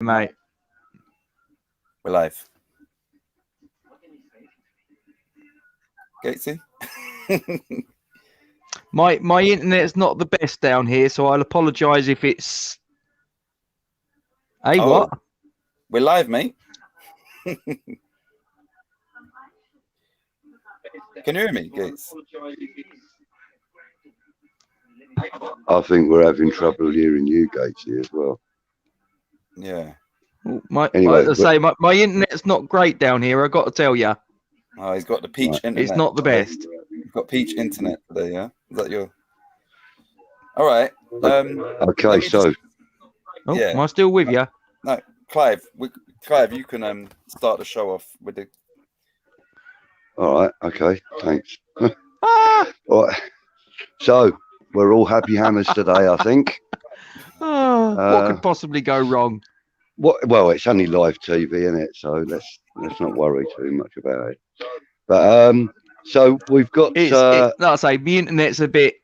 Mate. We're live. Gatesy? My internet's not the best down here, so I'll apologise if it's. Hey, Oh. what? We're live, mate. Can you hear me, Gates? I think we're having trouble hearing you, Gatesy, as well. Yeah. Anyway, my internet's not great down here. I got to tell you. Oh, he's got the peach internet. It's not the best. You've got peach internet today, yeah? Is that your? All right. Okay, so. Oh, yeah. am I still with you? No, Clive. Clive, you can start the show off with the. All right. Okay. Thanks. Ah! All right. So we're all happy hammers today, I think. What could possibly go wrong? Well, it's only live TV, isn't it? So let's not worry too much about it. But so we've got. Like I say, the internet's a bit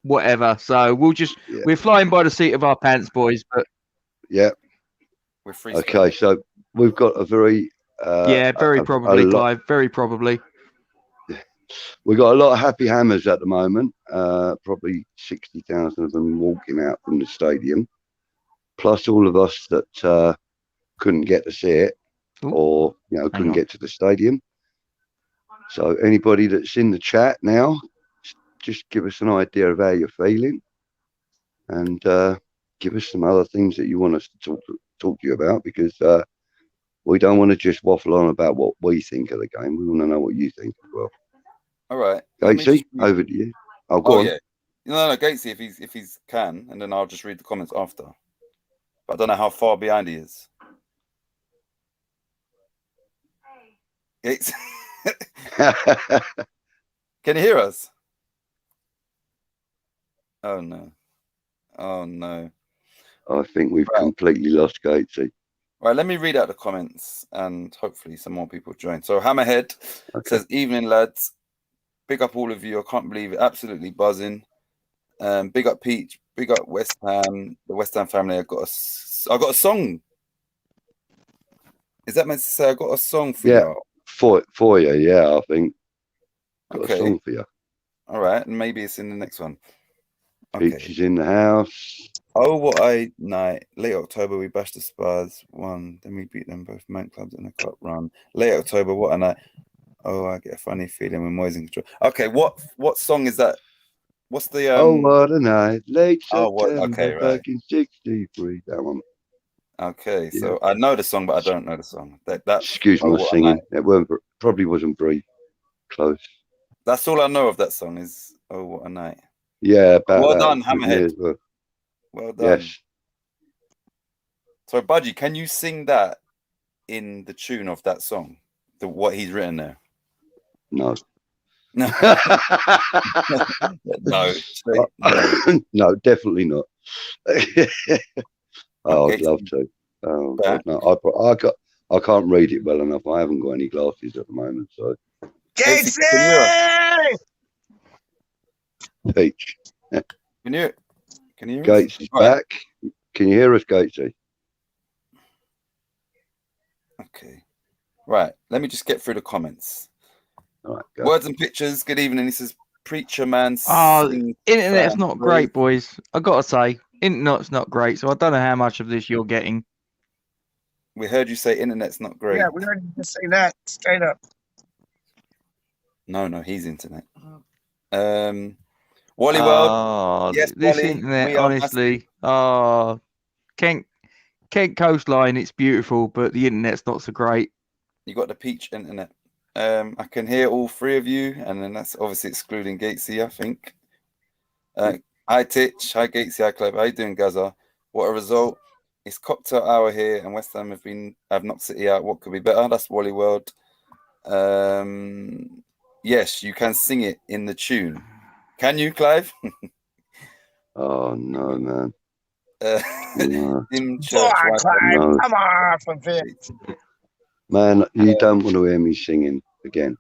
whatever. So we're flying by the seat of our pants, boys. But yeah. We're free. Okay, so we've got a very. Very probably, Clive. Very probably. We've got a lot of happy hammers at the moment. Probably 60,000 of them walking out from the stadium, plus all of us that couldn't get to see it, or couldn't get to the stadium. So anybody that's in the chat now, just give us an idea of how you're feeling, and give us some other things that you want us to talk to you about, because we don't want to just waffle on about what we think of the game. We want to know what you think as well. All right, Gatesy, over to you. Oh, go on. Yeah. No, Gatesy, if he's can, and then I'll just read the comments after. But I don't know how far behind he is. Gates, can you hear us? Oh no! Oh no! I think we've completely lost Gatesy. Right, let me read out the comments, and hopefully some more people join. So Hammerhead says, "Evening, lads. Big up all of you. I can't believe it. Absolutely buzzing. Big up Peach. Big up West Ham. The West Ham family. I got a song. Is that meant to say I got a song for you? For you. Yeah, I think. Got a song for you. All right, and maybe it's in the next one. Okay. Peach is in the house. Oh, what a night. Late October, we bashed the Spurs 1. Then we beat them both man clubs in a cup run. Late October, what a night. Oh, I get a funny feeling when Moyes in control. Okay, what song is that? What's the Oh, what a night. Late September, okay, right. back in 63. That one. Okay, so I know the song, but I don't know the song. Excuse my singing. It probably wasn't very close. That's all I know of that song is Oh, What a Night. Yeah, about well that. Done, Hammerhead. Well done. Yes. So, Budgie, can you sing that in the tune of that song? What he's written there? No. No. No, definitely not. I'd love to. Oh, God, no. I can't read it well enough. I haven't got any glasses at the moment, so. Gatesy! Peach. Can you hear Gates is back. Can you hear us, Gatesy? Okay. Right. Let me just get through the comments. All right, go. Words and pictures. Good evening. He says, Preacher Man. Internet's not great, boys. I got to say, internet's not great, so I don't know how much of this you're getting. We heard you say internet's not great. Yeah, we heard you say that straight up. No, he's internet. Wally World. Yes, this Wally, internet, honestly. Kent Coastline, it's beautiful, but the internet's not so great. You got the peach internet. I can hear all three of you, and then that's obviously excluding Gatesy, I think. Hi Titch, hi Gatesy, hi Clive. How you doing, Gaza? What a result. It's cocktail hour here, and West Ham have knocked City out. What could be better? That's Wally World. Yes, you can sing it in the tune. Can you, Clive? Oh no, man. In church, Clive, come on for this. Man, you don't want to hear me singing again.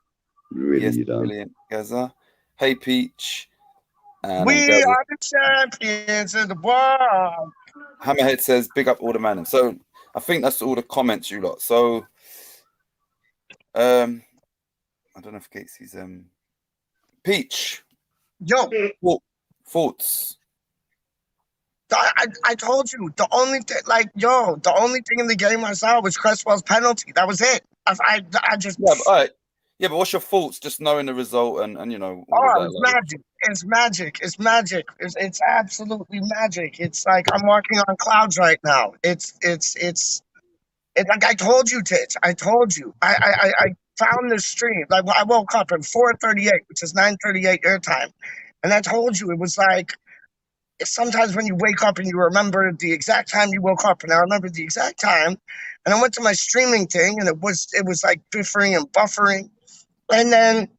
Really, you don't. Brilliant, Gaza. Hey, Peach. And we are the champions of the world. Hammerhead says, big up all the man. So I think that's all the comments you lot. So, I don't know if Casey's Peach. Yo, Thoughts? I told you the only thing, the only thing in the game I saw was Cresswell's penalty. That was it. I just. Yeah, but, all right. Yeah, but what's your thoughts? Just knowing the result and you know. It's magic. It's magic. It's magic. It's absolutely magic. It's like I'm walking on clouds right now. It's like I told you, Titch. I told you. I found this stream. Like I woke up at 4:38, which is 9:38 your time, and I told you it was like. Sometimes when you wake up and you remember the exact time you woke up, and I remember the exact time, and I went to my streaming thing, and it was like biffering and buffering, and then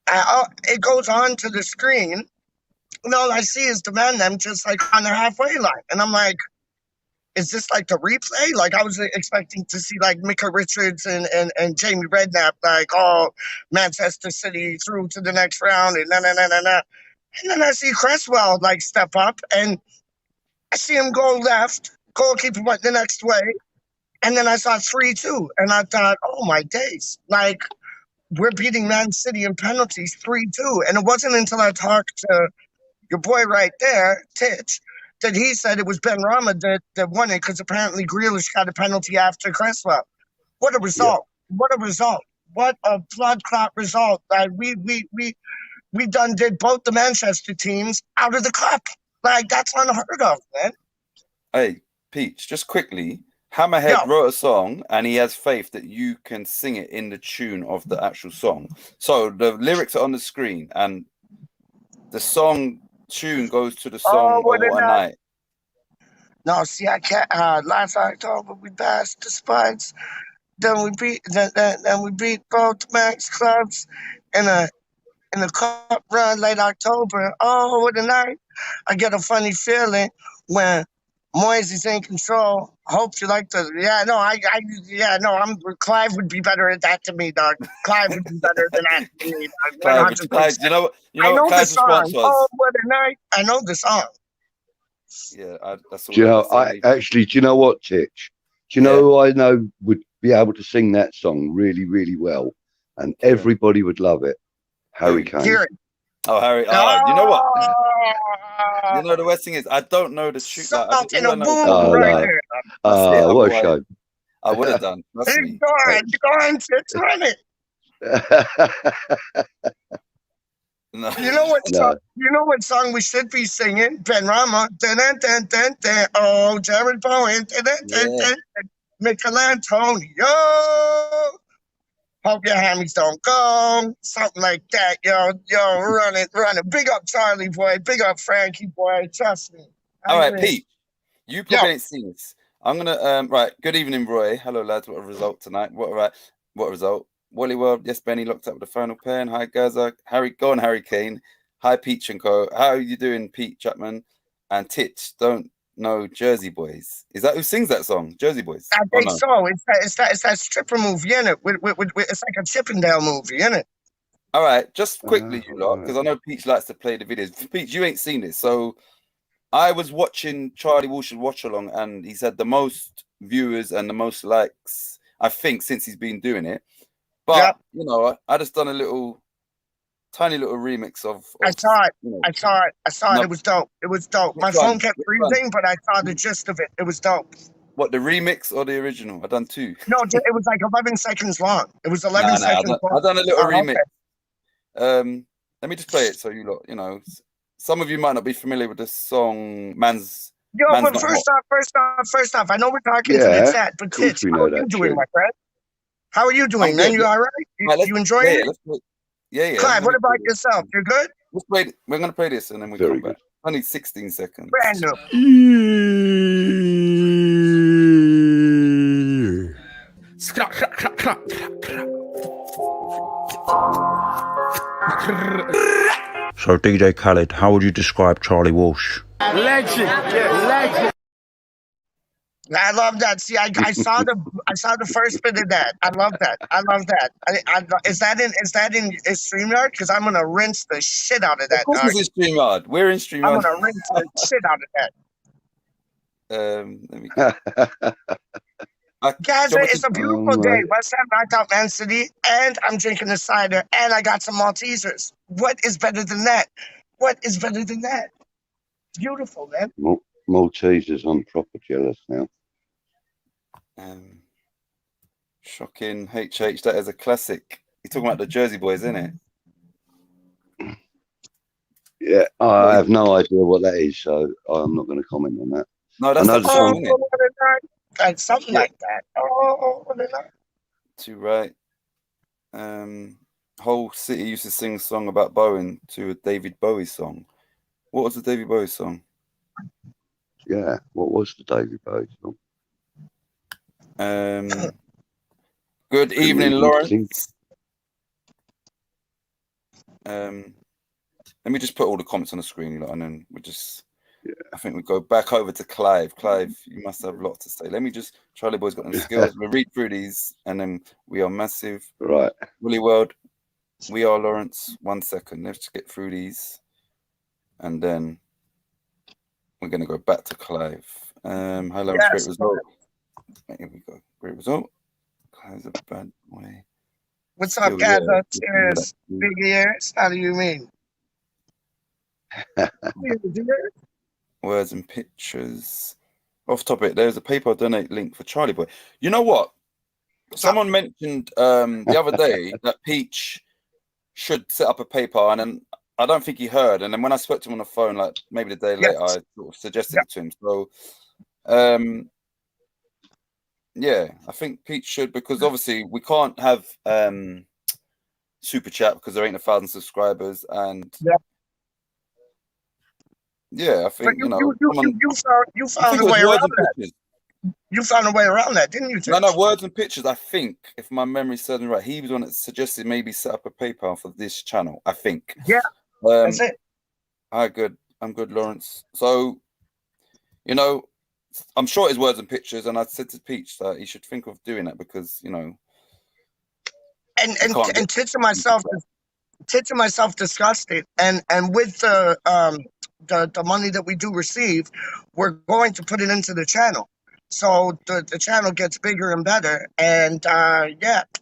it goes on to the screen, and all I see is the man them just like on the halfway line, and I'm like, is this like the replay? Like I was expecting to see like Micah Richards and Jamie Redknapp, like, oh, Manchester City through to the next round, and na. And then I see Cresswell like step up, and I see him go left, goalkeeper went the next way, and then I saw 3-2, and I thought, oh my days, like we're beating Man City in penalties 3-2, and it wasn't until I talked to your boy right there, Titch, that he said it was Benrahma that won it because apparently Grealish got a penalty after Cresswell. What a result! Yeah. What a result! What a blood clot result! We done did both the Manchester teams out of the cup. Like, that's unheard of, man. Hey, Peach, just quickly, Hammerhead wrote a song, and he has faith that you can sing it in the tune of the actual song. So the lyrics are on the screen, and the song tune goes to the song What a Night. No, see, I can't. Last October, we passed the Spikes. Then we beat both Max clubs in a cup run late October. Oh, what a night. I get a funny feeling when Moyes is in control. Hope you like the Clive would be better at that to me, dog. Clive would be better than that to me, dog. Clive, you know what Clive's response was? Oh, what a night. I know the song. Yeah, that's all. Do you know, do you know what, Titch? Do you know who I know would be able to sing that song really, really well, and everybody would love it? Harry Kane. Oh, Harry. Oh, you know what? You know the worst thing is I don't know the shoot. What a show! I would have done. Go on, Titch, run it. No. You know what song we should be singing? Benrahma. Oh, Jared Bowen. Michelangelo. Hope your hammies don't go. Something like that, yo, run it. Big up Charlie boy, big up Frankie boy, trust me. All right, Pete, you probably ain't seen this. I'm gonna right. Good evening, Roy. Hello, lads. What a result tonight. What a result. Wally World, yes, Benny locked up with the final pen. Hi, Gaza. Harry, go on, Harry Kane. Hi, Peach and Co. How are you doing, Pete Chapman? And Titch, don't know Jersey Boys. Is that who sings that song? Jersey Boys? I think so. It's that stripper movie, isn't it? It's like a Chippendale movie, isn't it? All right, just quickly, you lot, because I know Peach likes to play the videos. Peach, you ain't seen this. So I was watching Charlie Walsh's watch along, and he's had the most viewers and the most likes, I think, since he's been doing it. But you know, I just done a tiny little remix of I saw it. You know, I saw it. It was dope. My phone kept freezing, but I saw the gist of it. It was dope. What, the remix or the original? I done two. No, it was like 11 seconds long. It was 11 seconds long. I done a little remix. Okay. Let me just play it so you lot, you know, some of you might not be familiar with this song, Man's. Yo, but first off, I know we're talking to the chat, but Titch, how are you doing, my friend? How are you doing, man? You all right? You enjoying it? Yeah. Clive, what about yourself? You're good? Let's play. We're going to play this and then we'll come back. Only 16 seconds. Brand new. So, DJ Khaled, how would you describe Charlie Walsh? Legend. I love that. See, I saw the first bit of that. I love that. Is that in StreamYard? Because I'm gonna rinse the shit out of that. Of course, it's in StreamYard. We're in StreamYard. I'm gonna rinse the shit out of that. Let me. Gaza, it's a beautiful day. mate. West Ham knocked out Man City, and I'm drinking a cider, and I got some Maltesers. What is better than that? What is better than that? Beautiful, man. Maltesers, I'm proper jealous now. Shocking. HH, that is a classic. You're talking about the Jersey Boys, isn't it? Yeah, I have no idea what that is, so I'm not going to comment on that. No, that's the song, isn't it? Like something like that. Oh, what is that? Too right. Whole city used to sing a song about Bowen to a David Bowie song. What was the David Bowie song? Yeah, what was the David Bowie song? Good evening, Lawrence. Let me just put all the comments on the screen, and then we just. Yeah. I think we go back over to Clive. Clive, you must have a lot to say. Let me just. Charlie Boy's got them skills. We'll read through these, and then we are massive. Right. Willy World. We are Lawrence. 1 second. Let's get through these, and then we're going to go back to Clive. Hi, Lawrence. Great result. Here we go. Great result. Clive's a bad way. What's up, Gaza? Cheers. Big ears. How do you mean? Words and pictures. Off topic, there's a PayPal donate link for Charlie Boy. You know what? Someone mentioned the other day that Peach should set up a PayPal, and then I don't think he heard. And then when I spoke to him on the phone, like maybe the day later, I sort of suggested it to him. So, yeah, I think Peach should, because obviously we can't have Super Chat because there ain't 1,000 subscribers, and yeah, I think you found a way around that. You found a way around that, didn't you? No, words and pictures. I think, if my memory serves me right, he was one that suggested maybe set up a PayPal for this channel. I think. Yeah, that's it. I'm good, Lawrence. So, you know, I'm sure it's words and pictures, and I said to Peach that he should think of doing that because, you know. And Tits and myself discussed it, and with the money that we do receive, we're going to put it into the channel, so the channel gets bigger and better. And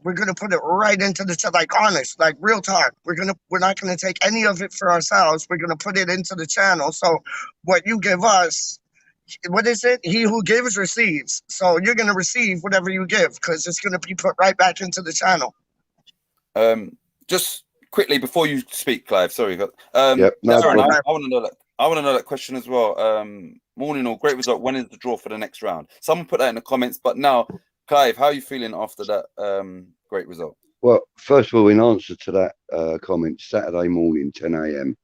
we're gonna put it right into the channel, like honest, like real talk. We're not gonna take any of it for ourselves. We're gonna put it into the channel. So what you give us, what is it? He who gives receives. So you're gonna receive whatever you give, because it's gonna be put right back into the channel. Just quickly before you speak, Clive. Sorry. I want to know that question as well. Morning all, great result. When is the draw for the next round? Someone put that in the comments. But now, Clive, how are you feeling after that great result? Well, first of all, in answer to that comment, Saturday morning, 10 a.m.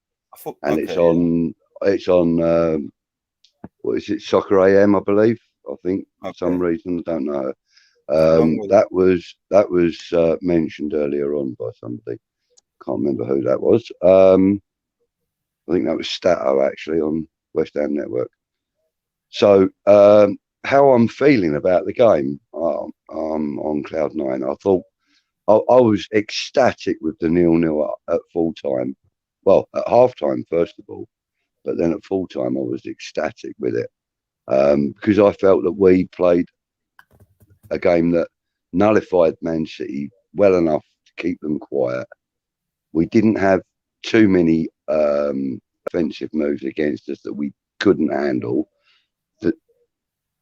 and it's on what is it, Soccer AM, I believe. I think for some reason, I don't know. That was mentioned earlier on by somebody. Can't remember who that was. I think that was Stato actually on West Ham Network. So how I'm feeling about the game, I'm on cloud nine. I thought I was ecstatic with the 0-0 at full time. Well, at half time first of all, but then at full time I was ecstatic with it because I felt that we played a game that nullified Man City well enough to keep them quiet. We didn't have too many offensive moves against us that we couldn't handle.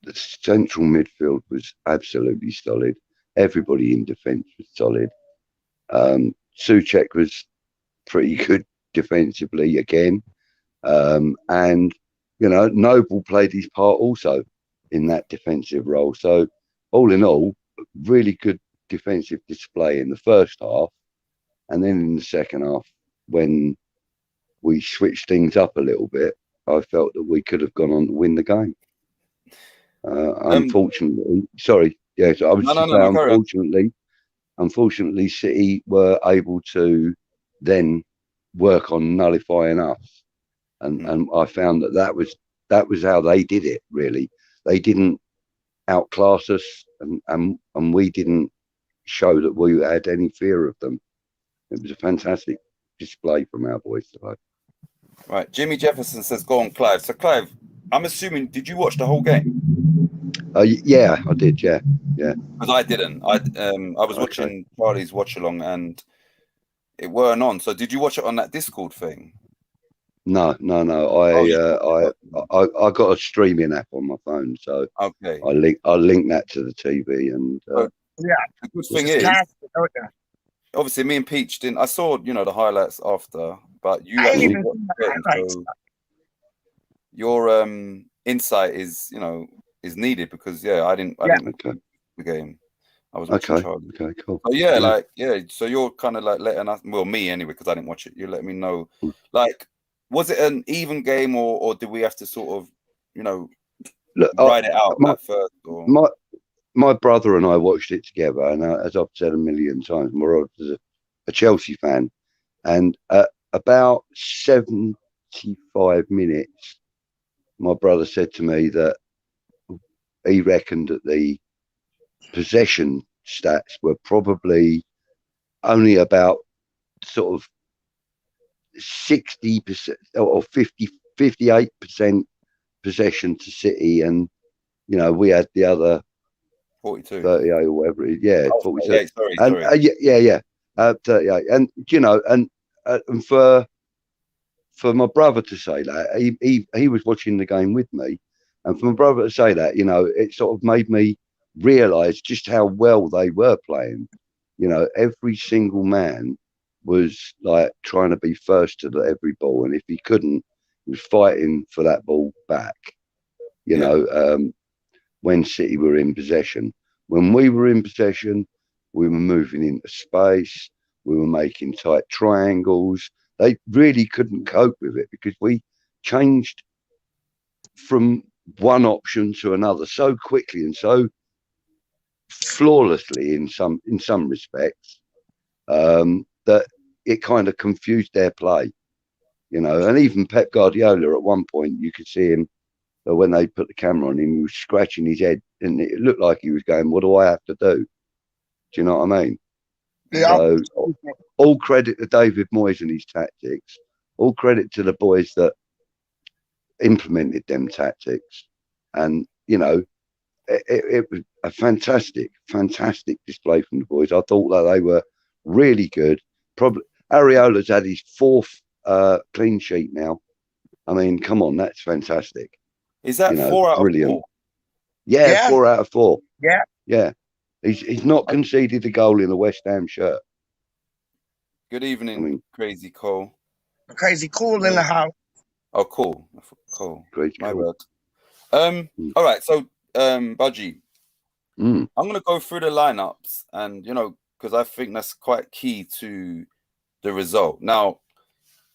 The central midfield was absolutely solid. Everybody in defence was solid. Souček was pretty good defensively again. And, you know, Noble played his part also in that defensive role. So, all in all, really good defensive display in the first half. And then in the second half, when we switched things up a little bit, I felt that we could have gone on to win the game. Unfortunately, unfortunately, City were able to then work on nullifying us, and I found that was how they did it. Really, they didn't outclass us, and we didn't show that we had any fear of them. It was a fantastic display from our boys today. Right, Jimmy Jefferson says, "Go on, Clive." So, Clive, I'm assuming, did you watch the whole game? Yeah, I did. Yeah. Because I didn't. I was watching Charlie's watch along and it weren't on. So did you watch it on that Discord thing? No. I got a streaming app on my phone, so Okay. I link that to the TV, and Yeah. The good thing Just is, catch it, don't you? obviously, me and Peach didn't. I saw, the highlights after, but you I ain't actually even watched seen the it, highlights. so your insight is is needed because I didn't okay, watch the game. I was watching Charlie. okay, cool. So so you're kind of like letting us, well, me anyway, because I didn't watch it. You're letting me know, like, was it an even game or did we have to sort of, Look, ride it out at first? Or my brother and I watched it together, and as I've said a million times, my brother is a Chelsea fan, and at about 75 minutes, my brother said to me that he reckoned that the possession stats were probably only about sort of 60% or 58% possession to City, and we had the other 42, 38 or whatever it is. Yeah, 48. Sorry. And 38. And and for my brother to say that, he was watching the game with me, and for my brother to say that, it sort of made me realise just how well they were playing. Every single man was like trying to be first to every ball, and if he couldn't, he was fighting for that ball back. When City were in possession, when we were in possession, we were moving into space, we were making tight triangles. They really couldn't cope with it because we changed from one option to another so quickly and so flawlessly in some respects, that it kind of confused their play, and even Pep Guardiola at one point, you could see him when they put the camera on him, he was scratching his head and it looked like he was going, what do I have to do? Do you know what I mean? Yeah. So all credit to David Moyes and his tactics, all credit to the boys that implemented them tactics, and it was a fantastic display from the boys. I thought that they were really good. Probably Areola's had his 4th clean sheet now. I mean, come on, that's fantastic. Is that 4 out brilliant. of 4? Yeah, 4 out of 4. Yeah. He's not conceded a goal in a West Ham shirt. Good evening, Crazy Cole. Crazy Cool in the house. Oh, cool. Crazy My cool. word. All right, so Budgie, I'm going to go through the lineups, and because I think that's quite key to the result. Now,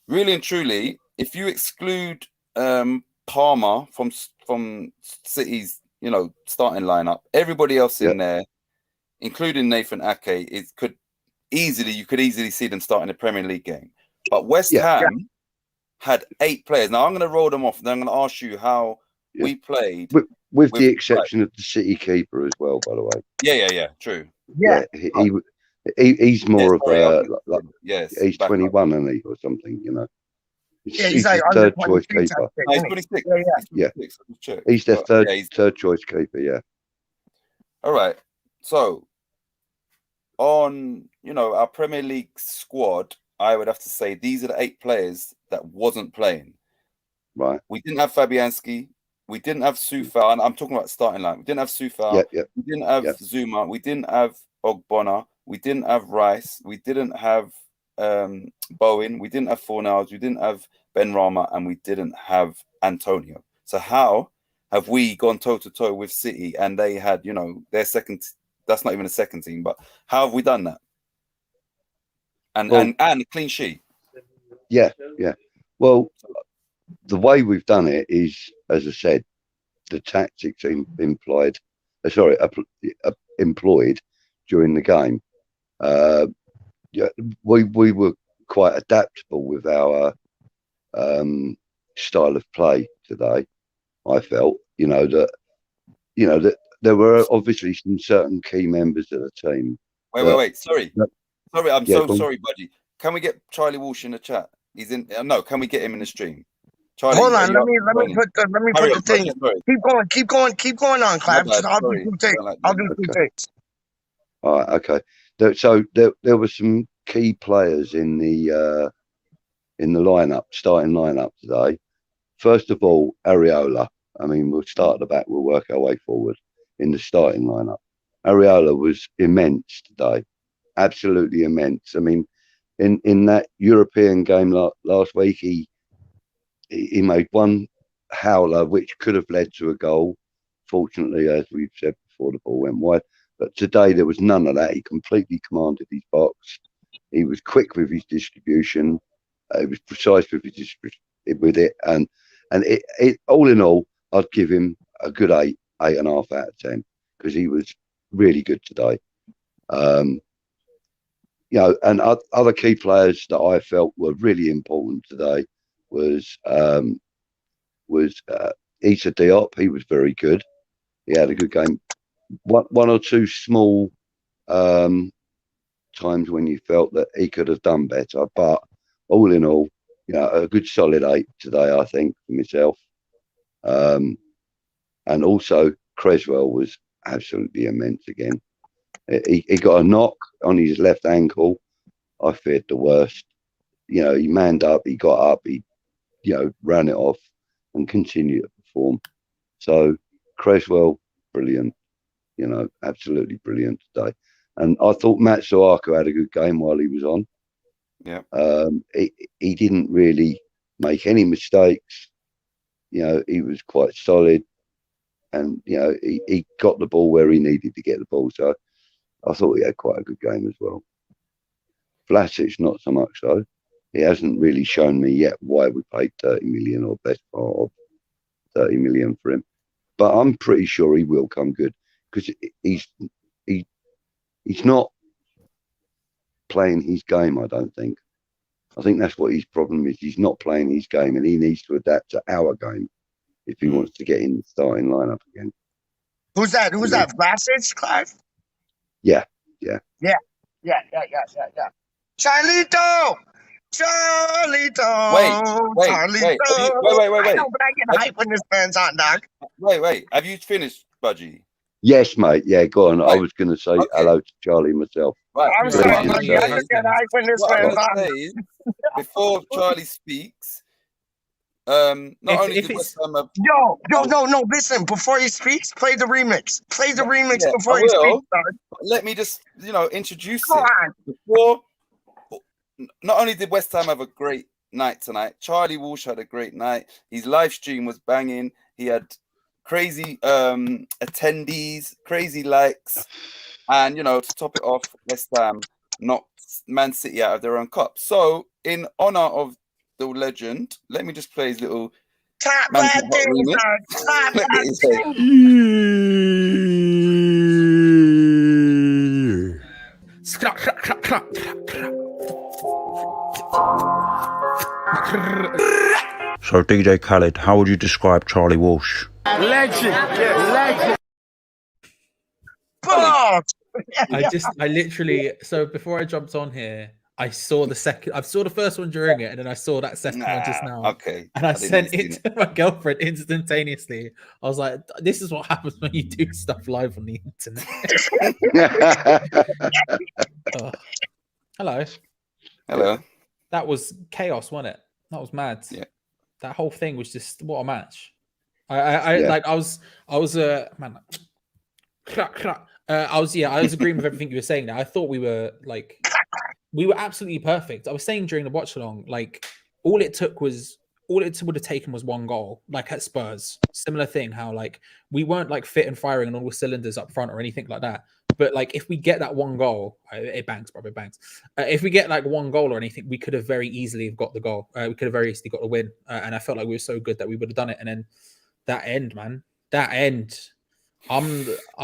really and truly, if you exclude Palmer from City's starting lineup, everybody else in there, including Nathan Ake, you could easily see them starting the Premier League game. But West Ham had 8 players. Now I'm going to roll them off, and then I'm going to ask you how we played, with the exception of the City keeper as well, by the way. Yeah, true. Yeah, he's more of a he's 21, isn't he, or something? he's like third choice keeper. No, he's 26. Yeah. He's their third choice keeper. Yeah. All right. So on our Premier League squad, I would have to say these are the 8 players that wasn't playing. Right. We didn't have Fabianski. We didn't have Soufal, and I'm talking about starting line. We didn't have Soufal. We didn't have Zuma. We didn't have Ogbonna. We didn't have Rice. We didn't have Bowen. We didn't have Fornals. We didn't have Ben Rama, and we didn't have Antonio. So how have we gone toe to toe with City, and they had their second? That's not even a second team, but how have we done that? And a clean sheet. Yeah. Well, the way we've done it is, as I said, the tactics employed during the game. We were quite adaptable with our style of play today. I felt, that there were obviously some certain key members of the team. Wait. Sorry. I'm so sorry, buddy. Can we get Charlie Walsh in the chat? He's in. No, can we get him in the stream? Charlie, Hold are on, you let up? me Running. put Hurry the up, thing. Budgie, sorry. Keep going on, My Clive. bad, I'll do sorry. 2 I takes. don't like I'll doing do that. 2 takes. All right, okay. So there were some key players in the lineup, starting lineup today. First of all, Areola. I mean, we'll start at the back. We'll work our way forward in the starting lineup. Areola was immense today, absolutely immense. I mean, in that European game last week, he made one howler which could have led to a goal. Fortunately, as we've said before, the ball went wide. But today there was none of that. He completely commanded his box. He was quick with his distribution. He was precise with it, and it all in all, I'd give him a good 8.5 out of 10 because he was really good today. You know, and other key players that I felt were really important today was Issa Diop. He was very good. He had a good game. One or two small times when you felt that he could have done better, but all in all, you know, a good solid 8 today, I think, for myself. And also Creswell was absolutely immense again. He got a knock on his left ankle. I feared the worst. You know, he manned up, he got up, he, you know, ran it off and continued to perform. So Creswell, brilliant, you know, absolutely brilliant today. And I thought Matt Soako had a good game while he was on. Yeah. He didn't really make any mistakes. You know, he was quite solid. And, you know, he got the ball where he needed to get the ball. So I thought he had quite a good game as well. Vlasic, not so much so. He hasn't really shown me yet why we paid 30 million or best part of 30 million for him. But I'm pretty sure he will come good because he's not playing his game, I don't think. I think that's what his problem is. He's not playing his game and he needs to adapt to our game if he wants to get in the starting lineup again. Who's that? Who's that? Vlasic, Clive? Yeah. Charlito! Charlito! Wait. Charlito! Wait. I know, but I get hype when this man's on, dog. Wait. Have you finished, Budgie? Yes, mate. Yeah, go on. Right. I was going to say hello to Charlie myself. Right. I'm Please, sorry, you buddy. say. I just get hype when this What I'm man's going to on. say is, before Charlie speaks, not only did West Ham have... No, listen, before he speaks, play the remix. Play the remix before I he will. speaks, dog. Let me just, you know, introduce Go it. on. Before, not only did West Ham have a great night tonight, Charlie Walsh had a great night. His live stream was banging. He had crazy attendees, crazy likes, and, you know, to top it off, West Ham knocked Man City out of their own cup. So, in honor of the legend, let me just play his little Top Man lad City things, remix. dog. Top Look at lad his head. So, DJ Khaled, how would you describe Charlie Walsh? Legend. I literally, so before I jumped on here, I saw the first one during it, and then I saw that second one just now. Okay. And I sent it to my girlfriend instantaneously. I was like, this is what happens when you do stuff live on the internet. Oh. Hello. That was chaos, wasn't it? That was mad. Yeah. That whole thing was just, what a match. I was agreeing with everything you were saying now. I thought we were absolutely perfect. I was saying during the watch along, like all it would have taken was one goal, like at Spurs. Similar thing, how like we weren't like fit and firing on all the cylinders up front or anything like that. But like if we get that one goal, it bangs, bro, it bangs. If we get like one goal or anything, we could have very easily got the goal. We could have very easily got the win. And I felt like we were so good that we would have done it. And then that end, man, I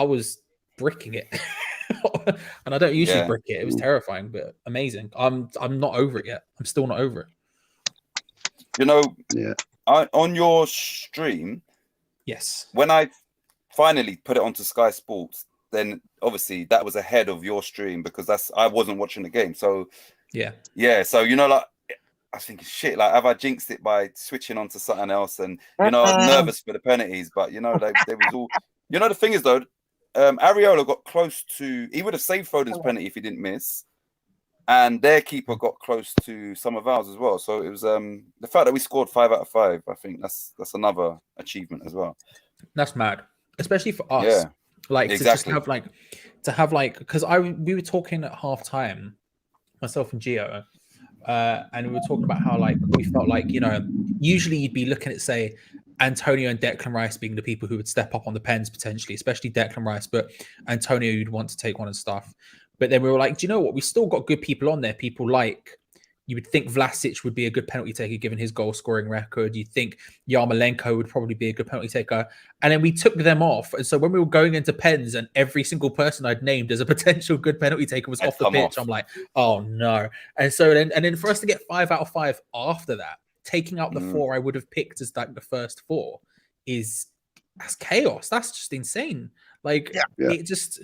was bricking it. And I don't usually brick it. It was terrifying, but amazing. I'm not over it yet. I'm still not over it. You know, on your stream, yes, when I finally put it onto Sky Sports, then obviously that was ahead of your stream because I wasn't watching the game. So yeah. So, you know, like I was thinking, shit, like, have I jinxed it by switching on to something else? And, I was nervous for the penalties, but, like, there was all... the thing is, though, Areola got close to... He would have saved Foden's penalty if he didn't miss. And their keeper got close to some of ours as well. So it was the fact that we scored 5 out of 5, I think that's another achievement as well. That's mad. Especially for us. Yeah. Like, exactly. to have because we were talking at half time, myself and Gio, and we were talking about how like we felt like, usually you'd be looking at, say, Antonio and Declan Rice being the people who would step up on the pens potentially, especially Declan Rice, but Antonio you'd want to take one and stuff. But then we were like, do you know what? We still got good people on there. People like, you would think Vlasic would be a good penalty taker given his goal scoring record. You'd think Yarmolenko would probably be a good penalty taker. And then we took them off. And so when we were going into pens and every single person I'd named as a potential good penalty taker was off the pitch, I'm like, oh no. And so then for us to get 5 out of 5 after that, taking out the 4 I would have picked as like the first 4 that's chaos. That's just insane. Like it just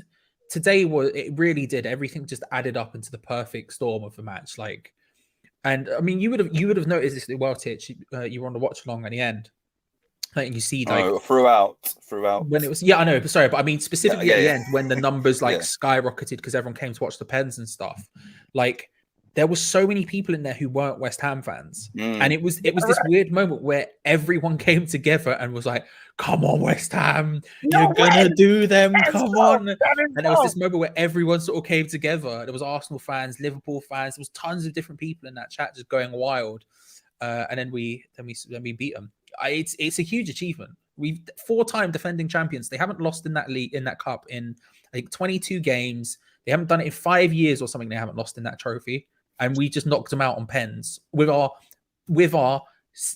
today it really did. Everything just added up into the perfect storm of the match. Like, and I mean, you would have noticed this as well, Titch. You were on the watch along at the end. Like you see, like throughout when it was, I know, sorry, but I mean specifically at the end when the numbers like skyrocketed because everyone came to watch the pens and stuff. Like there was so many people in there who weren't West Ham fans, and it was this weird moment where everyone came together and was like, "Come on, West Ham, you're gonna do them, come on!" And there was this moment where everyone sort of came together. There was Arsenal fans, Liverpool fans. There was tons of different people in that chat just going wild, and then we beat them. It's a huge achievement. We've 4-time defending champions. They haven't lost in that league, in that cup, in I think 22 games. They haven't done it in 5 years or something. They haven't lost in that trophy. And we just knocked them out on pens with our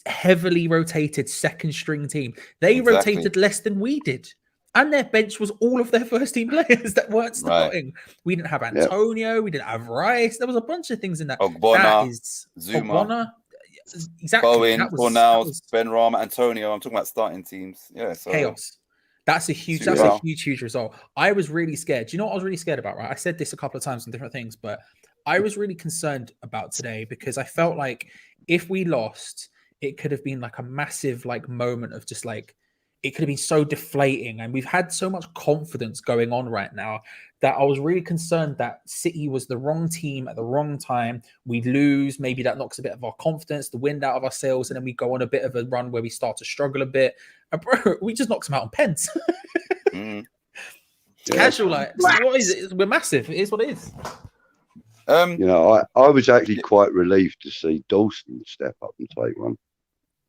heavily rotated second string team. They rotated less than we did, and their bench was all of their first team players that weren't starting. Right. We didn't have Antonio, we didn't have Rice. There was a bunch of things in that. Zuma, exactly. Bowen, Fornals, Benrahma, Antonio. I'm talking about starting teams. Yeah, so chaos. That's a huge result. I was really scared. Do you know what I was really scared about? Right, I said this a couple of times on different things, but I was really concerned about today because I felt like if we lost, it could have been like a massive like moment of just like, it could have been so deflating. And we've had so much confidence going on right now that I was really concerned that City was the wrong team at the wrong time. We lose, maybe that knocks a bit of our confidence, the wind out of our sails, and then we go on a bit of a run where we start to struggle a bit. And bro, we just knocked them out on pens. Casual, like, what is it? We're massive. It is what it is. I was actually quite relieved to see Dawson step up and take one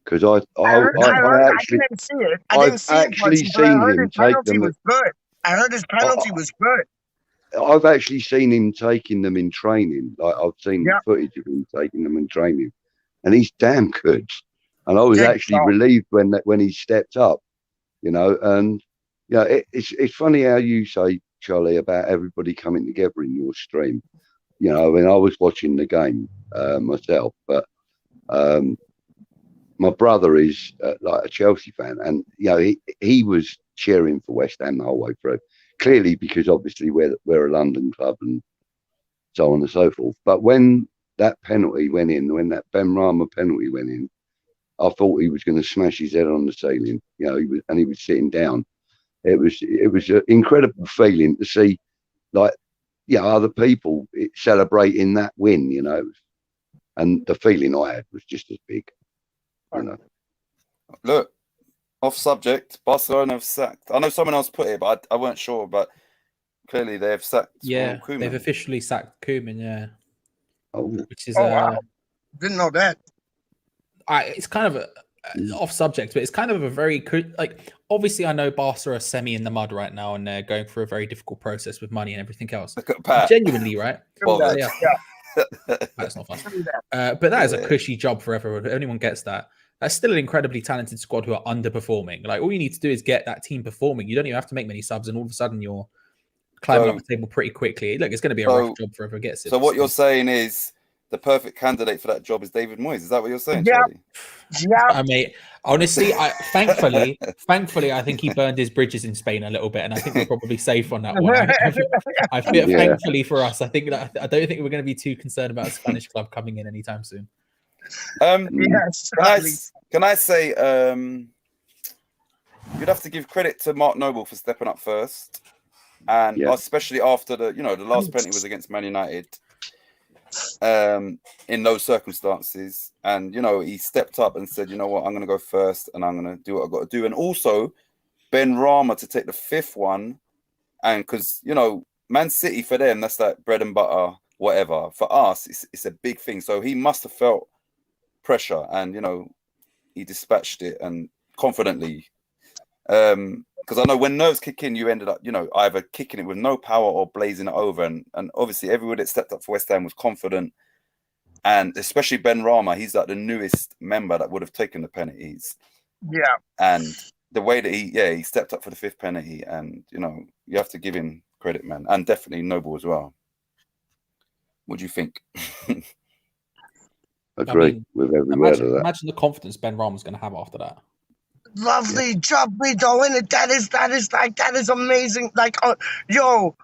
because I've actually seen him take them. I heard his penalty was good. I've actually seen him taking them in training. Like I've seen footage of him taking them in training, and he's damn good. And I was actually relieved when he stepped up. And it's funny how you say, Charlie, about everybody coming together in your stream. When I was watching the game myself, but my brother is like a Chelsea fan, and he was cheering for West Ham the whole way through. Clearly, because obviously we're a London club and so on and so forth. But when that penalty went in, when that Benrahma penalty went in, I thought he was going to smash his head on the ceiling. He was sitting down. It was an incredible feeling to see, like. Other people celebrating that win, and the feeling I had was just as big. Look, off subject, Barcelona have sacked. I know someone else put it, but I weren't sure. But clearly they have sacked. Yeah, they've officially sacked Koeman. Yeah, which is wow. Didn't know that. It's kind of off subject, but it's kind of a very like. Obviously, I know Barca are semi in the mud right now, and they're going through a very difficult process with money and everything else. Genuinely, right? That's not fun. But that is a cushy job for everyone. If anyone gets that, that's still an incredibly talented squad who are underperforming. Like all you need to do is get that team performing. You don't even have to make many subs, and all of a sudden you're climbing up the table pretty quickly. Look, it's going to be a rough job for whoever gets it. So what you're saying is the perfect candidate for that job is David Moyes. Is that what you're saying, Charlie? Yeah. I mean, honestly, thankfully, I think he burned his bridges in Spain a little bit, and I think we're probably safe on that one. I feel thankfully for us. I don't think we're going to be too concerned about a Spanish club coming in anytime soon. Yes, Charlie. Can I say you'd have to give credit to Mark Noble for stepping up first, and especially after the last penalty was against Man United. In those circumstances, and he stepped up and said, you know what, I'm going to go first and I'm going to do what I've got to do. And also Ben Rama to take the 5th one, and because Man City, for them that's like bread and butter, whatever. For us it's a big thing, so he must have felt pressure, and he dispatched it and confidently, because I know when nerves kick in, you ended up either kicking it with no power or blazing it over, and obviously everyone that stepped up for West Ham was confident, and especially Ben Rama, he's like the newest member that would have taken the penalties. Yeah, and the way that he stepped up for the 5th penalty, and you have to give him credit, man, and definitely Noble as well. What do you think? Agree with every word of that. Imagine the confidence Ben Rama's going to have after that. Lovely job, doing it. That is amazing. Like,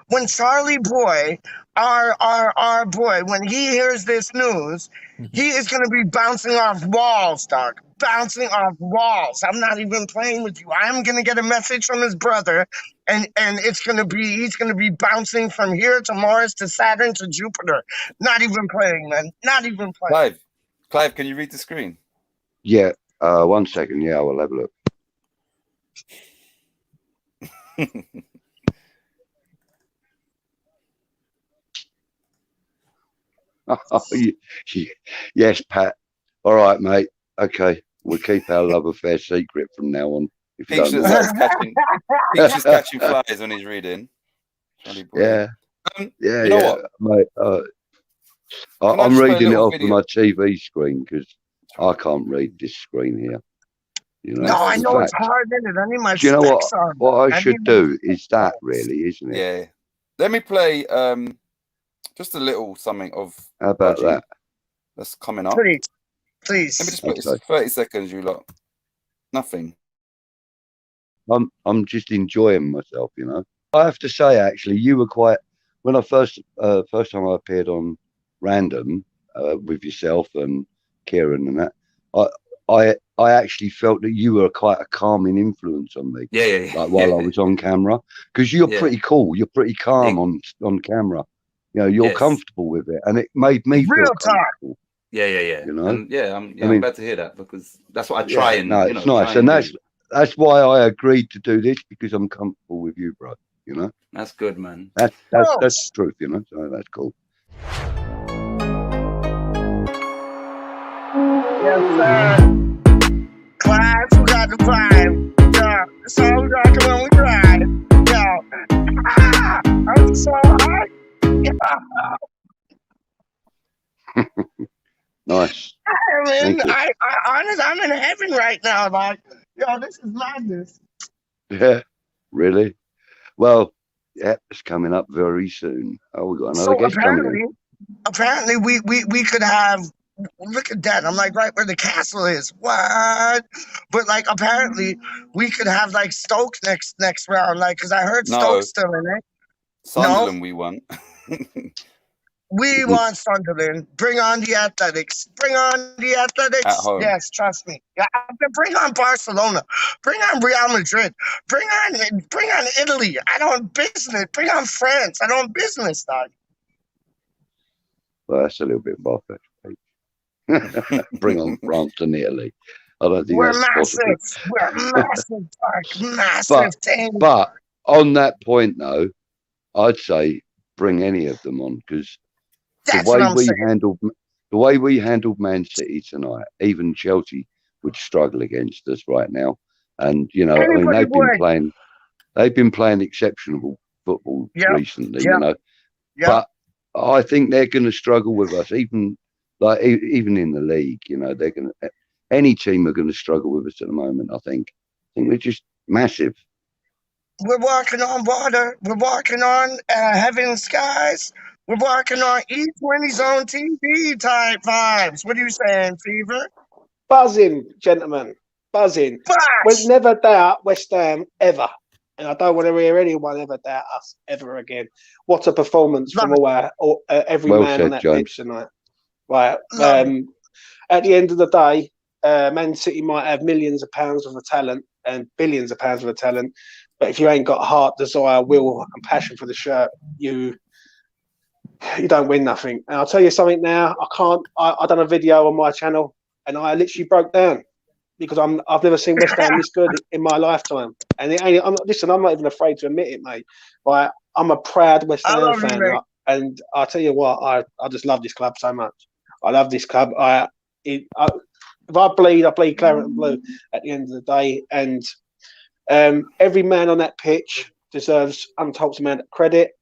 when Charlie boy, our boy, when he hears this news, he is going to be bouncing off walls, dog. Bouncing off walls. I'm not even playing with you. I'm going to get a message from his brother, and he's going to be bouncing from here to Mars to Saturn to Jupiter. Not even playing, man. Not even playing. Clive, can you read the screen? Yeah. 1 second. Yeah, I will have a look. Yes, Pat. All right, mate. Okay, we'll keep our love affair secret from now on. Peach is catching flies when he's reading. Yeah. You know what, mate? I'm reading it off of my TV screen because I can't read this screen here. No, I know it's hard, isn't it? I need my do you know specs on. What I should do is that, really, isn't it? Yeah. Let me play just a little something of. How about that? That's coming up. Please. Let me just put this 30 seconds, you lot. Nothing. I'm just enjoying myself, I have to say, actually, you were quite when I first time I appeared on Random with yourself and Kieran and that. I actually felt that you were quite a calming influence on me. Yeah. Like while I was on camera, because you're pretty cool. You're pretty calm on camera. You're comfortable with it, and it made me feel comfortable. Yeah. I'm glad to hear that, because that's what I try and. No, it's nice, and that's why I agreed to do this, because I'm comfortable with you, bro. That's good, man. That's the truth, So that's cool. Yes, sir. Clive, who got the vibe? Yeah, it's all we got when we drive. Yeah. I'm so hot. Yeah. Nice. I'm in heaven right now. Like, this is madness. Yeah, really? Well, it's coming up very soon. Oh, we got another guest coming in. Apparently, we could have. Look at that. I'm like right where the castle is. What? But like apparently we could have like Stoke next round. Like, because I heard Stoke's still in it. Sunderland, we won. We want Sunderland. Bring on the Athletics. Bring on the Athletics. At home. Yes, trust me. Yeah, bring on Barcelona. Bring on Real Madrid. Bring on Italy. I don't business. Bring on France. I don't business, dog. Well, that's a little bit far-fetched. Bring on France and Italy. I don't think we're that's massive. possible. We're massive, Park. Massive team. But on that point, though, I'd say bring any of them on, because the way we handled Man City tonight, even Chelsea would struggle against us right now. And they've been playing exceptional football recently. But I think they're going to struggle with us, even in the league. They're going to. Any team are going to struggle with us at the moment. I think we're just massive. We're walking on water. We're walking on heaven skies. We're walking on E20's own TV type vibes. What are you saying, Fever? Buzzing, gentlemen. Buzzing. We'll never doubt West Ham ever. And I don't want to hear anyone ever doubt us ever again. What a performance from every man on that pitch tonight. Right. at the end of the day, Man City might have millions of pounds of talent and billions of pounds of talent, but if you ain't got heart, desire, will, and passion for the shirt, you don't win nothing. And I'll tell you something now. I done a video on my channel, and I literally broke down because I've never seen West Ham this good in my lifetime. And it ain't. I'm not even afraid to admit it, mate. Right? I'm a proud West Ham fan, and I tell you what, I just love this club so much. I love this club. If I bleed claret and blue at the end of the day. And every man on that pitch deserves untold amount of credit.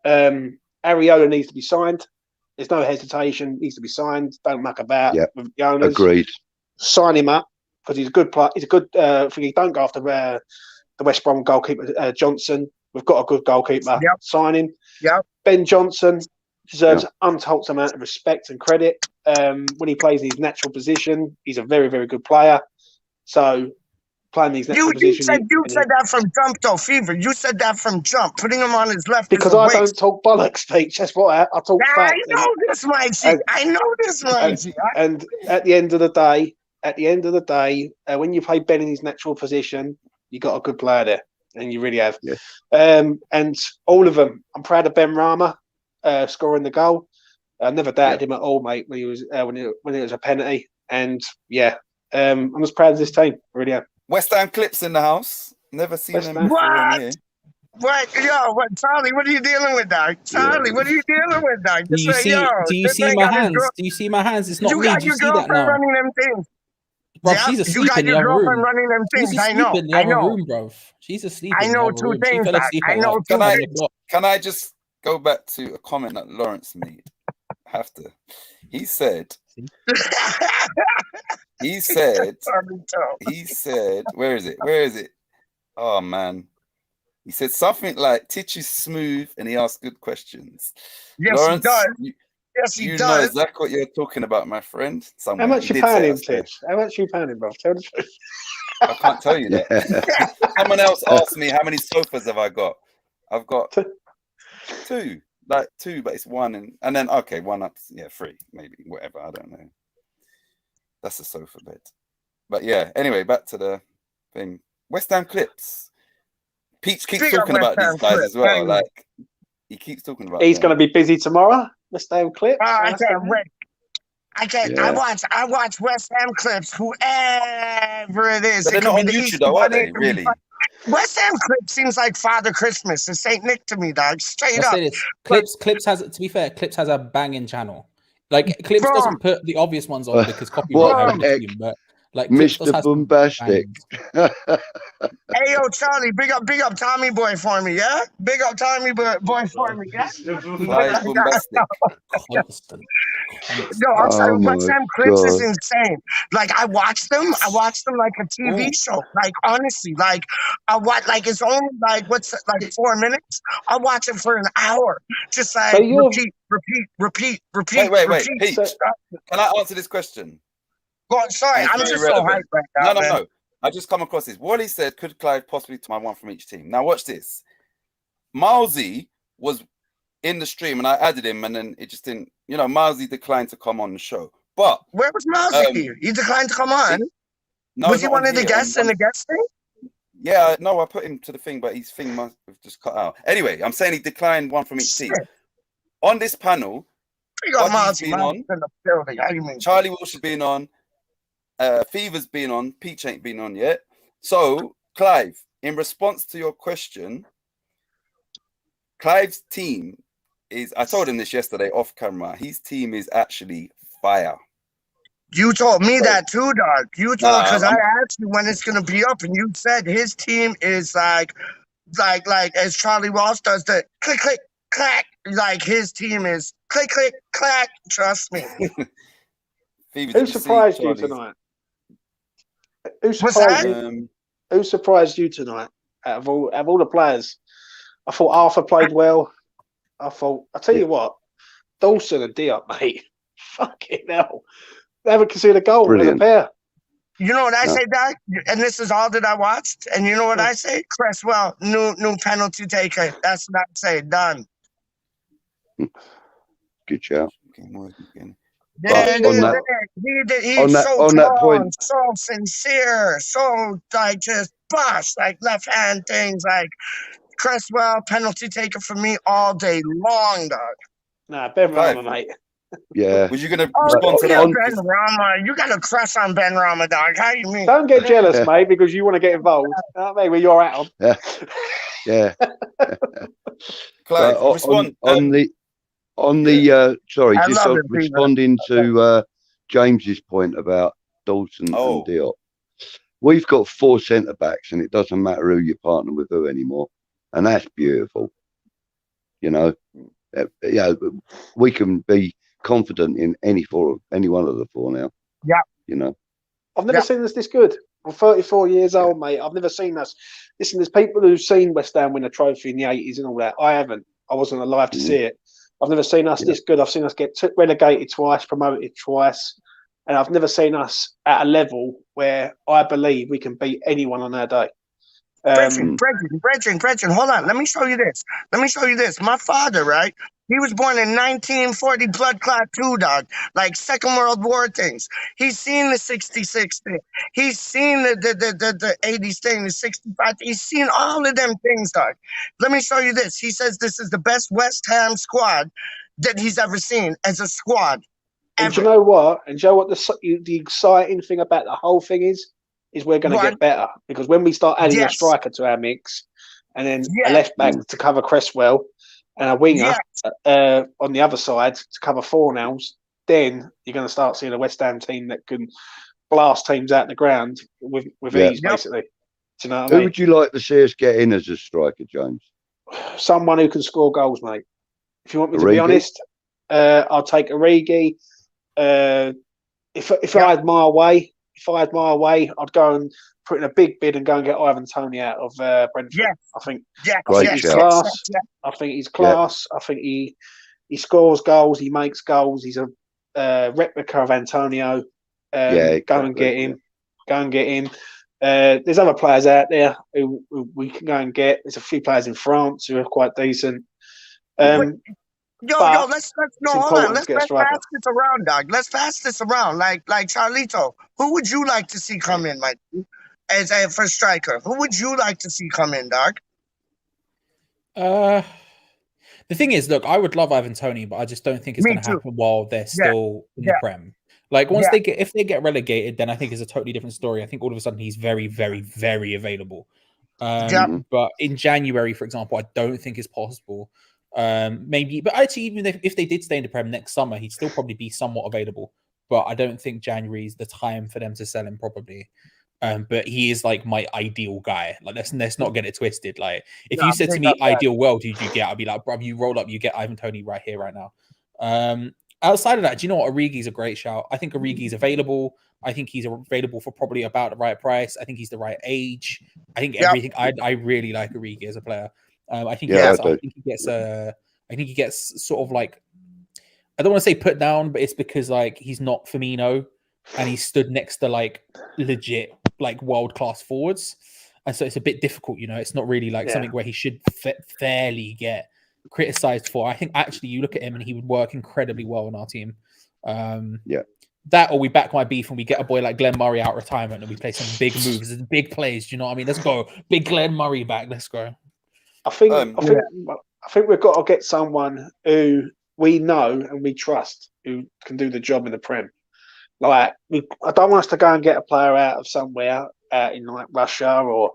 Ariola needs to be signed. There's no hesitation. Needs to be signed. Don't muck about with the owners. Agreed. Sign him up because he's a good player. He's a good thing. Don't go after the West Brom goalkeeper Johnson. We've got a good goalkeeper. Sign him. Ben Johnson deserves untold amount of respect and credit. When he plays in his natural position, he's a very, very good player. So playing these natural positions. You said that from jump, though, Fever. You said that from jump. Putting him on his left because I don't talk bollocks, speech. That's what I talk facts. I know this, Mikey. I know this, Mikey. And at the end of the day, when you play Ben in his natural position, you got a good player there, and you really have. And all of them. I'm proud of Ben Rama scoring the goal. I never doubted him at all, mate. When he was when it was a penalty, and I'm just proud of this team. I really am. West Ham Clips in the house. Never seen them before in here. What? Yo, what, Charlie? What are you dealing with, dog? Charlie, what are you dealing with, dog? Do you see my hands? Do you see my hands? It's not me. Do you see that now? Running them things. Bro, she's asleep in the other room. Running them things. She's asleep in the other room, bro. She's asleep. I know two things. I know two things. Can I just go back to a comment that Lawrence made? I have to. He said, where is it? Oh, man. He said something like, Titch is smooth and he asks good questions. Yes, Lawrence, he does. You know exactly what you're talking about, my friend. How much you paying him, Titch? How much you paying him, bro? Tell the truth. I can't tell you that. Someone else asked me, how many sofas have I got? I've got two. Like two, but it's one and then one up, three, maybe, whatever, I don't know. That's a sofa bed. But anyway, back to the thing. West Ham Clips. Peach keeps talking about these guys as well. Like he keeps talking about he's gonna be busy tomorrow. West Ham Clips. I can't wait. I watch West Ham Clips, whoever it is. But they're not on YouTube though, are they? Really? West Ham Clips seems like Father Christmas. It's Saint Nick to me, dog. Straight up. Clips has, to be fair, Clips has a banging channel. Like Clips doesn't put the obvious ones on because copyright. But like Mr. Bombastic. Hey yo, Charlie, big up Tommy Boy for me, yeah? Big up Tommy Boy for me, yeah? Bombastic. No, I'm sorry, West Ham Clips is insane. Like I watch them like a TV show. Like honestly, like I watch it's only like 4 minutes. I watch it for an hour. Just like repeat. Wait, Pete. Can I answer this question? Go on, sorry, I'm just so hyped right now. No. I just come across this. Wally said, could Clive possibly to my one from each team? Now watch this. Milesy was in the stream and I added him and then it just didn't, Milesy declined to come on the show. But where was Milesy? He declined to come on? Was he one of the guests in the guest thing? Yeah, no, I put him to the thing, but his thing must have just cut out. Anyway, I'm saying he declined one from each team. On this panel, Charlie Walsh has been on. Fever's been on, Peach ain't been on yet. So, Clive, in response to your question, Clive's team is, I told him this yesterday off camera, his team is actually fire. You told me that too, dog. You told, because I asked you when it's going to be up, and you said his team is like as Charlie Walsh does the click, click, clack. Like his team is click, click, clack. Trust me. Who surprised you tonight? Who surprised you tonight? Out of all the players, I thought Arthur played well. I tell you what, Dawson and Diop, mate, fucking hell, they haven't conceded a goal as a pair. You know what I say, Doc? And this is all that I watched. And you know what I say? Cresswell, new penalty taker. That's what I say. Done. Good job. Yeah, on that he's on that- so on that calm, point- so sincere, so like just boss, like left hand things, like Cresswell penalty taker for me all day long, dog. Nah, Ben Clive. Rama, mate. Yeah. Was you going to Oh, respond to yeah, that? Ben Rama. You got a crush on Ben Rama, dog. How you mean? Don't get jealous, mate, because you want to get involved. You know what I mean? Where you're at on. Yeah. Clive, respond. Sorry, I just love it, Peter. responding to James's point about Dawson Oh. and Diop. We've got 4 centre backs, and it doesn't matter who you partner with who anymore, and that's beautiful. You know, we can be confident in any one of the 4 now. Yeah. You know. I've never seen us this good. I'm 34 years old, mate. I've never seen us. Listen, there's people who've seen West Ham win a trophy in the 80s and all that. I haven't. I wasn't alive to see it. I've never seen us this good. I've seen us get relegated twice, promoted twice, and I've never seen us at a level where I believe we can beat anyone on our day. Brethren, hold on. Let me show you this. My father, right? He was born in 1940, blood clot 2, dog. Like Second World War things. He's seen the 66 thing. He's seen the 80s thing, the 65. He's seen all of them things, dog. Let me show you this. He says this is the best West Ham squad that he's ever seen as a squad. And do you know what? The exciting thing about the whole thing is we're going to get better, because when we start adding a striker to our mix, and then a left back to cover Cresswell, and a winger on the other side to cover Fornells, then you're going to start seeing a West Ham team that can blast teams out the ground with ease, basically. Do you know what I mean? Who would you like to see us get in as a striker, James? Someone who can score goals, mate. If you want me to be Origi? honest, I'll take Origi. If I had my way, I'd go and put in a big bid and go and get Ivan Toney out of Brentford. Yes. I think Great he's shout. class. I think he's class. I think he scores goals. He makes goals. He's a replica of Antonio. Go and get him. Go and get him. There's other players out there who we can go and get. There's a few players in France who are quite decent. Let's hold on. Let's pass this around, dog. Let's pass this around. Like Charlito, who would you like to see come in, Mike? As a first striker, who would you like to see come in, dog? The thing is, look, I would love Ivan Toney, but I just don't think it's going to happen while they're still in the Prem. Like once if they get relegated, then I think it's a totally different story. I think all of a sudden he's very, very, very available. But in January, for example, I don't think it's possible. Maybe, but actually, even if they did stay in the Prem next summer, he'd still probably be somewhat available. But I don't think January is the time for them to sell him probably. But he is like my ideal guy. Like let's not get it twisted. Like if you said to me ideal world, who'd you get? I'd be like, bro, you roll up, you get Ivan Toney right here, right now. Outside of that, do you know what? Origi's a great shout. I think Origi's available. I think he's available for probably about the right price. I think he's the right age. I think everything. I really like Origi as a player. I think he gets sort of like, I don't want to say put down, but it's because like he's not Firmino and he's stood next to like legit like world-class forwards, and so it's a bit difficult, you know. It's not really like something where he should fairly get criticized for. I think actually you look at him and he would work incredibly well on our team. That, or we back my beef and we get a boy like Glenn Murray out of retirement and we play some big moves and big plays. Do you know what I mean? Let's go, big Glenn Murray back. Let's go. I think we've got to get someone who we know and we trust who can do the job in the Prem. Like, I don't want us to go and get a player out of somewhere in like Russia or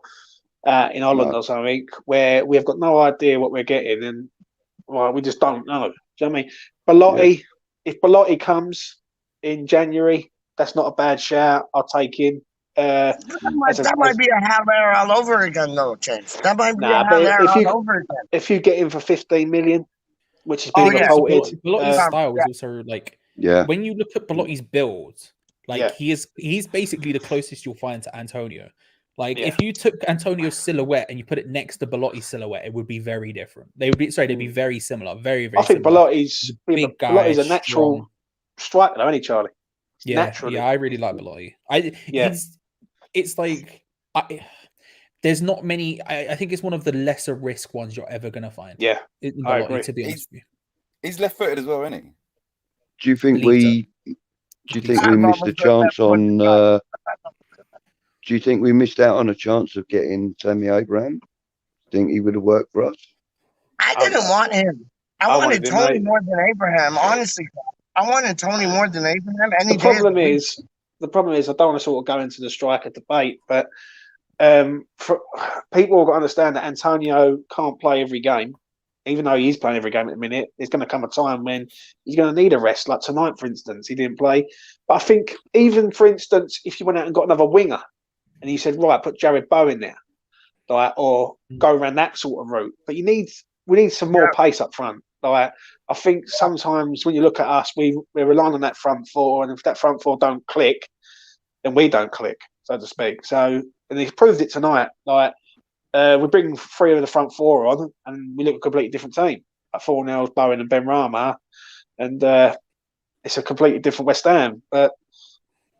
in Holland or something where we have got no idea what we're getting and we just don't know. Do you know what I mean? Belotti, if Belotti comes in January, that's not a bad shout. I'll take him. That might be a Haller all over again, though, James. That might be a Haller all over again. If you get him for 15 million, which is being reported, Belotti's style is also like when you look at Belotti's build, like he's basically the closest you'll find to Antonio. Like if you took Antonio's silhouette and you put it next to Belotti's silhouette, it would be very different. They'd be very similar, very, very. I think similar. Belotti's a natural striker, though, isn't he, Charlie? Naturally. I really like Belotti. It's like there's not many. I think it's one of the lesser risk ones you're ever gonna find. Yeah, Belotti, to be honest with you. He's left-footed as well, isn't he? Do you think we Do you think we missed a chance on? Do you think we missed out on a chance of getting Tammy Abraham? Think he would have worked for us? I didn't want him. I wanted wanted him, Tony mate. more than Abraham. Honestly, I wanted Tony more than Abraham. The problem is, I don't want to sort of go into the striker debate, but for people have got to understand that Antonio can't play every game, even though he's playing every game at the minute. There's going to come a time when he's going to need a rest, like tonight, for instance. He didn't play. But I think even, for instance, if you went out and got another winger and you said, right, put Jared Bow in there, like, or go around that sort of route. But we need some more pace up front. Like, I think sometimes when you look at us, we're relying on that front four, and if that front four don't click, then we don't click, so to speak. So, and he's proved it tonight. Like, we bring three of the front four on, and we look a completely different team. Like Fornells, Bowen, and Benrahma, and it's a completely different West Ham. But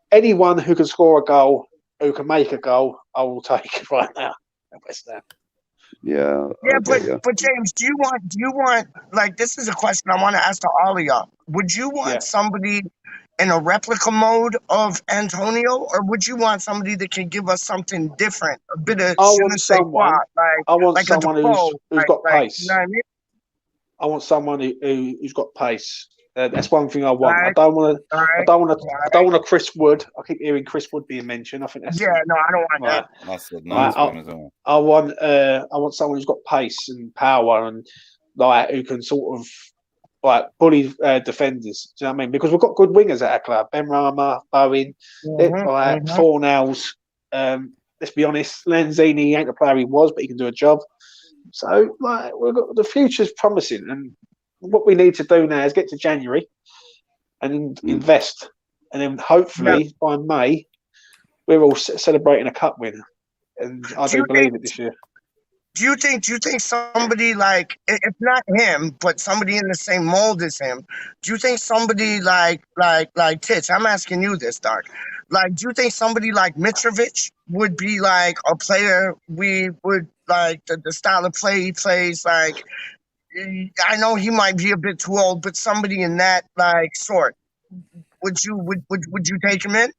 anyone who can score a goal, who can make a goal, I will take right now at West Ham. Yeah. But James, do you want like, this is a question I want to ask to all of y'all. Would you want somebody in a replica mode of Antonio, or would you want somebody that can give us something different, a bit of I want someone who's got pace. You know what I mean? I want someone who's got pace. That's one thing I want. I don't want a Chris Wood. I keep hearing Chris Wood being mentioned. I think that's no, I don't want that. That's a nice one as well. I want someone who's got pace and power and like who can sort of like bully defenders. Do you know what I mean? Because we've got good wingers at our club. Benrahma, Bowen, Fornells. Let's be honest, Lanzini ain't the player he was, but he can do a job. So like, the future's promising, and what we need to do now is get to January and invest, and then hopefully by May we're all celebrating a cup win, and I do believe it this year. Do you think somebody like, if not him, but somebody in the same mold as him? Do you think somebody like Titch? I'm asking you this, Doc. Like, do you think somebody like Mitrovic would be like a player we would like, the style of play he plays? Like, I know he might be a bit too old, but somebody in that like sort, would you take him in?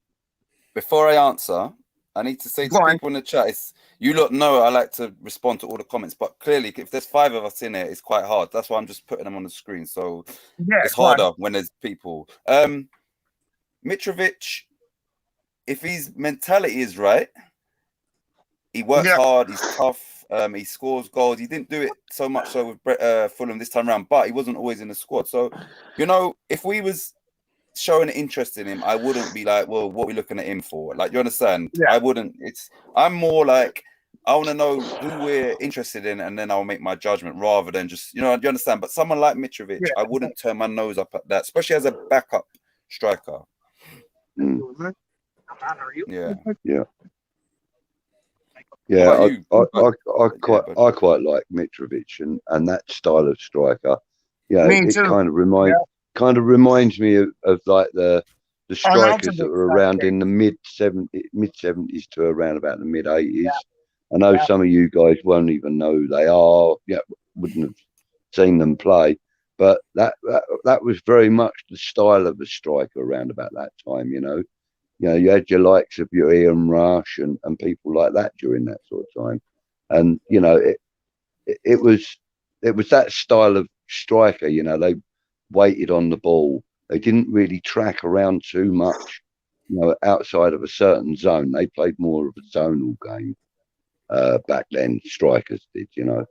Before I answer, I need to say to people in the chat, you lot know I like to respond to all the comments, but clearly if there's 5 of us in here, it's quite hard. That's why I'm just putting them on the screen. So it's harder when there's people. Mitrovic, if his mentality is right, he works hard, he's tough, he scores goals. He didn't do it so much so with Fulham this time around, but he wasn't always in the squad. So, you know, if we was showing interest in him, I wouldn't be like, well, what are we looking at him for? Like, you understand? I wouldn't. I'm more like, I want to know who we're interested in, and then I'll make my judgment rather than just, you know, you understand? But someone like Mitrovic, I wouldn't turn my nose up at that, especially as a backup striker. I quite like Mitrovic and that style of striker. Yeah, it kind of reminds me of like the strikers that were around in the mid 70s to around about the mid 80s. I know some of you guys won't even know who they are. Wouldn't have seen them play, but that was very much the style of a striker around about that time. You know, you had your likes of your Ian Rush and people like that during that sort of time, and you know, it was that style of striker. You know, they waited on the ball. They didn't really track around too much, you know, outside of a certain zone. They played more of a zonal game back then. Strikers did, you know.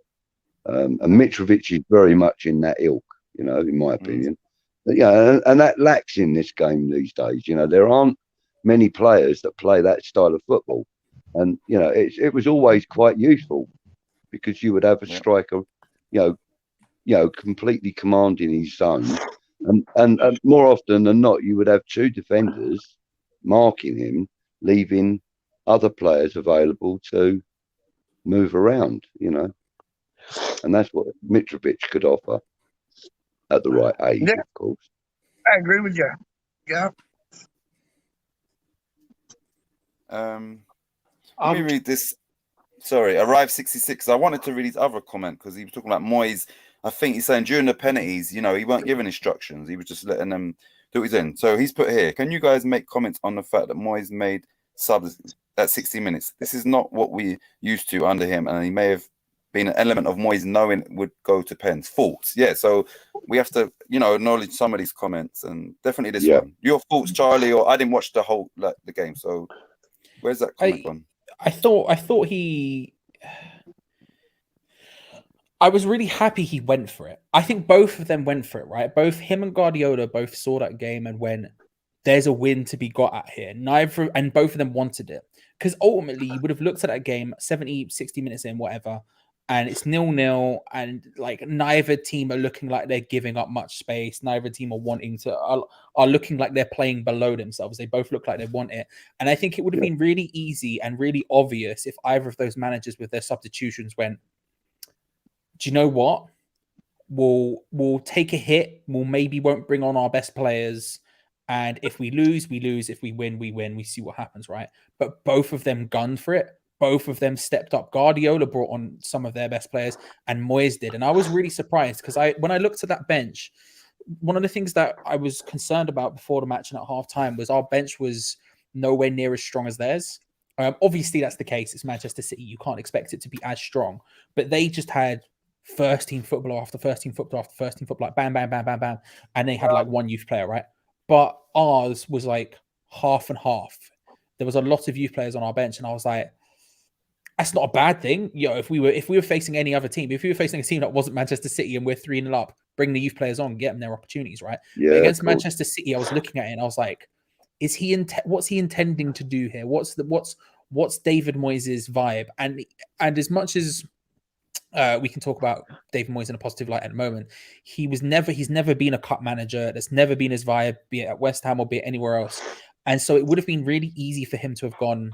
And Mitrovic is very much in that ilk, you know, in my opinion. But, and that lacks in this game these days. You know, there aren't many players that play that style of football, and you know, it was always quite useful because you would have a striker, you know, completely commanding his zone, and more often than not, you would have 2 defenders marking him, leaving other players available to move around, you know, and that's what Mitrovic could offer at the right age, of course. I agree with you. Yeah. Let me read this. Sorry, Arrive 66. I wanted to read his other comment because he was talking about Moyes. I think he's saying during the penalties, you know, he weren't giving instructions. He was just letting them do his end. So he's put here, can you guys make comments on the fact that Moyes made subs at 60 minutes? This is not what we used to under him, and he may have been an element of Moyes knowing it would go to pens. Thoughts? Yeah, so we have to, acknowledge some of these comments, and definitely this one. Your thoughts, Charlie? Or I didn't watch the whole the game, so where's that comment from? I thought he. I was really happy he went for it. I think both of them went for it, right? Both him and Guardiola both saw that game and went, there's a win to be got at here. And both of them wanted it. Because ultimately, you would have looked at that game 70, 60 minutes in, whatever, and it's 0-0, and like neither team are looking like they're giving up much space. Neither team are looking like they're playing below themselves. They both look like they want it. And I think it would have been really easy and really obvious if either of those managers with their substitutions went, do you know what? We'll take a hit. We'll maybe won't bring on our best players. And if we lose, we lose. If we win, we win. We see what happens, right? But both of them gunned for it. Both of them stepped up. Guardiola brought on some of their best players, and Moyes did. And I was really surprised because when I looked at that bench, one of the things that I was concerned about before the match and at halftime was our bench was nowhere near as strong as theirs. Obviously, that's the case. It's Manchester City. You can't expect it to be as strong. But they just had first team football after first team football after first team football, like bam, bam, bam, bam, bam. And they had like one youth player, right? But ours was like half and half. There was a lot of youth players on our bench, and I was like, that's not a bad thing. If we were facing any other team, if we were facing a team that wasn't Manchester City and we're 3-0 up, bring the youth players on, get them their opportunities, right? Yeah, but against Manchester City, I was looking at it and I was like, what's he intending to do here? What's David Moyes' vibe? And as much as we can talk about David Moyes in a positive light at the moment, he's never been a cup manager. That's never been his vibe, be it at West Ham or be it anywhere else. And so it would have been really easy for him to have gone,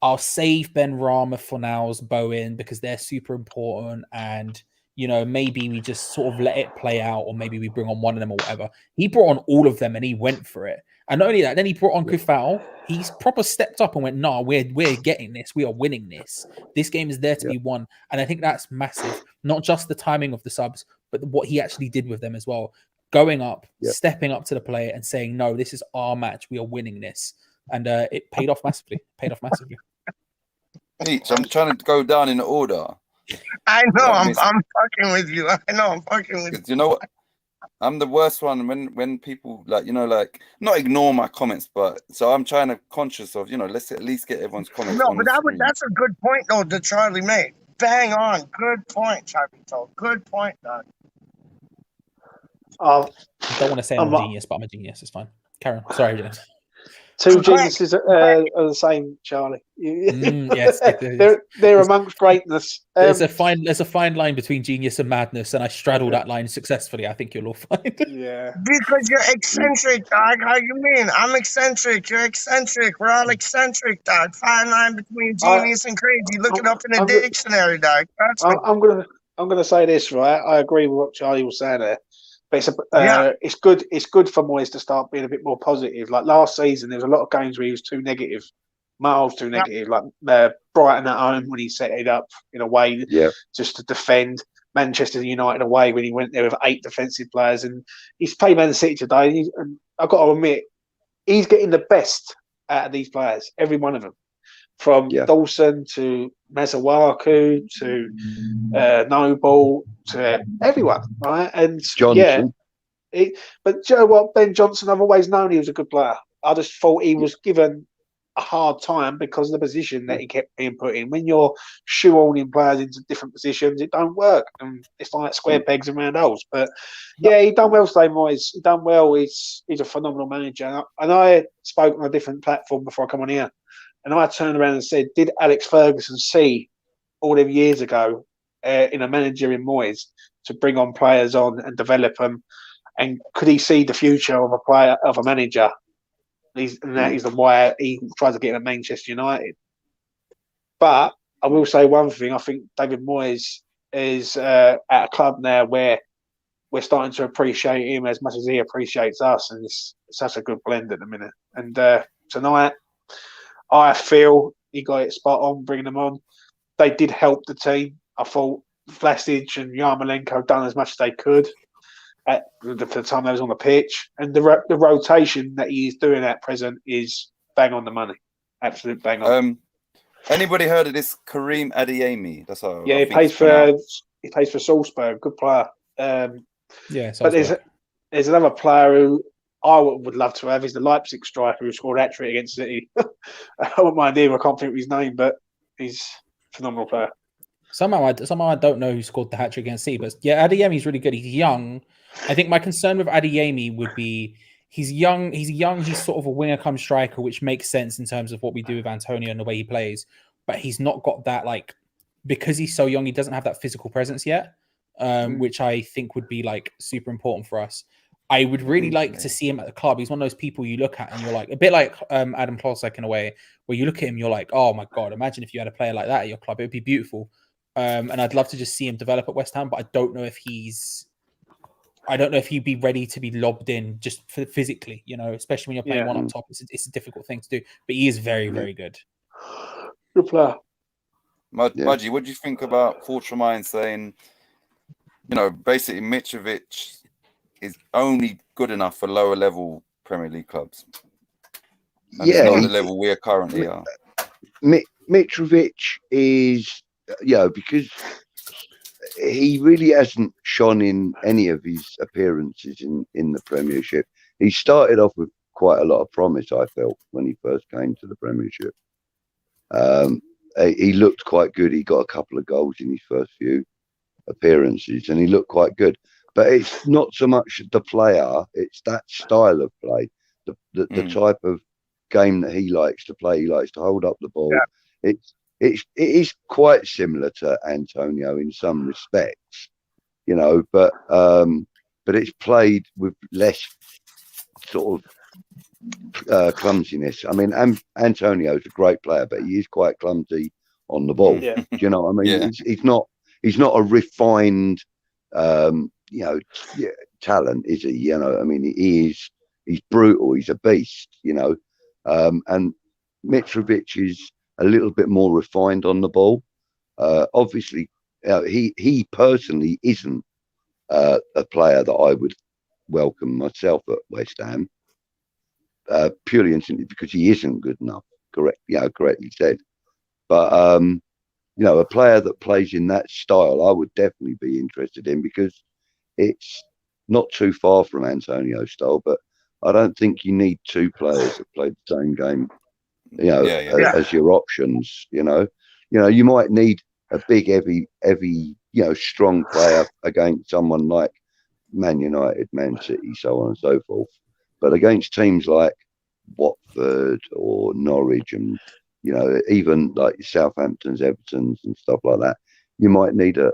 I'll save Ben Rama for now's Bowen because they're super important, and maybe we just sort of let it play out, or maybe we bring on one of them or whatever. He brought on all of them and he went for it. And not only that, then he brought on Kufal. He's proper stepped up and went, nah, we're getting this. We are winning this. This game is there to be won. And I think that's massive. Not just the timing of the subs, but what he actually did with them as well. Going up, stepping up to the plate and saying, no, this is our match. We are winning this. And it paid off massively. Peach, I'm trying to go down in the order. I know, I'm fucking with you. I know, I'm fucking with you. You know what? I'm the worst one when people not ignore my comments, but so I'm trying to conscious of, let's at least get everyone's comments. No, but that's a good point though that Charlie made. Bang on. Good point, Charlie told. Good point, Doug. I don't want to say I'm a genius, but I'm a genius. It's fine. Karen, sorry, James. Two geniuses are the same, Charlie. Yes, they're amongst greatness. There's a fine line between genius and madness, and I straddle that line successfully. I think you'll all find. Yeah, because you're eccentric, dog. How you mean? I'm eccentric. You're eccentric. We're all eccentric, dog. Fine line between genius and crazy. Look it up in the dictionary, dog. I'm gonna say this, right? I agree with what Charlie was saying there. But it's good. It's good for Moyes to start being a bit more positive. Like last season, there was a lot of games where he was too negative, miles too negative. Like Brighton at home when he set it up in a way just to defend. Manchester United away when he went there with 8 defensive players, and he's played Man City today. And I've got to admit, he's getting the best out of these players, every one of them, from Dawson to Masuaku to Noble to everyone, right? And Johnson. But you know what, Ben Johnson, I've always known he was a good player. I just thought he was given a hard time because of the position that he kept being put in. When you're shoehorning players into different positions, it don't work, and it's like square pegs and round holes. But he done well today, Moyes. He done well. He's a phenomenal manager. And I spoke on a different platform before I come on here. And I turned around and said, did Alex Ferguson see all them years ago in a manager in Moyes to bring on players on and develop them? And could he see the future of a manager? And that is why he tried to get into Manchester United. But I will say one thing. I think David Moyes is at a club now where we're starting to appreciate him as much as he appreciates us. And it's such a good blend at the minute. And tonight, I feel he got it spot on, bringing them on. They did help the team. I thought Vlasic and Yarmolenko done as much as they could. for the time that was on the pitch, and the rotation that he's doing at present is bang on the money, absolute bang on. Anybody heard of this Kareem Adeyemi? That's how. Yeah, he plays for Salzburg, good player. Yeah, but there's another player who I would love to have. He's the Leipzig striker who scored hat-trick against City. I wouldn't mind him. I can't think of his name, but he's a phenomenal player. Somehow I don't know who scored the hat-trick against City, but yeah, Adeyemi's really good. He's young. I think my concern with Adeyemi would be he's young. He's sort of a winger come striker, which makes sense in terms of what we do with Antonio and the way he plays. But he's not got that, like, because he's so young, he doesn't have that physical presence yet, which I think would be like super important for us. I would really like to see him at the club. He's one of those people you look at and you're like, a bit like Adam Klosek in a way, where you look at him, you're like, oh my God, imagine if you had a player like that at your club. It would be beautiful. And I'd love to just see him develop at West Ham, but I don't know if he'd be ready to be lobbed in just physically, especially when you're playing one up top. It's a difficult thing to do, but he is very, very good. Good player. Mudgy, what do you think about Fortremine saying, basically Mitrovic is only good enough for lower level Premier League clubs? And it's not the level we currently are. Mitrovic is, because he really hasn't shone in any of his appearances in the Premiership. He started off with quite a lot of promise, I felt, when he first came to the Premiership. He looked quite good. He got a couple of goals in his first few appearances, and he looked quite good. But it's not so much the player; it's that style of play, the type of game that he likes to play. He likes to hold up the ball. Yeah. It is quite similar to Antonio in some respects, but it's played with less sort of clumsiness. I mean, Antonio's a great player, but he is quite clumsy on the ball. Yeah. Do you know what I mean? Yeah. He's not a refined, talent, is he? I mean, he's brutal. He's a beast. And Mitrovic is a little bit more refined on the ball. Obviously, he personally isn't a player that I would welcome myself at West Ham. Purely and simply because he isn't good enough. Correctly said. But a player that plays in that style, I would definitely be interested in, because it's not too far from Antonio's style. But I don't think you need two players that play the same game, as your options. You might need a big, heavy, strong player against someone like Man United, Man City, so on and so forth. But against teams like Watford or Norwich and, even like Southampton's, Everton's and stuff like that, you might need a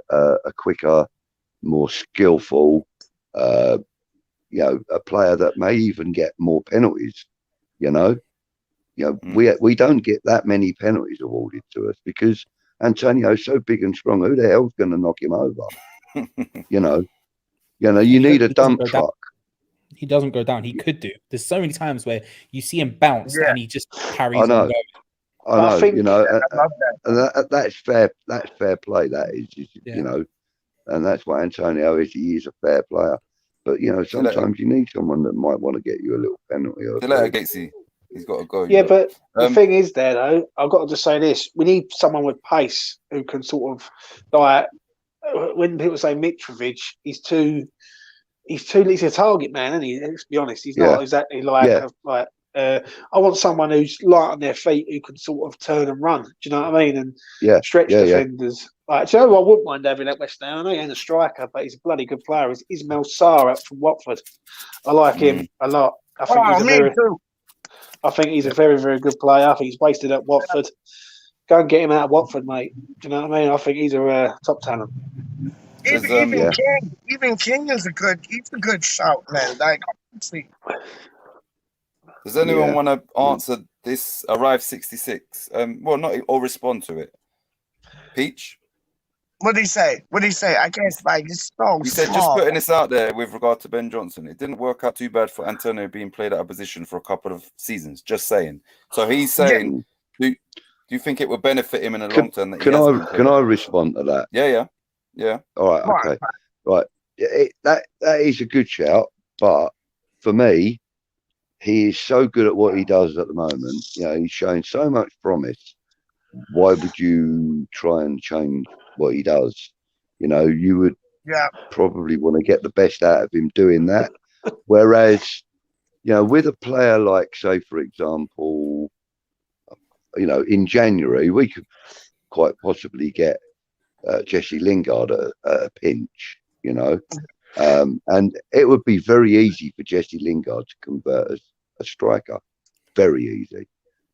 quicker, more skillful, a player that may even get more penalties, we don't get that many penalties awarded to us because Antonio's so big and strong. Who the hell's going to knock him over? You need a dump truck. He doesn't go down. He could do. There's so many times where you see him bounce and he just carries on going. I know, that's fair. That's fair play. That is, and that's what Antonio is. He is a fair player, but sometimes you need someone that might want to get you a little penalty. Gatesy, he's got to go. Yeah, but the thing is, though, I've got to just say this: we need someone with pace who can sort of like. When people say Mitrovic, he's a target man, isn't he? Let's be honest, he's not exactly like I want someone who's light on their feet, who can sort of turn and run. Do you know what I mean? And stretch defenders. Like, do you know what I wouldn't mind having at West Ham? I know he ain't a striker, but he's a bloody good player. Is Ismail Sarr from Watford? I like him a lot. I think he's a very, very good player. I think he's wasted at Watford. Go and get him out of Watford, mate. Do you know what I mean? I think he's a top talent. Even King is a good shout, man. Like, honestly. Does anyone want to answer this? Arrive 66. Or respond to it. Peach. What did he say? I guess it's so. He said, just putting this out there with regard to Ben Johnson. It didn't work out too bad for Antonio being played out of position for a couple of seasons. Just saying. So he's saying, do you think it would benefit him in the long term? Can I respond to that? Yeah. All right. Okay. Right. that is a good shout. But for me, he is so good at what he does at the moment. He's showing so much promise. Why would you try and change what he does? You would probably want to get the best out of him doing that. Whereas, with a player like, say, for example, in January, we could quite possibly get Jesse Lingard at a pinch, and it would be very easy for Jesse Lingard to convert as a striker. Very easy.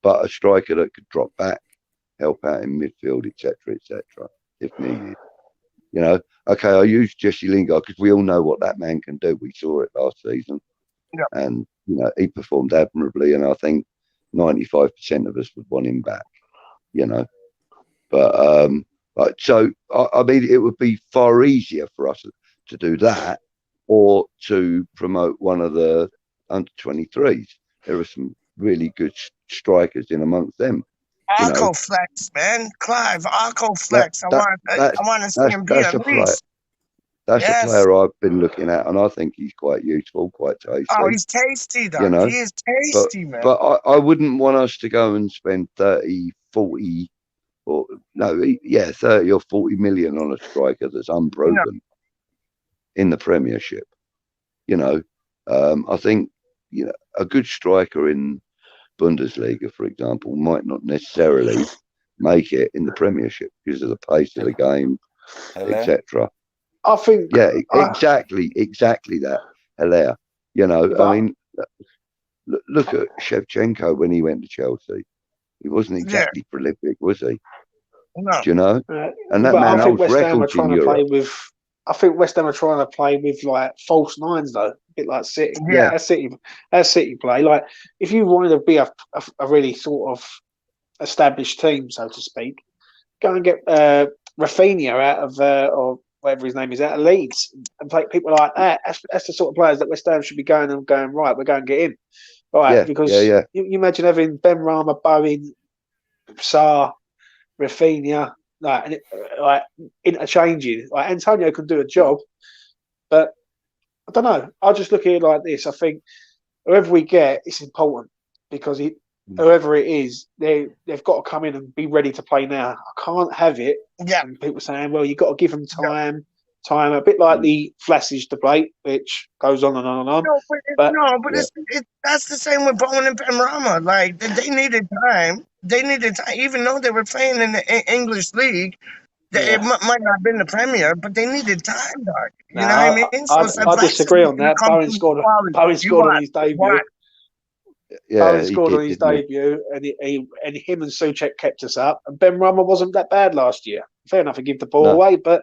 But a striker that could drop back, help out in midfield, etc., if needed. Okay, I use Jesse Lingard because we all know what that man can do. We saw it last season. Yeah. And, he performed admirably, and I think 95% of us would want him back, But, so, I mean, it would be far easier for us to do that or to promote one of the under-23s. There are some really good strikers in amongst them. Arco Flex, man. Clive, Arco Flex. I want to see him be at least. That's a player I've been looking at, and I think he's quite useful, quite tasty. Oh, he's tasty, though. He is tasty, man. But I wouldn't want us to go and spend 30, 40, 30 or 40 million on a striker that's unproven in the Premiership. I think, a good striker in Bundesliga, for example, might not necessarily make it in the Premiership because of the pace of the game, etc. I think, exactly that, Hilaire. I mean, look at Shevchenko when he went to Chelsea. He wasn't exactly prolific, was he? No. Do you know? And that man holds records in Europe. I think West Ham are trying to play with like false nines, though, a bit like City. Yeah, that's City play. Like, if you want to be a really sort of established team, so to speak, go and get Rafinha out of or whatever his name is out of Leeds, and take people like that. That's the sort of players that West Ham should be going right. We're going to get him, right? Because you imagine having Ben Rama, Bowen, Sarr, Rafinha. Like interchanging, like Antonio can do a job, but I don't know. I just look at it like this. I think whoever we get, it's important because whoever it is, they've got to come in and be ready to play now. I can't have it. Yeah. And people saying, well, you've got to give them time. A bit like the Flassage debate, which goes on and on and on. That's the same with Bowen and Benrahma. Like, they needed time. Even though they were playing in the English league. It might not have been the Premier, but they needed time, dog. You know what I mean? I disagree on that. Bowen scored on his debut. Bowen scored on his debut, and him and Souček kept us up. And Benrahma wasn't that bad last year. Fair enough to give the ball away, but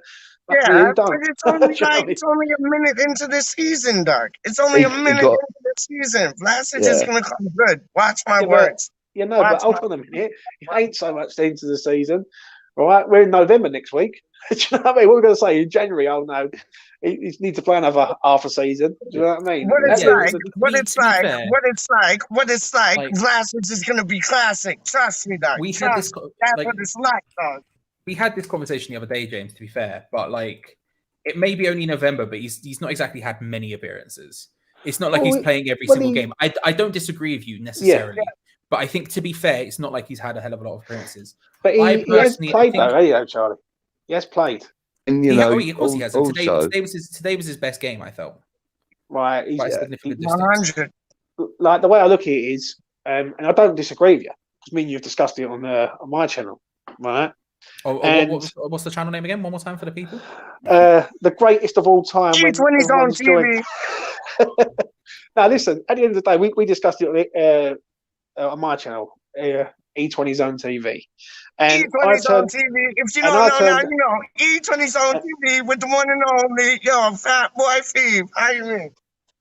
but it's only a minute into the season, dog. It's only a minute into the season. Vlasic is going to come good. Watch my words. But hold on a minute. It ain't so much into the season. All right, we're in November next week. Do you know what I mean? What we're going to say in January? Oh no, he needs to play another half a season. Do you know what I mean? What it's like. Vlasic is going to be classic. Trust me, dog. That's what it's like, dog. We had this conversation the other day, James. To be fair, but like, it may be only November, but he's not exactly had many appearances. It's not like he's playing every single game. I don't disagree with you necessarily. But I think, to be fair, it's not like he's had a hell of a lot of appearances. But he has played, though, Charlie. He has played. And, of course he has. And today was his best game, I felt. Right. He's 100. Like, the way I look at it is, and I don't disagree with you, because me and you've discussed it on my channel, right? What's the channel name again? One more time for the people. The greatest of all time. G20's on TV. Now, listen, at the end of the day, we discussed it on my channel, E20's own TV. And E20's on TV. If you don't know now, you know. E20's on TV with the one and only, Fat Boy Feeb. How you mean?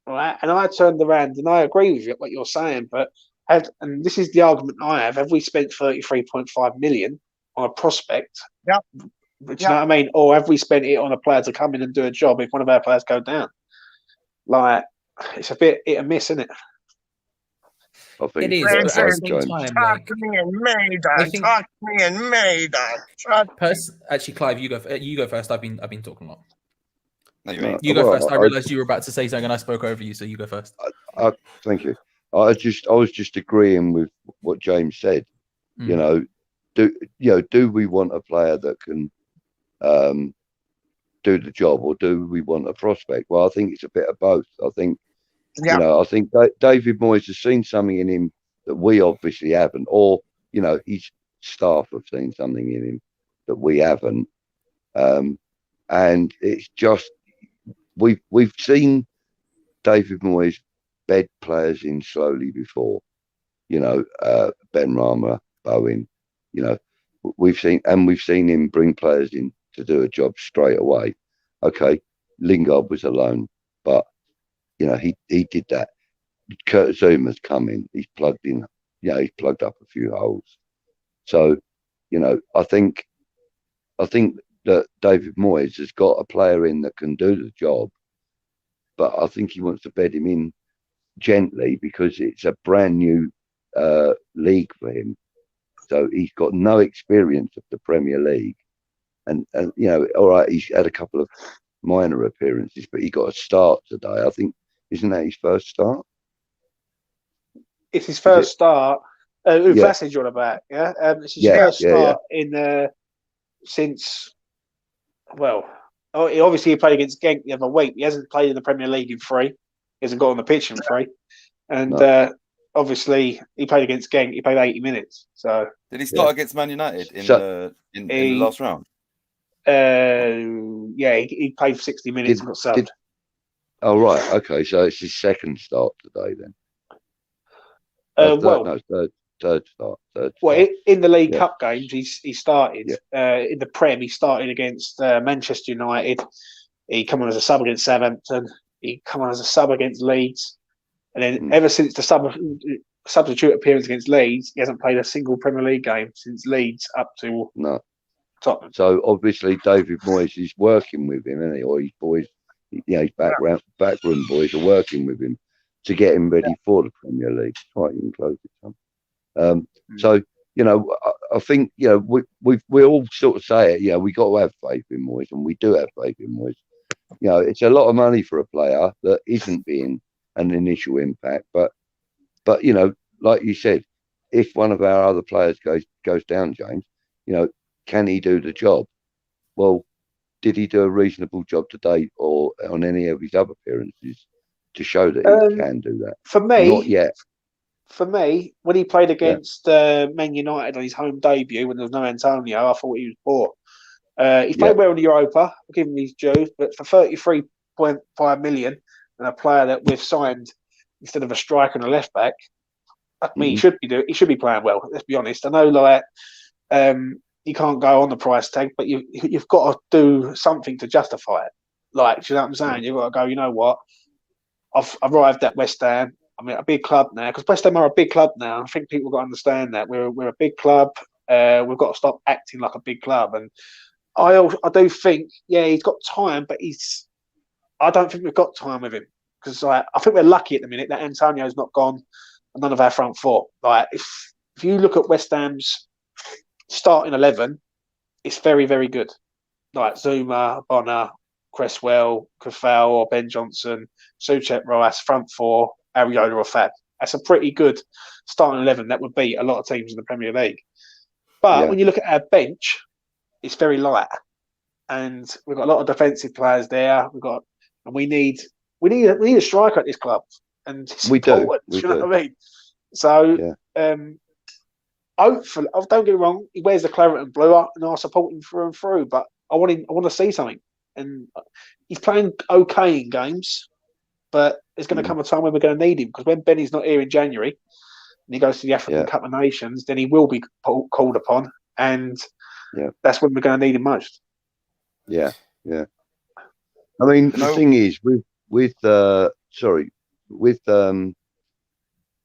Right, and I turned around, and I agree with you, what you're saying, but and this is the argument I have. Have we spent 33.5 million on a prospect? Yep. Do you know what I mean? Or have we spent it on a player to come in and do a job if one of our players go down? Like, it's a bit hit and miss, isn't it? It is, but at the same time, talk to me in May, dog. Actually, Clive, you go first. I've been talking a lot. No, you ain't. You go Well, first. I realised you were about to say something, and I spoke over you, so you go first. Thank you. I was just agreeing with what James said. You know, do we want a player that can do the job, or do we want a prospect? Well, I think it's a bit of both. I think, Yeah. you know, I think David Moyes has seen something in him that we obviously haven't, or, you know, his staff have seen something in him that we haven't. And it's just, we've seen David Moyes bed players in slowly before, you know, Benrahma, Bowen, you know, we've seen him bring players in to do a job straight away. Okay, Lingard was alone, but, you know, he did that. Kurt Zuma's come in, he's plugged in, he's plugged up a few holes. So, you know, I think that David Moyes has got a player in that can do the job, but I think he wants to bed him in gently because it's a brand new league for him. So he's got no experience of the Premier League. And you know, all right, he's had a couple of minor appearances, but he got a start today. I think, isn't that his first start? It's his first start. Who Yeah. Vlasic you're on about? Yeah, it's his Yeah, first yeah, start in since. Well, he played against Genk the other week. He hasn't played in the Premier League in 3. He hasn't got on the pitch in 3, and obviously he played against Genk. He played 80 minutes. So did he start against Man United in the last round? He played for 60 minutes and got subbed. Oh right, okay. So it's his second start today then. Third start. In the League Cup games, he started. In the Prem, he started against Manchester United. He come on as a sub against Southampton. He come on as a sub against Leeds, and then ever since the substitute appearance against Leeds, he hasn't played a single Premier League game since Leeds up to Tottenham. So obviously David Moyes is working with him, isn't he? Or his boys, his backroom boys are working with him to get him ready for the Premier League. Right, you can close it, Tom. So, you know, I think, you know, we all sort of say it, we got to have faith in Moyes, and we do have faith in Moyes. You know, it's a lot of money for a player that isn't being an initial impact, but you know, like you said, if one of our other players goes down, James, you know, can he do the job? Well, did he do a reasonable job today or on any of his other appearances to show that he can do that? For me, not yet. For me, when he played against Man United on his home debut, when there was no Antonio, I thought he was poor. He's played well in Europa, I'll give him his due, but for 33.5 million and a player that we've signed instead of a striker and a left back, I mean, he should be playing well. Let's be honest. I know, like, you can't go on the price tag, but you've got to do something to justify it. Like, do you know what I'm saying? You've got to go, you know what? I've arrived at West Ham. I mean, a big club now, because West Ham are a big club now. I think people got to understand that we're a big club. We've got to stop acting like a big club. And I do think, he's got time, but I don't think we've got time with him, because I think we're lucky at the minute that Antonio's not gone, and none of our front four. Like, if you look at West Ham's starting 11, it's very, very good. Like Zuma, Bonner, Cresswell, Kafal, or Ben Johnson, Souček, Rojas, front four, Ariola or Fab. That's a pretty good starting 11 that would beat a lot of teams in the Premier League. But when you look at our bench, it's very light, and we've got a lot of defensive players there. We need a striker at this club, and it's important. Do you know what I mean? So, hopefully, don't get me wrong, he wears the claret and blue, and I support him through and through. But I want to see something, and he's playing okay in games. But there's going to come a time when we're going to need him, because when Benny's not here in January and he goes to the African Cup of Nations, then he will be called upon, and that's when we're going to need him most. Yeah. I mean, the thing is, with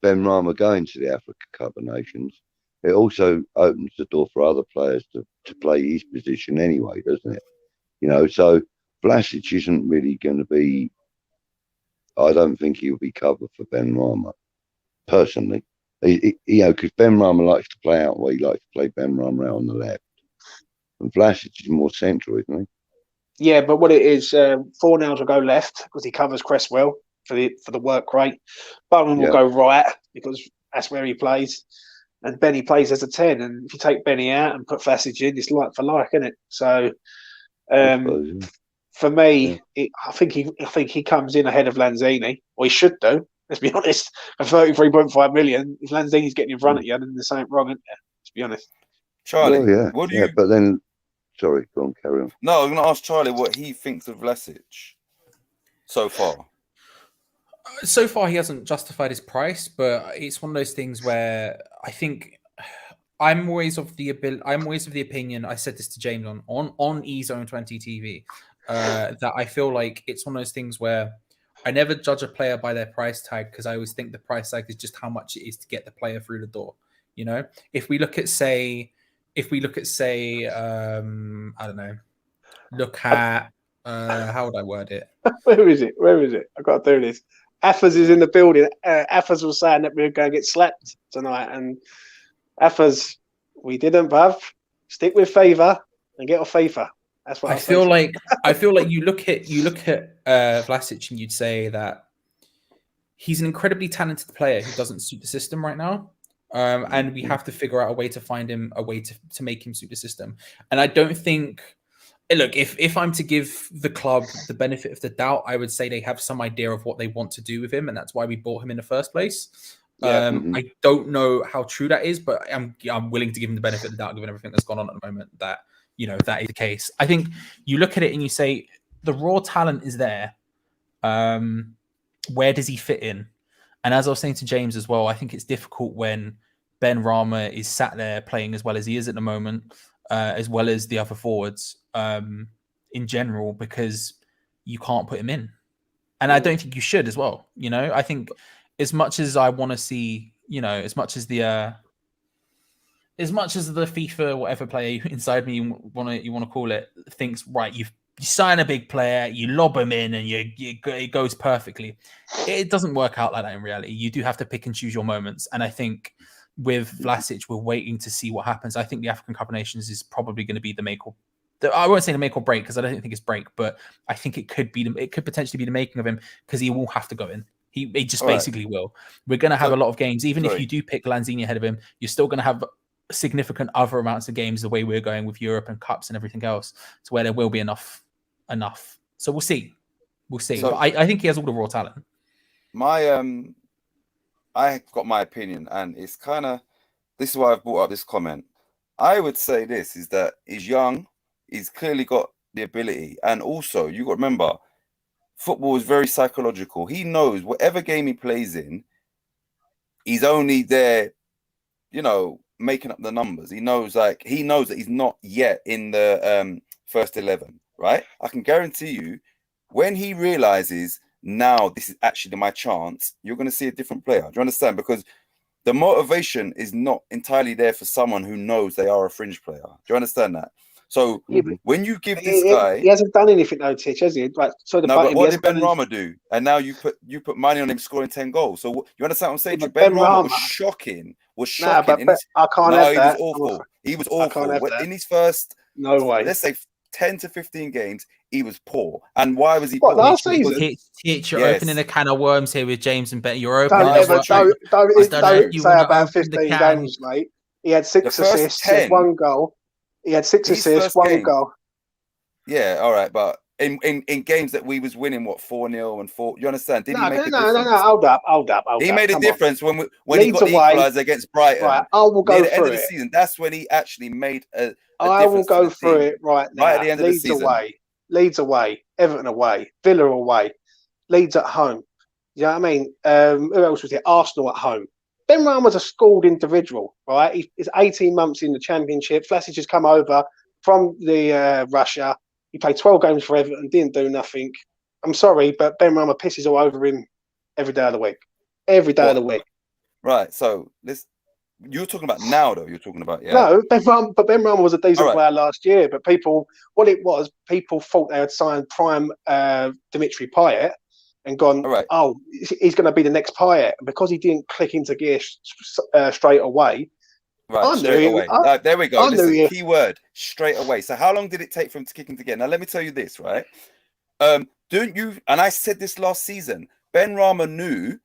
Benrahma going to the African Cup of Nations, it also opens the door for other players to play his position anyway, doesn't it? You know, so Vlasic isn't really going to be. I don't think he'll be covered for Benrahma, personally. Because Benrahma likes to play out where he likes to play Benrahma out on the left. And Vlasic is more central, isn't he? Yeah, but what it is, 4-0 will go left because he covers Cresswell for the work rate. Bowen will Yeah. go right because that's where he plays. And Benny plays as a 10. And if you take Benny out and put Vlasic in, it's like for like, isn't it? So I suppose, yeah. for me, I think he comes in ahead of Lanzini, or he should do. Let's be honest. For 33.5 million, if Lanzini's getting in front of you, then there's something wrong, isn't there? Let's be honest. Charlie, Well, yeah, what do yeah, you? but then, sorry, go on, carry on. No, I'm going to ask Charlie what he thinks of Vlasic so far. So far, he hasn't justified his price, but it's one of those things where I think I'm always of the opinion. I said this to James on eZone 20 TV that I feel like it's one of those things where I never judge a player by their price tag because I always think the price tag is just how much it is to get the player through the door. You know, if we look at say, I don't know, look at how would I word it? Where is it? I got to do this. Affers is in the building. Affers was saying that we were going to get slapped tonight, and Affers, we didn't, bruv. Stick with FIFA and get off FIFA. That's what I feel like. You look at Vlasic and you'd say that he's an incredibly talented player who doesn't suit the system right now, and we have to figure out a way to find him a way to make him suit the system. And I don't think. Look, if I'm to give the club the benefit of the doubt, I would say they have some idea of what they want to do with him, and that's why we bought him in the first place. Yeah. I don't know how true that is, but I'm willing to give him the benefit of the doubt, given everything that's gone on at the moment. That that is the case. I think you look at it and you say the raw talent is there. Where does he fit in? And as I was saying to James as well, I think it's difficult when Ben Rama is sat there playing as well as he is at the moment, as well as the other forwards in general, because you can't put him in. And I don't think you should as well. I think as much as I want to see, as much as the FIFA whatever player inside me you want to call it thinks, right, you sign a big player, you lob him in, and it goes perfectly. It doesn't work out like that in reality. You do have to pick and choose your moments. And I think with Vlasic, we're waiting to see what happens. I think the African Cup of Nations is probably going to be I won't say the make or break because I don't think it's break, but I think it could potentially be the making of him because he will have to go in. He just basically will. We're going to have a lot of games. Even if you do pick Lanzini ahead of him, you're still going to have significant other amounts of games the way we're going with Europe and cups and everything else to where there will be enough. So we'll see. So, but I think he has all the raw talent. I got my opinion, and it's this is why I've brought up this comment. I would say this is that he's young, he's clearly got the ability, and also you got to remember, football is very psychological. He knows whatever game he plays in, he's only there, making up the numbers. He knows that he's not yet in the first 11, right? I can guarantee you, when he realizes now this is actually my chance, you're going to see a different player. Do you understand? Because the motivation is not entirely there for someone who knows they are a fringe player. Do you understand that? So when you give this guy, he hasn't done anything though, Titch, has he? Right. So but what did Ben Rama do? And now you put money on him scoring 10 goals. So you understand what I'm saying? Ben Rama was shocking. Nah, but I can't have that. He was awful. He was awful. In his first, let's say 10 to 15 games, he was poor. And why was he poor? Last season? You're opening a can of worms here with James and Ben. You're opening. Don't say about 15 games, mate. He had 6 assists, 1 goal. He had 6 assists, 1 goal. Yeah, all right, but in games that we was winning 4-0 and 4, you understand? Did he make a difference? No, hold up. He made a difference when he got the equaliser against Brighton. Right, I will go near the through end of the season. That's when he actually made a I will go through it right now. Right at the end of the season. Leeds away, Everton away, Villa away, Leeds at home. You know what I mean? Who else was there? Arsenal at home. Ben Rama was a schooled individual, right? He's 18 months in the Championship. Vlasic has come over from the Russia. He played 12 games for Everton, didn't do nothing. I'm sorry, but Ben Rama pisses all over him every day of the week. Every day of the week. Right. So you're talking about now, though. You're talking about No, Ben Rama was a decent player last year. But people thought they had signed prime Dimitri Payet and gone, oh, he's going to be the next Payet. And because he didn't click into gear straight away, Right, I straight knew away. you. There we go. I This knew is you. key word, straight away. So how long did it take for him to kick him together? Now let me tell you this, right? Don't you? And I said this last season. Ben Rama knew,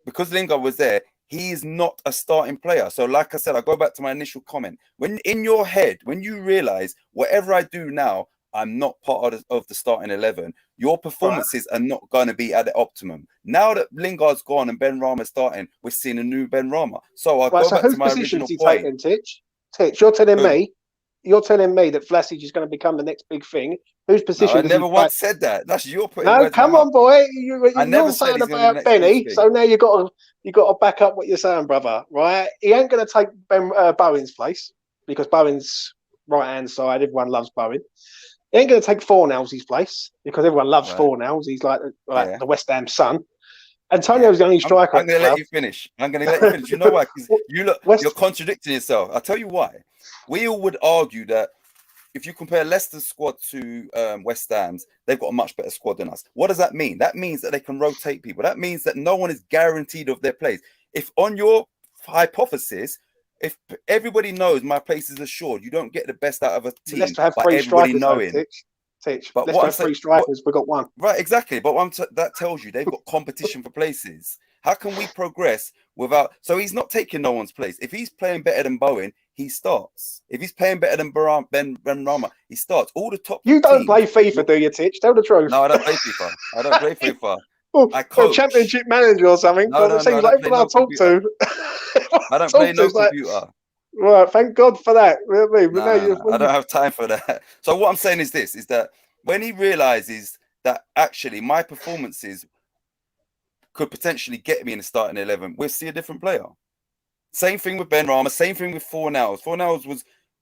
because Lingard was there, he is not a starting player. So like I said, I go back to my initial comment. When in your head, when you realize whatever I do now, I'm not part of the starting 11, your performances are not going to be at the optimum. Now that Lingard's gone and Ben Rama's starting, we're seeing a new Ben Rama. So I'll go back to my original point. Titch, you're telling me that Vlasic is going to become the next big thing. Whose position? No, I never once said that. That's your putting No, words in come my on, mouth. boy. I never You're said saying he's gonna be the about next Benny, big thing. so now you got to back up what you're saying, brother. Right? He ain't going to take Bowen's place because Bowen's right hand side. Everyone loves Bowen. He ain't going to take Fornals' place because everyone loves Fornals. He's like the West Ham son. Antonio's the only striker. I'm going to let you finish. You know why? Because you're contradicting yourself. I'll tell you why. We all would argue that if you compare Leicester's squad to West Ham's, they've got a much better squad than us. What does that mean? That means that they can rotate people. That means that no one is guaranteed of their place. If on your hypothesis, if everybody knows my place is assured, you don't get the best out of a team have by three everybody strikers, knowing. But let's have 3 strikers. We've got 1. Right, exactly. But that tells you they've got competition for places. How can we progress without? So he's not taking no one's place. If he's playing better than Bowen, he starts. If he's playing better than Ben Rama, he starts. All the top. You don't play FIFA, do you, Titch? Tell the truth. No, I don't play FIFA. I don't play FIFA. I coach. Or Championship Manager or something. No, it seems like everyone I talk to. I don't play no computer. Right, thank God for that. I don't have time for that. So what I'm saying is this: is that when he realizes that actually my performances could potentially get me in the starting 11, we'll see a different player. Same thing with Ben Rama, same thing with Fornals. Fornals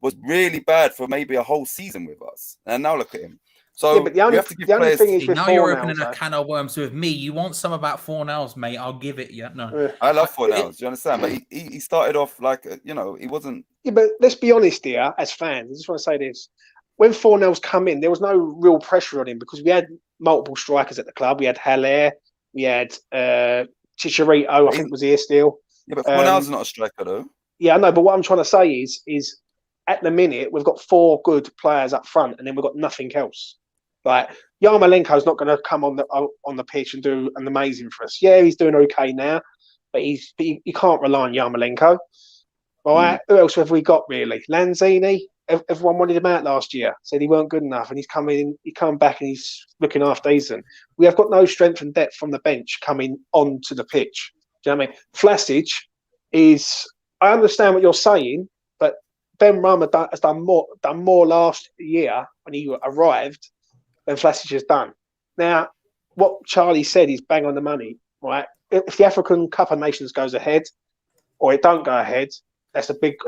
was really bad for maybe a whole season with us. And now look at him. So but the only thing is with now Fornals, you're opening a can of worms with me. You want some about Fornals, mate? I'll give it. Yeah, no. I love Fornals. Do you understand? But he started off like he wasn't. Yeah, but let's be honest here, as fans. I just want to say this: when Fornals come in, there was no real pressure on him because we had multiple strikers at the club. We had Haller, we had Chicharito. I think was here still. Yeah, but Fornals is not a striker though. Yeah, I know. But what I'm trying to say is at the minute we've got 4 good players up front, and then we've got nothing else. Like Yarmolenko's not going to come on the pitch and do an amazing for us. Yeah, he's doing okay now, but you can't rely on Yarmolenko. All right, who else have we got really? Lanzini. Everyone wanted him out last year. Said he weren't good enough, and he's coming back and he's looking half decent. We have got no strength and depth from the bench coming onto the pitch. Do you know what I mean? Vlasic is. I understand what you're saying, but Ben Rama has done more last year when he arrived than Vlasic has done. Now, what Charlie said is bang on the money, right? If the African Cup of Nations goes ahead, or it don't go ahead, that's a big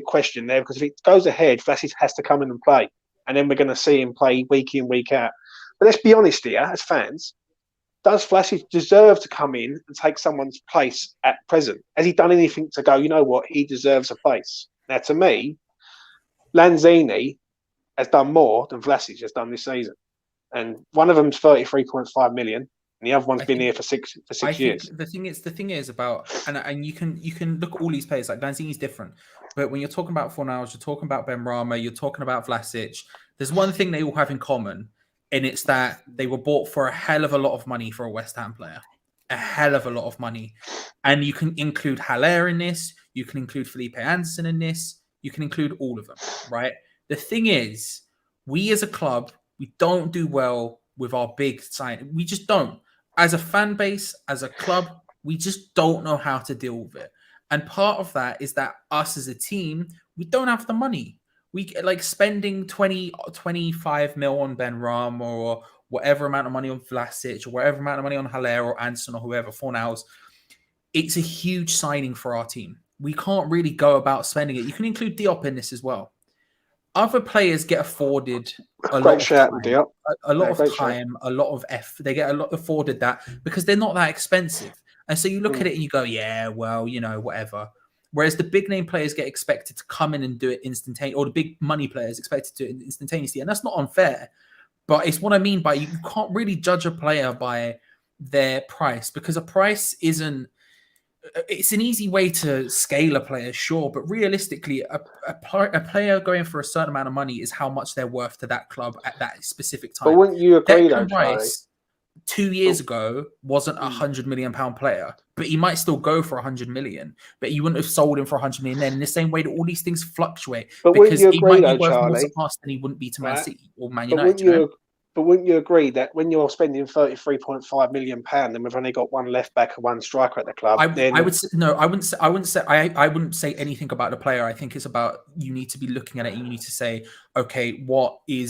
question there, because if it goes ahead, Vlasic has to come in and play, and then we're going to see him play week in, week out. But let's be honest here, as fans, does Vlasic deserve to come in and take someone's place at present? Has he done anything to go, you know what, he deserves a place? Now, to me, Lanzini has done more than Vlasic has done this season. And one of them's 33.5 million, and the other one's been here for six years. The thing is about, and you can look at all these players. Like Lanzini's different, but when you're talking about Fornals, you're talking about Ben Rama, you're talking about Vlasic. There's one thing they all have in common, and it's that they were bought for a hell of a lot of money for a West Ham player, a hell of a lot of money. And you can include Haller in this, you can include Felipe Anderson in this, you can include all of them, right? The thing is, we as a club, we don't do well with our big sign. We just don't. As a fan base, as a club, we just don't know how to deal with it. And part of that is that us as a team, we don't have the money. We like spending 25 mil on Ben Ram or whatever amount of money on Vlasic or whatever amount of money on Haller or Anderson or whoever, Fornals. It's a huge signing for our team. We can't really go about spending it. You can include Diop in this as well. Other players get afforded a lot of time, a lot of They get a lot afforded that because they're not that expensive. And so you look at it and you go, yeah, well, whatever. Whereas the big name players get expected to come in and do it instantaneously, or the big money players expected to do it instantaneously. And that's not unfair. But it's what I mean by you can't really judge a player by their price, because a price isn't it's an easy way to scale a player, sure, but realistically, a player going for a certain amount of money is how much they're worth to that club at that specific time. But wouldn't you agree, though, Declan Charlie? Rice 2 years ago wasn't £100 million player, but he might still go for 100 million. But you wouldn't have sold him for 100 million then. In the same way that all these things fluctuate, But because wouldn't you he agree, might though, be worth more Charlie? to us than he wouldn't be to Man Right. City or Man But United. wouldn't you agree that when you're spending £33.5 million and we've only got one left back and one striker at the club, I would say, no, I wouldn't say anything about the player. I think it's about, you need to be looking at it and you need to say, okay, what do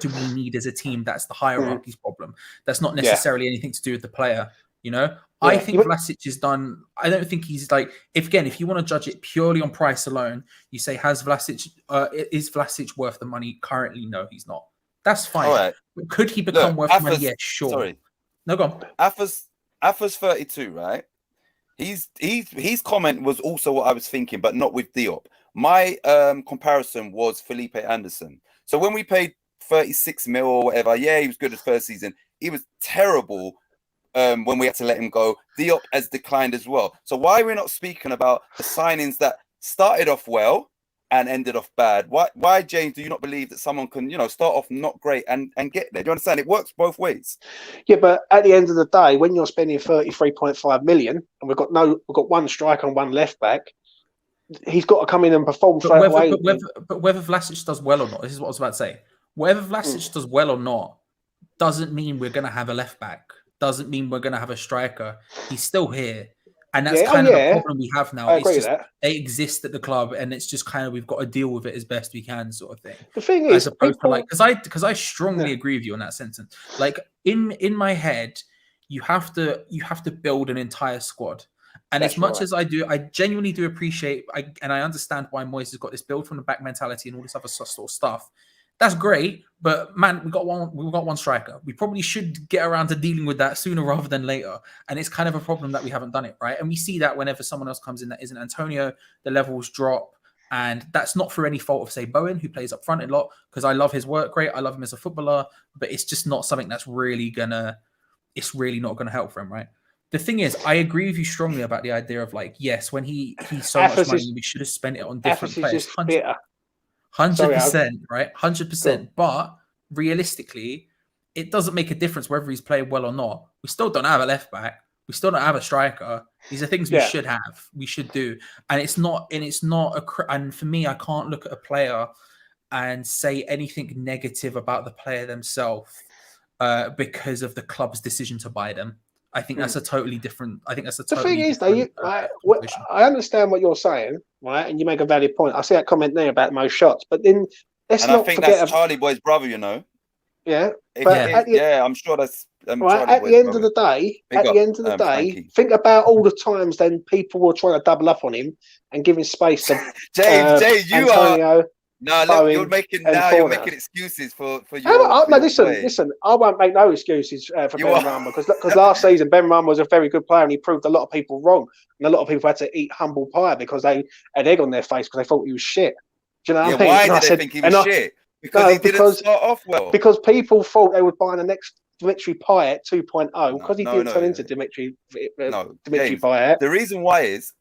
we need as a team? That's the hierarchy's problem. That's not necessarily anything to do with the player, you know? I think Vlasic is done. I don't think he's like, if you want to judge it purely on price alone, you say, is Vlasic worth the money? Currently, no, he's not. That's fine. All right. Could he become worth money? Yeah, sure. Sorry. No, go on. Afa's 32, right? His comment was also what I was thinking, but not with Diop. My comparison was Felipe Anderson. So when we paid 36 mil or whatever, yeah, he was good his first season. He was terrible when we had to let him go. Diop has declined as well. So why are we not speaking about the signings that started off well and ended off bad? Why, James, do you not believe that someone can, start off not great and get there? Do you understand? It works both ways. Yeah, but at the end of the day, when you're spending 33.5 million and we've got one striker and one left back, he's got to come in and perform straight away. But whether Vlasic does well or not, this is what I was about to say. Whether Vlasic does well or not doesn't mean we're going to have a left back. Doesn't mean we're going to have a striker. He's still here. And that's kind of the problem we have now. I agree with that. They exist at the club, and it's just kind of, we've got to deal with it as best we can, sort of thing. The thing is, as opposed to because I strongly agree with you on that sentence. Like in my head, you have to build an entire squad. And as much as I genuinely do appreciate, and I understand why Moyes has got this build from the back mentality and all this other sort of stuff. That's great, but man, we've got one striker. We probably should get around to dealing with that sooner rather than later. And it's kind of a problem that we haven't done it, right? And we see that whenever someone else comes in that isn't Antonio, the levels drop. And that's not for any fault of, say, Bowen, who plays up front a lot, because I love his work rate. I love him as a footballer, but it's just not something that's really not gonna help for him, right? The thing is, I agree with you strongly about the idea of, like, yes, when he's so much money, we should have spent it on different players. 100%, right? 100%. But realistically, it doesn't make a difference whether he's playing well or not. We still don't have a left back. We still don't have a striker. These are things we should have. We should do. And for me, I can't look at a player and say anything negative about the player themselves because of the club's decision to buy them. I think that's a totally different. The thing is, though, I understand what you're saying, right? And you make a valid point. I see that comment there about most shots, but then let's not forget. That's Charlie Boy's brother, you know. Yeah, I'm sure that's right. At the end of the day, think about all the times then people were trying to double up on him and giving space to James, you Antonio. are. No, look, you're making excuses for you. No, listen. I won't make no excuses for Benrahma because last season Benrahma was a very good player and he proved a lot of people wrong, and a lot of people had to eat humble pie because they had egg on their face because they thought he was shit. Do you know what I mean? Why did they think he was shit? Because he didn't start off well. Because people thought they would buy the next Dimitri Payet 2.0 because he didn't turn into Dimitri Payet. The reason why is.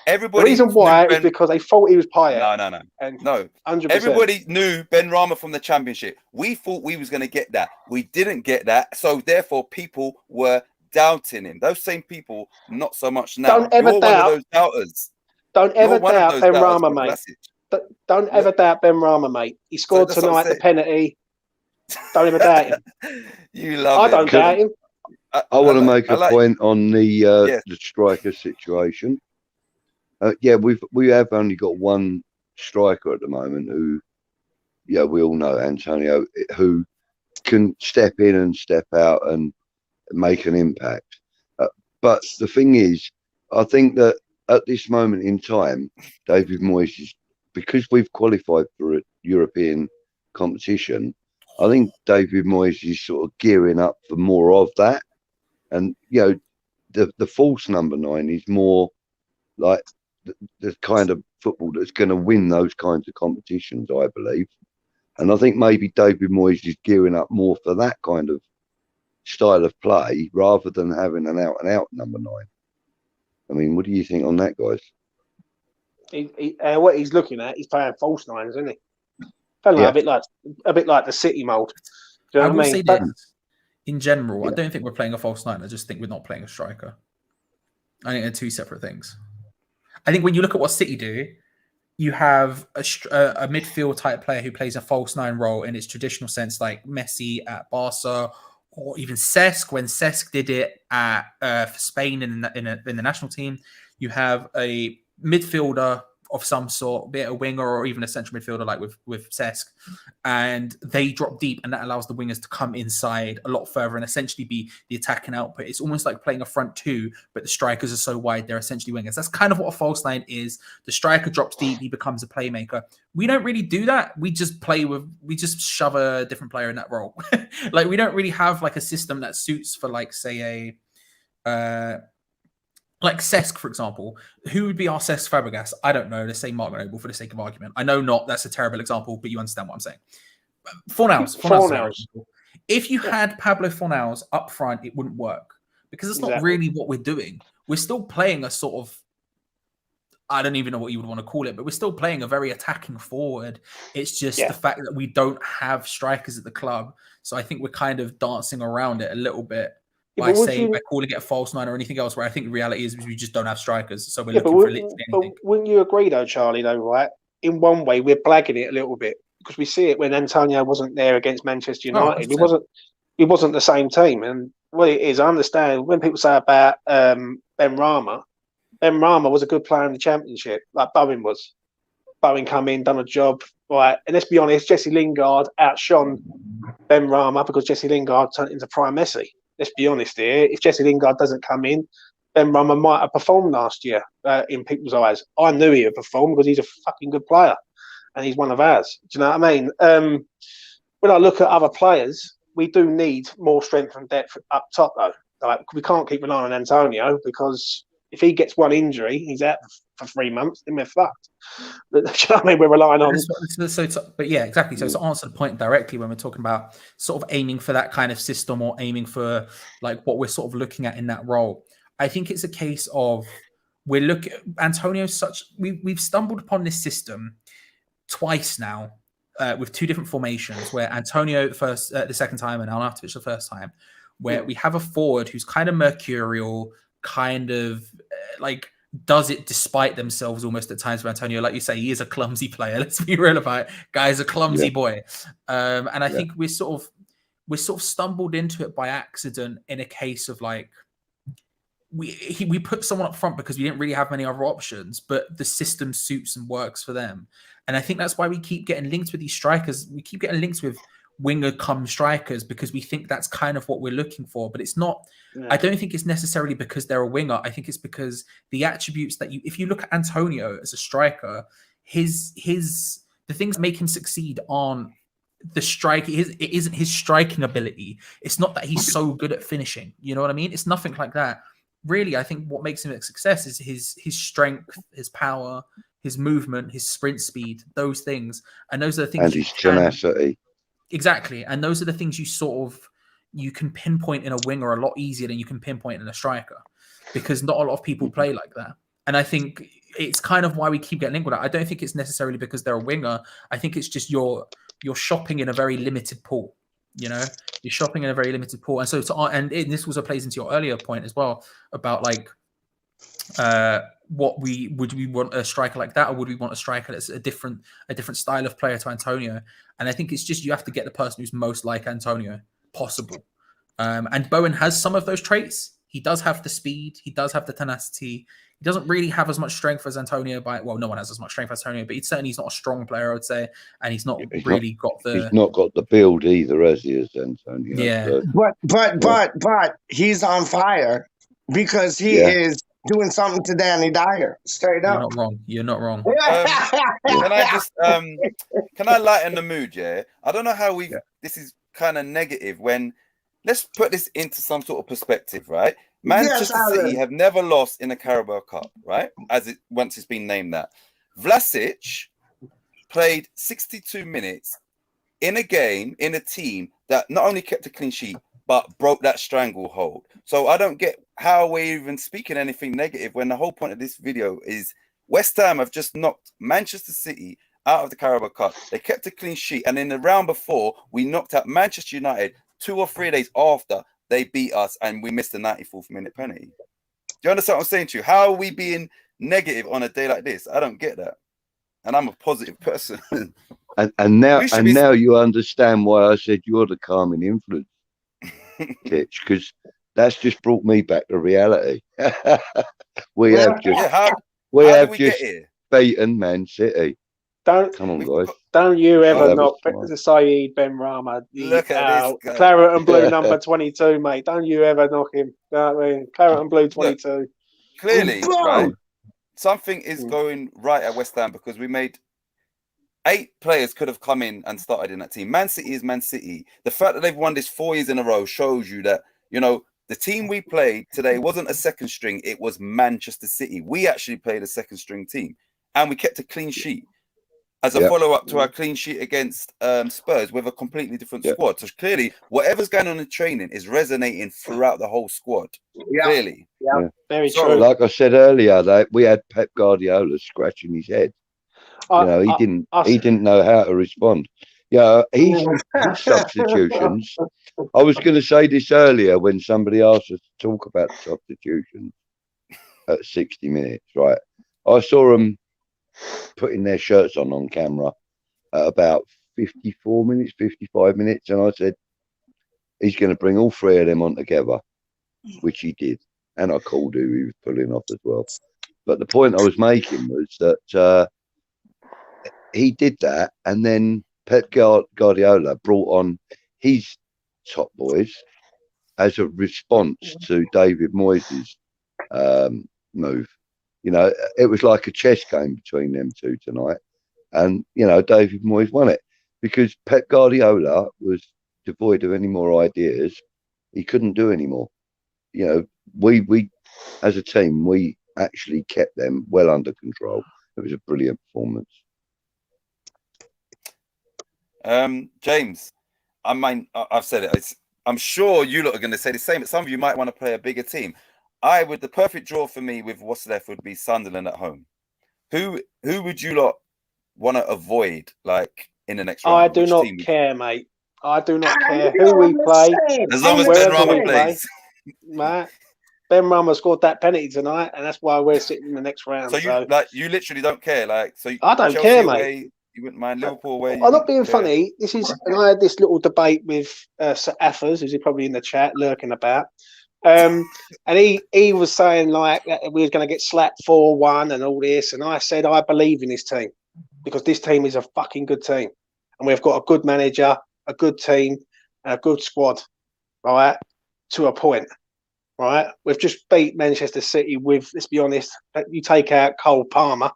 The reason why is because they thought he was Payet. No. 100%. Everybody knew Benrahma from the Championship. We thought we was going to get that. We didn't get that. So therefore, people were doubting him. Those same people, not so much now. Don't ever doubt those doubters. Don't ever doubt Benrahma, mate. Don't ever doubt Benrahma, mate. He scored tonight the penalty. Don't ever doubt him. You love I don't doubt him. I want to make a point on the striker situation. We have only got one striker at the moment who, we all know Antonio, who can step in and step out and make an impact. But the thing is, I think that at this moment in time, David Moyes is, because we've qualified for a European competition, I think David Moyes is sort of gearing up for more of that. And, the false number 9 is more like the kind of football that's going to win those kinds of competitions, I believe. And I think maybe David Moyes is gearing up more for that kind of style of play rather than having an out-and-out number 9. I mean, what do you think on that, guys? What he's looking at, he's playing false nines, isn't he? Yeah. A bit like the City mold. Do you know I what will I mean? say this. In general, Yeah. I don't think we're playing a false nine. I just think we're not playing a striker. I think they're two separate things. I think when you look at what City do, you have a midfield type player who plays a false nine role in its traditional sense, like Messi at Barca, or even Cesc when Cesc did it at for Spain in the national team. You have a midfielder of some sort, be it a winger or even a central midfielder like with Cesc, and they drop deep, and that allows the wingers to come inside a lot further and essentially be the attacking output. It's almost like playing a front two, but the strikers are so wide they're essentially wingers. That's kind of what a false nine is. The striker drops deep, he becomes a playmaker. We don't really do that. We just shove a different player in that role. Like we don't really have like a system that suits for like say a like Cesc, for example. Who would be our Cesc Fabregas? I don't know. Let's say Mark Noble for the sake of argument. I know not. That's a terrible example, but you understand what I'm saying. Fornals. If you had Pablo Fornals up front, it wouldn't work because it's not really what we're doing. We're still playing a sort of, I don't even know what you would want to call it, but we're still playing a very attacking forward. It's just the fact that we don't have strikers at the club. So I think we're kind of dancing around it a little bit. By calling it a false nine or anything else, where I think the reality is we just don't have strikers, so we're looking for literally anything. But wouldn't you agree, though, Charlie? Though, right? In one way, we're blagging it a little bit because we see it when Antonio wasn't there against Manchester United. It wasn't the same team, and what it is, I understand when people say about Ben Rama. Ben Rama was a good player in the Championship, like Bowen was. Bowen come in, done a job, right? And let's be honest, Jesse Lingard outshone Ben Rama because Jesse Lingard turned into prime Messi. Let's be honest here. If Jesse Lingard doesn't come in, Ben Rama might have performed last year in people's eyes. I knew he would perform because he's a fucking good player and he's one of ours. Do you know what I mean? When I look at other players, we do need more strength and depth up top, though. Like, we can't keep relying on Antonio because if he gets one injury, he's out for 3 months, then we're fucked. Do you know what I mean? We're relying on. But yeah, exactly. So to answer the point directly, when we're talking about sort of aiming for that kind of system or aiming for like what we're sort of looking at in that role, I think it's a case of Antonio's we've stumbled upon this system twice now with two different formations where Antonio the second time and Arnautovic the first time, where we have a forward who's kind of mercurial, kind of like does it despite themselves almost at times for Antonio. Like you say, he is a clumsy player. Let's be real about it. Guy's a clumsy boy. And I think we're sort of stumbled into it by accident in a case of like, we put someone up front because we didn't really have many other options, but the system suits and works for them. And I think that's why we keep getting linked with these strikers. We keep getting linked with winger come strikers because we think that's kind of what we're looking for, but it's not. I don't think it's necessarily because they're a winger. I think it's because the attributes that if you look at Antonio as a striker, the things that make him succeed aren't the strike. It isn't his striking ability. It's not that he's so good at finishing. You know what I mean? It's nothing like that. Really, I think what makes him a success is his strength, his power, his movement, his sprint speed, those things. And those are the things. And his tenacity. Exactly. And those are the things you can pinpoint in a winger a lot easier than you can pinpoint in a striker, because not a lot of people play like that. And I think it's kind of why we keep getting linked with that. I don't think it's necessarily because they're a winger. I think it's just you're shopping in a very limited pool. You know, you're shopping in a very limited pool. And so this also plays into your earlier point as well about like would we want a striker like that, or would we want a striker that's a different style of player to Antonio? And I think it's just you have to get the person who's most like Antonio possible. And Bowen has some of those traits. He does have the speed. He does have the tenacity. He doesn't really have as much strength as Antonio. No one has as much strength as Antonio, but he's not a strong player, I would say, and he's not got the. He's not got the build either, as he is Antonio. Yeah, so. but he's on fire because he is doing something to Danny Dyer. Straight up. You're not wrong. Can I just can I lighten the mood? Yeah, I don't know how this is kind of negative. Let's put this into some sort of perspective, right? Manchester City have never lost in a Carabao Cup, right? Once it's been named that. Vlasic played 62 minutes in a game in a team that not only kept a clean sheet but broke that stranglehold. So I don't get how we're even speaking anything negative when the whole point of this video is West Ham have just knocked Manchester City out of the Carabao Cup. They kept a clean sheet, and in the round before, we knocked out Manchester United 2 or 3 days after they beat us, and we missed the 94th minute penalty. Do you understand what I'm saying to you? How are we being negative on a day like this? I don't get that. And I'm a positive person. and now you understand why I said you're the calming influence, Titch, because that's just brought me back to reality. we have just beaten Man City. Come on, guys. Don't you ever knock Saeed Benrahma, claret and blue number 22, mate. Don't you ever knock him. You know what I mean? Claret and blue 22. Look, clearly, right, something is going right at West Ham because we made 8 players could have come in and started in that team. Man City is Man City. The fact that they've won this 4 years in a row shows you that, you know, the team we played today wasn't a second string. It was Manchester City. We actually played a second string team and we kept a clean sheet as a follow-up to our clean sheet against Spurs with a completely different squad. So clearly, whatever's going on in training is resonating throughout the whole squad. Clearly. Very true. Like I said earlier, we had Pep Guardiola scratching his head. He didn't know how to respond. His substitutions. I was going to say this earlier when somebody asked us to talk about the substitutions at 60 minutes, right? I saw them putting their shirts on camera at about 54 minutes, 55 minutes, and I said, he's going to bring all 3 of them on together, which he did. And I called who he was pulling off as well. But the point I was making was that he did that, and then Pep Guardiola brought on his top boys as a response to David Moyes' move. You know, it was like a chess game between them two tonight. And, you know, David Moyes won it because Pep Guardiola was devoid of any more ideas. He couldn't do any more. You know, we as a team, we actually kept them well under control. It was a brilliant performance. James, I mean, I've said it. I'm sure you lot are going to say the same, but some of you might want to play a bigger team. The perfect draw for me with what's left would be Sunderland at home. Who would you lot want to avoid, like, in the next round? I do not care, mate. I do not care who we play. As long as Benrahma plays. Mate, Benrahma scored that penalty tonight, and that's why we're sitting in the next round. So you literally don't care, like, so I don't Chelsea care, away, mate. You wouldn't mind Liverpool away. I'm not being funny. This is, and I had this little debate with Sir Affers, who's probably in the chat lurking about. And he was saying like we were going to get slapped 4-1 and all this, and I said I believe in this team because this team is a fucking good team, and we've got a good manager, a good team, and a good squad, right? To a point, right? We've just beat Manchester City with, let's be honest, you take out Cole Palmer,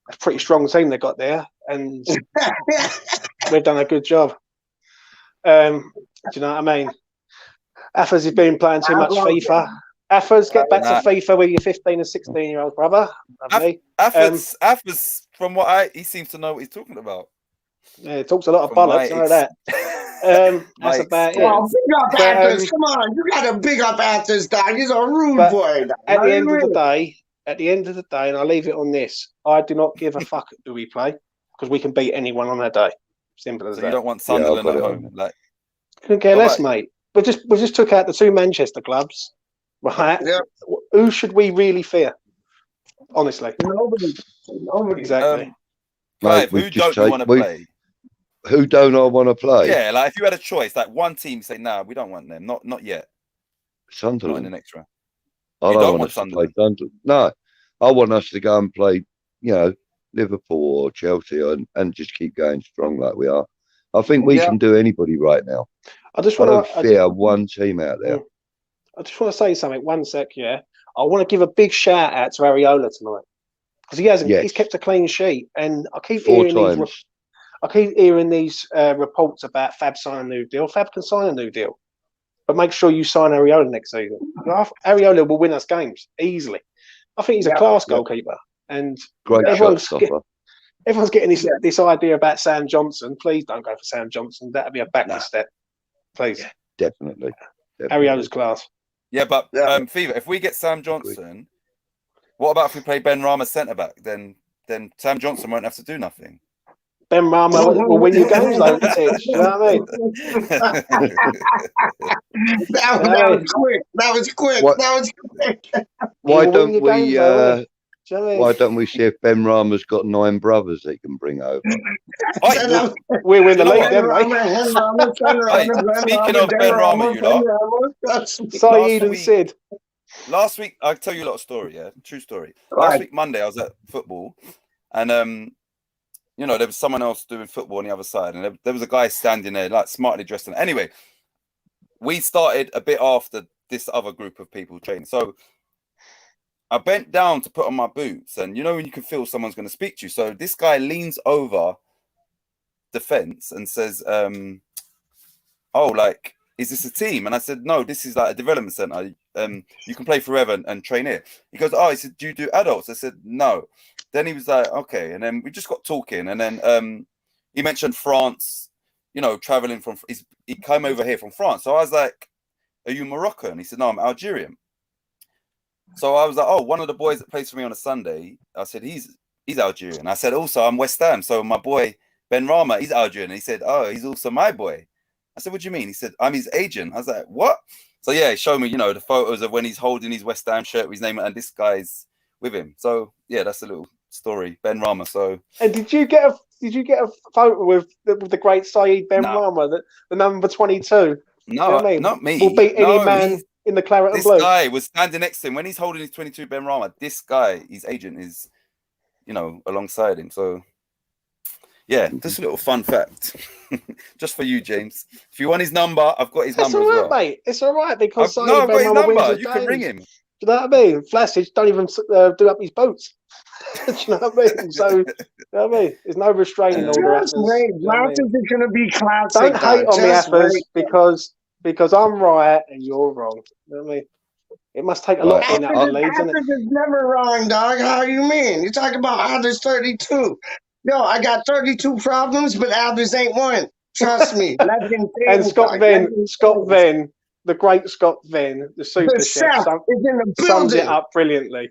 a pretty strong team they got there, and we've done a good job. Do you know what I mean? Affers has been playing too much FIFA. Affers, get back to FIFA with your 15 and 16-year-old brother. Affers, from what he seems to know what he's talking about. Yeah, he talks a lot of bollocks. I know that. That's about it. Well, big up Affers. Come on, you got to big up Affers, dog. He's a rude boy. At the end of the day, and I'll leave it on this, I do not give a fuck who we play because we can beat anyone on that day. Simple as that. You don't want Sunderland at home, like. Couldn't care less, mate. We just took out the 2 Manchester clubs, right? Yeah. Who should we really fear? Honestly, nobody. Exactly. Clive, who don't you want to play? Who don't I want to play? Yeah, like if you had a choice, like one team say, "Nah, we don't want them. Not yet." Sunderland. Not in the next round. I don't want us to play Sunderland. No, I want us to go and play, you know, Liverpool or Chelsea and just keep going strong like we are. I think we can do anybody right now. I don't fear one team out there. I just want to say something. 1 sec, yeah. I want to give a big shout out to Areola tonight because he hasn't. Yes. He's kept a clean sheet, and I keep hearing these reports about Fab signing a new deal. Fab can sign a new deal, but make sure you sign Areola next season. Areola will win us games easily. I think he's a class goalkeeper, and great shot stopper. Everyone's getting this idea about Sam Johnson. Please don't go for Sam Johnson. That'd be a backward step. Please. definitely. Ariola's class. Yeah, but Yeah. Fever, if we get Sam Johnson, what about if we play Ben Rama centre back? Then Sam Johnson won't have to do nothing. Ben Rama will win you games, though. Titch. You know what I mean? That was quick. That was quick. What- That was quick. Why He'll win don't your we? games, though, do you know what I mean? Why don't we see if Ben Rama's got 9 brothers he can bring over? We win the You know league, what? then, mate. Speaking of Ben Rama, you lot, Saeed and week- Sid. last week I'll tell you a lot of story. Yeah, true story. Right. Last week Monday I was at football, and you know, there was someone else doing football on the other side, and there was a guy standing there, like smartly dressed. And anyway, we started a bit after this other group of people training. So I bent down to put on my boots, and you know when you can feel someone's going to speak to you. So this guy leans over the fence and says, "Oh, like, is this a team?" And I said, "No, this is like a development center. You can play forever and train here." He goes, "Oh," he said, "Do you do adults?" I said, "No." Then he was like, "Okay," and then we just got talking, and then he mentioned France. You know, traveling from he came over here from France. So I was like, "Are you Moroccan?" He said, "No, I'm Algerian." So I was like, "Oh, one of the boys that plays for me on a Sunday," I said, he's Algerian. I said, "Also, I'm West Ham, so my boy Ben Rama, he's Algerian." And he said, "Oh, he's also my boy." I said, "What do you mean?" He said, "I'm his agent." I was like, "What?" So yeah, he showed me, you know, the photos of when he's holding his West Ham shirt with his name, and this guy's with him. So yeah, that's a little story, Ben Rama. So And did you get a photo with the great Saeed Ben Rama, the number 22? no, You know what I mean? not me. Will beat any No, man in the claret and this blue. guy was standing next to him when he's holding his 22 Ben Rama. This guy, his agent, is, you know, alongside him. So yeah, just a little fun fact, just for you, James. If you want his number, I've got his That's number all right, as well. mate. It's all right because Saeed I've got Ben his Rama wins number. his You can ring games. him. Do you know what I mean? Flassage don't even do up his boots. Do you know what I mean? So, you know what I mean? There's no restraining order. Just wait. You know what I mean? Masters is going to be classic. Don't hate on me, Just Appers, wait. because I'm right and you're wrong. You know what I mean? It must take a lot in that league, doesn't it? Masters is never wrong, dog. How you mean? You talk about Alders 32. Yo, I got 32 problems, but Alders ain't one. Trust me. Legend And things, Scott dog. Venn, Legend Scott things. Venn, the great Scott Venn, the super The chef, chef is in the sums it building. up brilliantly.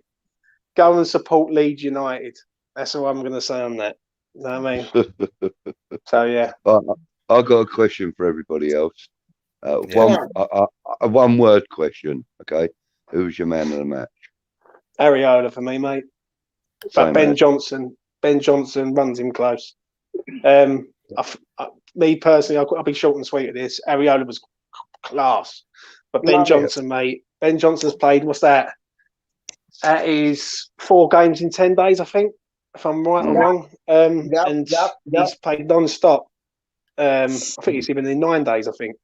Go and support Leeds United. That's all I'm going to say on that. You know what I mean? So, yeah. I've got a question for everybody else. Yeah. One word question. Okay, who's your man of the match? Areola for me, mate. But Same Ben as. Johnson runs him close. Me personally, I'll be short and sweet at this. Areola was class, but Ben Love it. Johnson, mate. Ben Johnson's played. What's that? That is 4 games in 10 days, I think, if I'm right or wrong. He's played non-stop. I think he's even in 9 days. I think.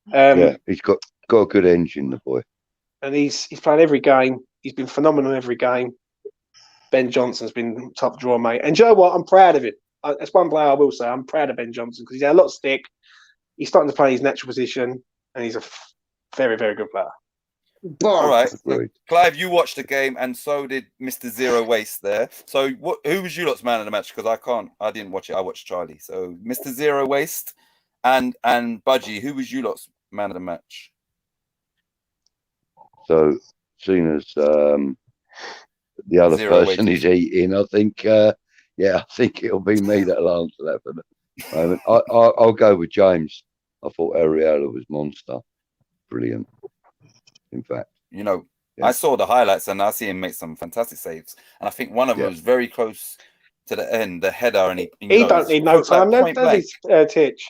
Yeah, he's got a good engine, the boy. And he's played every game. He's been phenomenal every game. Ben Johnson's been top draw, mate. And you know what? I'm proud of it. That's one player I will say. I'm proud of Ben Johnson because he's had a lot of stick. He's starting to play his natural position, and he's a very, very good player. All right, Agreed. Clive, you watched the game, and so did Mr. Zero Waste there. So, who was you lot's man of the match? Because I didn't watch it. I watched Charlie. So, Mr. Zero Waste and Budgie, who was you lot's man of the match? So, seeing as the other Zero person waste. is eating, I think, I think it'll be me that'll answer that for the moment. I'll go with James. I thought Areola was monster, brilliant. In fact, You know, Yeah. I saw the highlights, and I see him make some fantastic saves. And I think one of them Yeah. was very close to the end, the header, and He don't need no time, no, does he, Titch?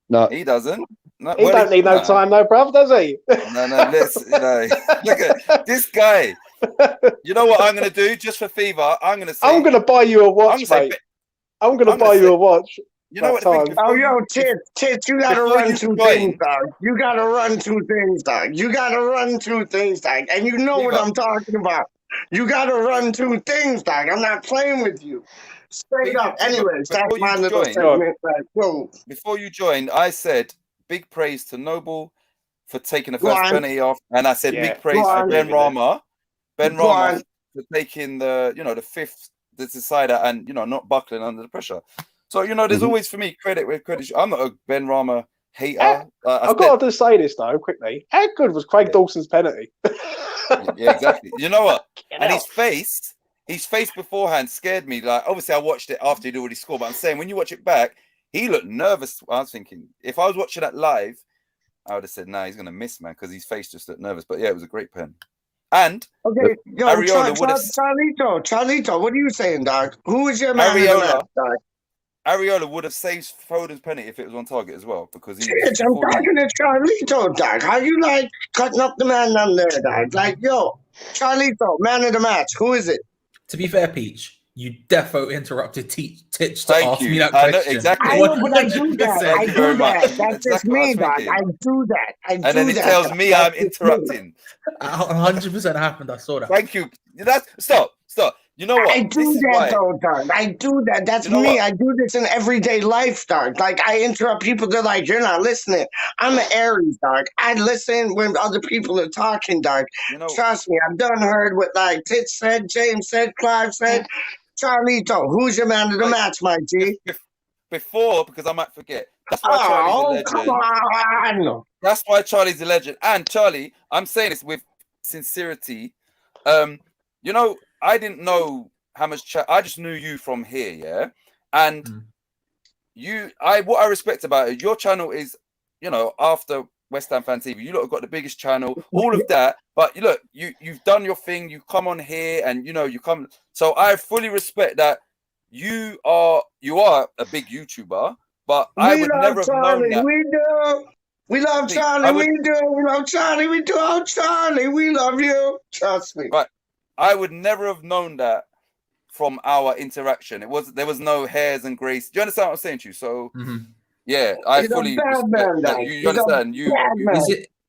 no, He doesn't. No, He don't need no time, no, bruv, does he? No, let's, look at this guy. You know what I'm going to do just for Fever? I'm going to say, I'm going to buy you a I'm watch, gonna say, mate. I'm going to I'm gonna buy you say- a watch. you know what? that time. Oh, yo, Tits, you gotta Before run you 2 join- things, dog. You gotta run 2 things, dog. You gotta run 2 things, dog. And you know what Fever. I'm talking about. You gotta run 2 things, dog. I'm not playing with you. Straight Fever, up. Fever, Anyways, that's before you my little join- segment. Go. Before you joined, I said big praise to Noble for taking the Go first on. penalty off, and I said Yeah, big praise go to on. Ben Rama. Ben Go Rama on. for taking the 5th decider and not buckling under the pressure. So there's always for me credit where credit. I'm not a Ben Rama hater. I've got to say this though quickly. How good was Craig Dawson's penalty? Yeah, exactly. You know what? And his face beforehand scared me. Like, obviously, I watched it after he'd already scored, but I'm saying when you watch it back, he looked nervous. I was thinking, if I was watching that live, I would have said, "Nah, he's gonna miss, man," because his face just looked nervous. But yeah, it was a great pen. And Okay, yo, Areola would have. Charlito, what are you saying, dog? Who is your man of the match, dog? Areola would have saved Foden's penalty if it was on target as well, because he. Shit, I'm talking to Charlito, dog. How you like cutting up the man down there, dog? Like, yo, Charlito, man of the match. Who is it? To be fair, Peach, you defo interrupted Titch to Thank ask you. me that I know, question. exactly. I know, but I do that. Thank I you do very that. much. That's just exactly what I me, was dog. thinking. I do that. I do And then it that. tells me That's I'm just me. interrupting. 100% happened. I saw that. Thank you. Stop. You know what? I do This is that why. though, dog. I do that. That's You know me. what? I do this in everyday life, dog. Like I interrupt people. They're like, "You're not listening." I'm an Aries, dog. I listen when other people are talking, dog. You know, Trust me. I've done heard what like Titch said, James said, Clive said. Charlito, who's your man of the Like, match, my G? before, because I might forget. That's why Charlie's a Oh, legend. come on. That's why Charlie's a legend. And Charlie, I'm saying this with sincerity. You know, I didn't know how much I just knew you from here, yeah. And what I respect about it, your channel is, you know, after West Ham Fan TV, you lot have got the biggest channel, all of that. But look, you've done your thing. You come on here, and you know you come. So I fully respect that you are a big YouTuber. But I would never have known that. We do. We love Charlie. We do. We love Charlie. We do. Oh, Charlie, we love you. Trust me. Right. I would never have known that from our interaction. There was no hairs and grace. Do you understand what I'm saying to you? So yeah, I He's fully a bad respect man, that. dog. You He's a understand? bad man.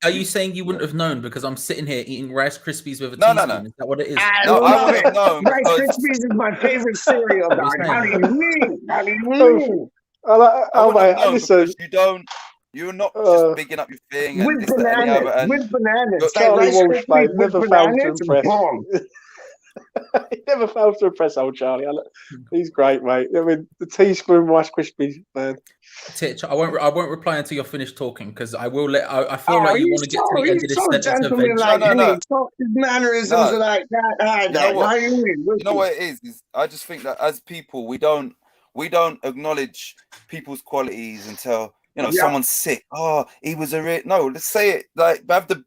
Are you saying you wouldn't have known because I'm sitting here eating Rice Krispies with a No. teaspoon? Is that what it is? I No, I love wouldn't it. know. Rice because Krispies is my favorite cereal, dog. saying? How do you mean? How do you mean? I wouldn't have mate, known listen. because you're not just bigging up your thing and With this, that, and the other. bananas. And With bananas. Like Charlie Rice Walsh, Krispies mate, with never failed to bananas, impress. bomb. He never fails to impress old Charlie. He's great, mate. I mean, the teaspoon Rice Krispies, man. Titch, I won't reply until you're finished talking because I will let. I feel like you want to get to the end of this sentence gentleman eventually. like No. me. Talk his mannerisms are like that. You know what? How you mean? You know what it is I just think that as people, we don't acknowledge people's qualities until someone's sick. Oh, he was no. Let's say it like have the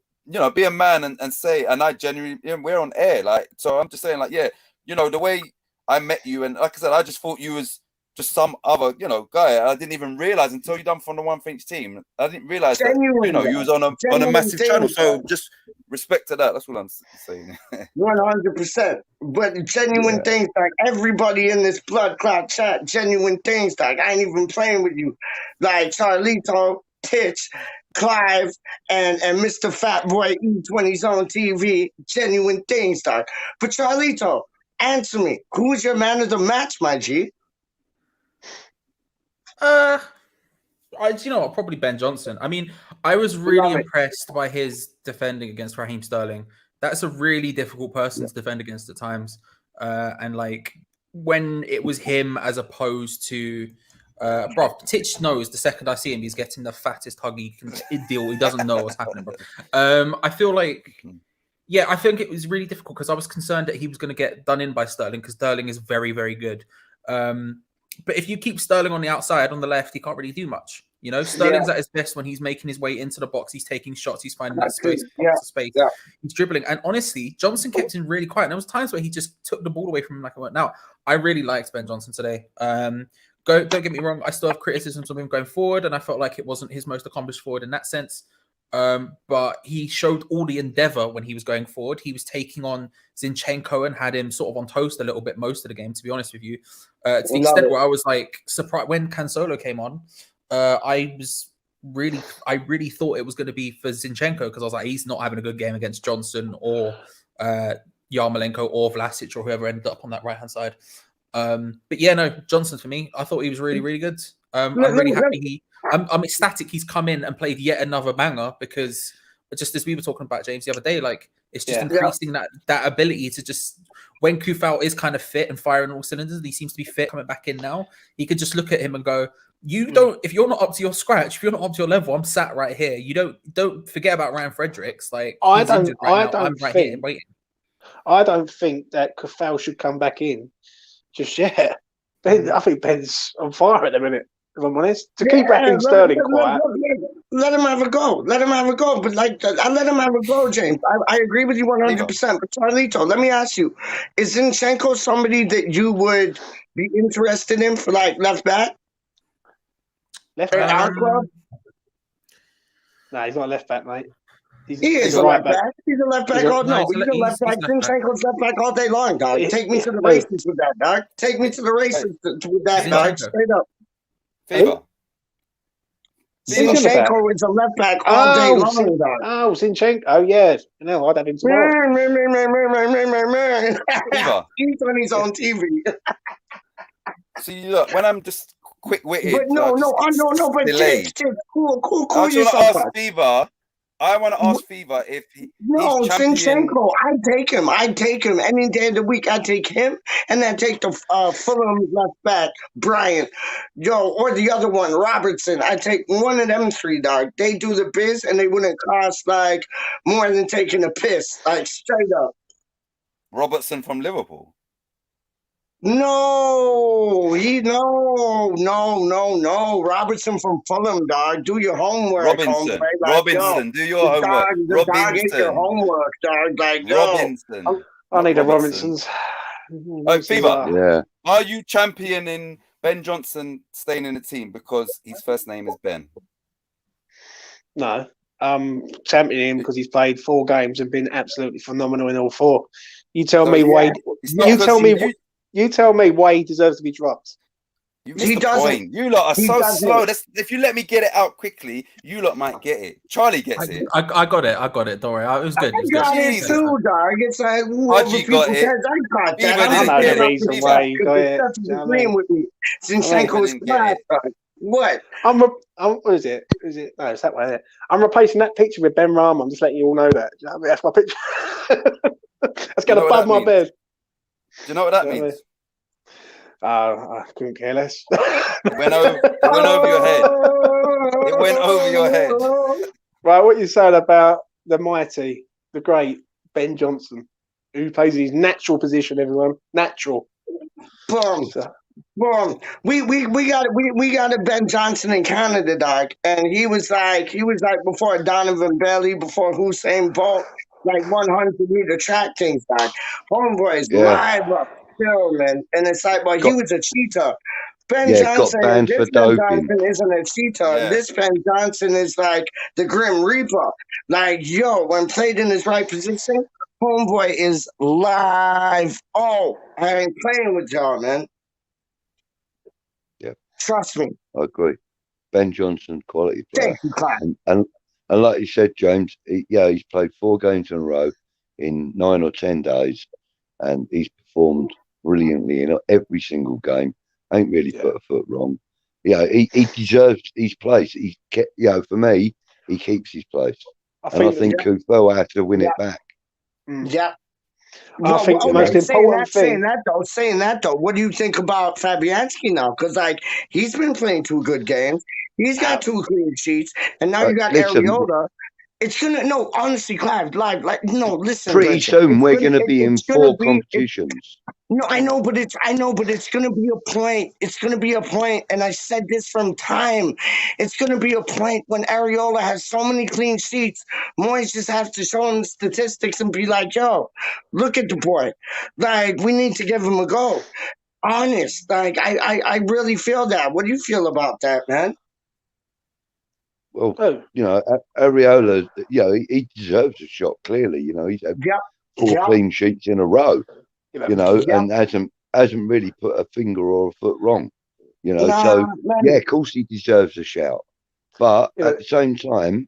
be a man and say. And I genuinely, we're on air, like, so I'm just saying, like, yeah, the way I met you, and like I said, I just thought you was just some other guy. I didn't even realize until you done from the One Finch team. I didn't realize that you was on a massive channel. So just respect to that. That's what I'm saying. 100%. But genuine things, like everybody in this blood clot chat, genuine things, like I ain't even playing with you. Like Charlito, Titch, Clive, and Mr. Fat Boy E20's on TV, genuine things, dog. But Charlito, answer me. Who is your man of the match, my G? You know what? Probably Ben Johnson. I mean, I was really impressed by his defending against Raheem Sterling. That's a really difficult person to defend against at times. And like when it was him as opposed to bro, Titch knows the second I see him, he's getting the fattest hug he can deal. He doesn't know what's happening, bro. I feel like, I think it was really difficult because I was concerned that he was going to get done in by Sterling because Sterling is very, very good. But if you keep Sterling on the outside, on the left, he can't really do much. Sterling's at his best when he's making his way into the box. He's taking shots. He's finding that space. He's dribbling. And honestly, Johnson kept him really quiet. And there was times where he just took the ball away from him like I went. Now, I really liked Ben Johnson today. Don't get me wrong. I still have criticisms of him going forward, and I felt like it wasn't his most accomplished forward in that sense. But he showed all the endeavor when he was going forward. He was taking on Zinchenko and had him sort of on toast a little bit most of the game, to be honest with you. To the extent where I was like surprised when Cancelo came on. I really thought it was going to be for Zinchenko because I was like, he's not having a good game against Johnson or Yarmolenko or Vlasic or whoever ended up on that right hand side. But yeah, no, Johnson for me. I thought he was really, really good. I'm really happy. I'm ecstatic he's come in and played yet another banger because just as we were talking about James the other day, like it's just increasing that ability to just when Kufal is kind of fit and firing all cylinders, and he seems to be fit coming back in now, he could just look at him and go, "You don't. If you're not up to your scratch, if you're not up to your level, I'm sat right here. You don't forget about Ryan Fredericks. Like I he's don't- injured right I now. don't I'm right here think- waiting." I don't think that Kufal should come back in just yet. I think Ben's on fire at the minute, if I'm honest. To keep Raheem Sterling quiet. Let him have a go. Let him have a go. But like, I let him have a go, James. I agree with you 100%. But Charlito, let me ask you: is Zinchenko somebody that you would be interested in for like left back? Left For back? our club? No, he's not a left back, mate. He is a left back. He's a left back. He's a- Oh no, no, he's a he's a left back. he's left back. Zinchenko's left back all day long, dog. He- Take me to the he- races with that, dog. Take me to the races with that, dog. Zinchenko. Straight up. Fever. Zinchenko is a left back all day long, dog. Oh, Zinchenko. Oh, yeah. No, I'd have him tomorrow. Fever. He's on his own TV. See, look, when I'm just quick-witted, But no, but delayed. Tick, cool I just want to yourself ask up. Fever. I want to ask Fever if No, he's champion. Zinchenko, I'd take him any day of the week. I'd take him, and then take the Fulham left back, Bryant, or the other one, Robertson. I'd take one of them three, dog. They do the biz, and they wouldn't cost like more than taking a piss, like straight up. Robertson from Liverpool. No, no. Robertson from Fulham, dog. Do your homework, Robinson. homeboy. Like, Robinson. Do your homework. dog ain't your Robinson. homework, dog. Like, yo. Robinson. I need a Robertson. Robinsons. Oh, Fever. Yeah. Are you championing Ben Johnson staying in the team because his first name is Ben? No. Championing him because he's played 4 games and been absolutely phenomenal in all 4. You tell So, me, yeah, Wade. It's not You 'cause tell me. You tell me Wade deserves to be dropped. You missed He the doesn't. point. You lot are He so doesn't. slow. If you let me get it out quickly, you lot might get it. Charlie gets it. I got it. Don't worry. It was good. It I was got good. it Jesus. too, dog. It's like, ooh, Haji over got people's it. heads. I got that. Fever I'm didn't just get getting it. off reason the why you because got the it. stuff is Do you know what I agreeing mean? with me. Fever Zinchenko's didn't get class, it. dog. What? What is it? Is it? No, it's that way. Isn't it? I'm replacing that picture with Ben Rama. I'm just letting you all know that. Do you know what I mean? That's my picture. That's You going know what above that my means? bed. Do you know what that Do you know what I means? mean? I couldn't care less. It went over your head. It went over your head. Right, what you saying about the mighty, the great Ben Johnson, who plays in his natural position? Everyone, natural. Boom. Boom. We got a Ben Johnson in Canada, dog, and he was like before Donovan Bailey, before Usain Bolt, like 100-meter track things, dog. Homeboys live up still, man, and it's like, well, he was a cheater. Ben Johnson, got banned this for Ben doping. Johnson isn't a cheater. Yeah. This Ben Johnson is like the Grim Reaper. Like, yo, when played in his right position, homeboy is live. Oh, I ain't playing with y'all, man. Yeah. Trust me. I agree. Ben Johnson, quality player. Thank you, Clark. And like you said, James, he's played 4 games in a row in 9 or 10 days, and he's performed brilliantly in every single game. Ain't really put a foot wrong. He deserves his place. For me, he keeps his place. I think Kufel has to win it back. Yeah. I think the most important thing. Saying that though, what do you think about Fabianski now? Because like he's been playing 2 good games. He's got 2 clean sheets, and now you got Areola. It's gonna honestly, Clive, listen. Pretty soon we're gonna be in 4 competitions. No, I know, but it's gonna be a point. It's gonna be a point, and I said this from time. It's gonna be a point when Areola has so many clean sheets. Moyes just has to show him statistics and be like, "Yo, look at the boy. Like, we need to give him a go." Honest, like I really feel that. What do you feel about that, man? Well, Areola, he deserves a shot. Clearly, he's had 4 clean sheets in a row. And hasn't really put a finger or a foot wrong. Of course he deserves a shout. But at the same time,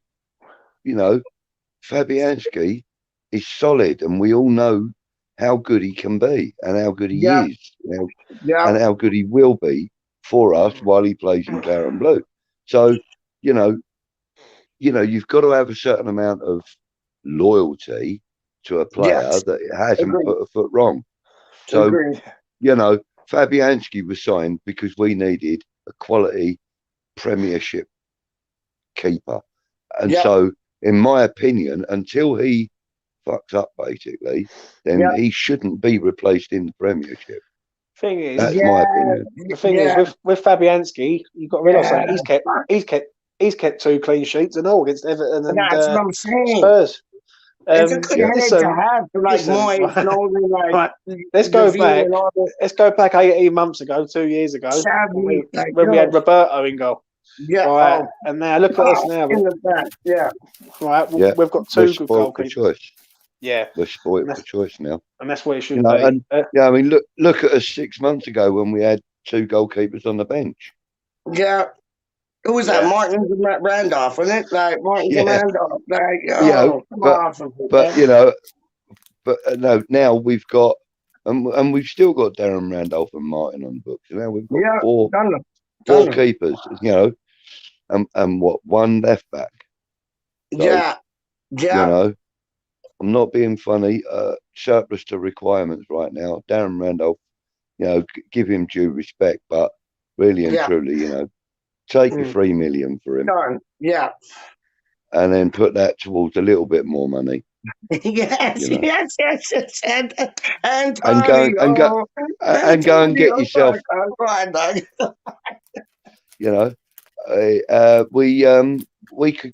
Fabianski is solid, and we all know how good he can be and how good he is, and how good he will be for us while he plays in Claret and Blue. So, you've got to have a certain amount of loyalty to a player that hasn't put a foot wrong. So, Agreed. you know, Fabianski was signed because we needed a quality Premiership keeper. And Yeah. so, in my opinion, until he fucks up, basically, then Yeah. he shouldn't be replaced in the Premiership. Thing is, That's my opinion. the thing is with Fabianski, you've got to realise that he's kept 2 clean sheets and all against Everton and That's what I'm saying. Spurs. It's a good headache listen, to have for like listen, Moyes right. and all the like. Right. Let's go Davine back. and all the Let's go back 18 months ago, 2 years ago, Xavi, like, when we had Roberto in goal. Yeah. Right. And now look at us now. In the back. Yeah. Right. Yeah. We've got We're 2 good spoiled for goalkeepers. choice. Yeah. We're spoiled for choice now. And that's what it should You know, be. and yeah, I mean, look at us 6 months ago when we had 2 goalkeepers on the bench. Yeah. Who was that? Martin Randolph, wasn't it? Like Martin Randolph. Like, but you know, but no, now we've got, and we've still got Darren Randolph and Martin on the books. Now we've got four keepers, you know, and what, 1 left back. So, yeah. You know, I'm not being funny. Surplus to requirements right now. Darren Randolph, you know, give him due respect, but really and truly, you know, take the 3 million for him. Yeah. And then put that towards a little bit more money. Yes. You know. Yes. And go and get yourself. You know, we could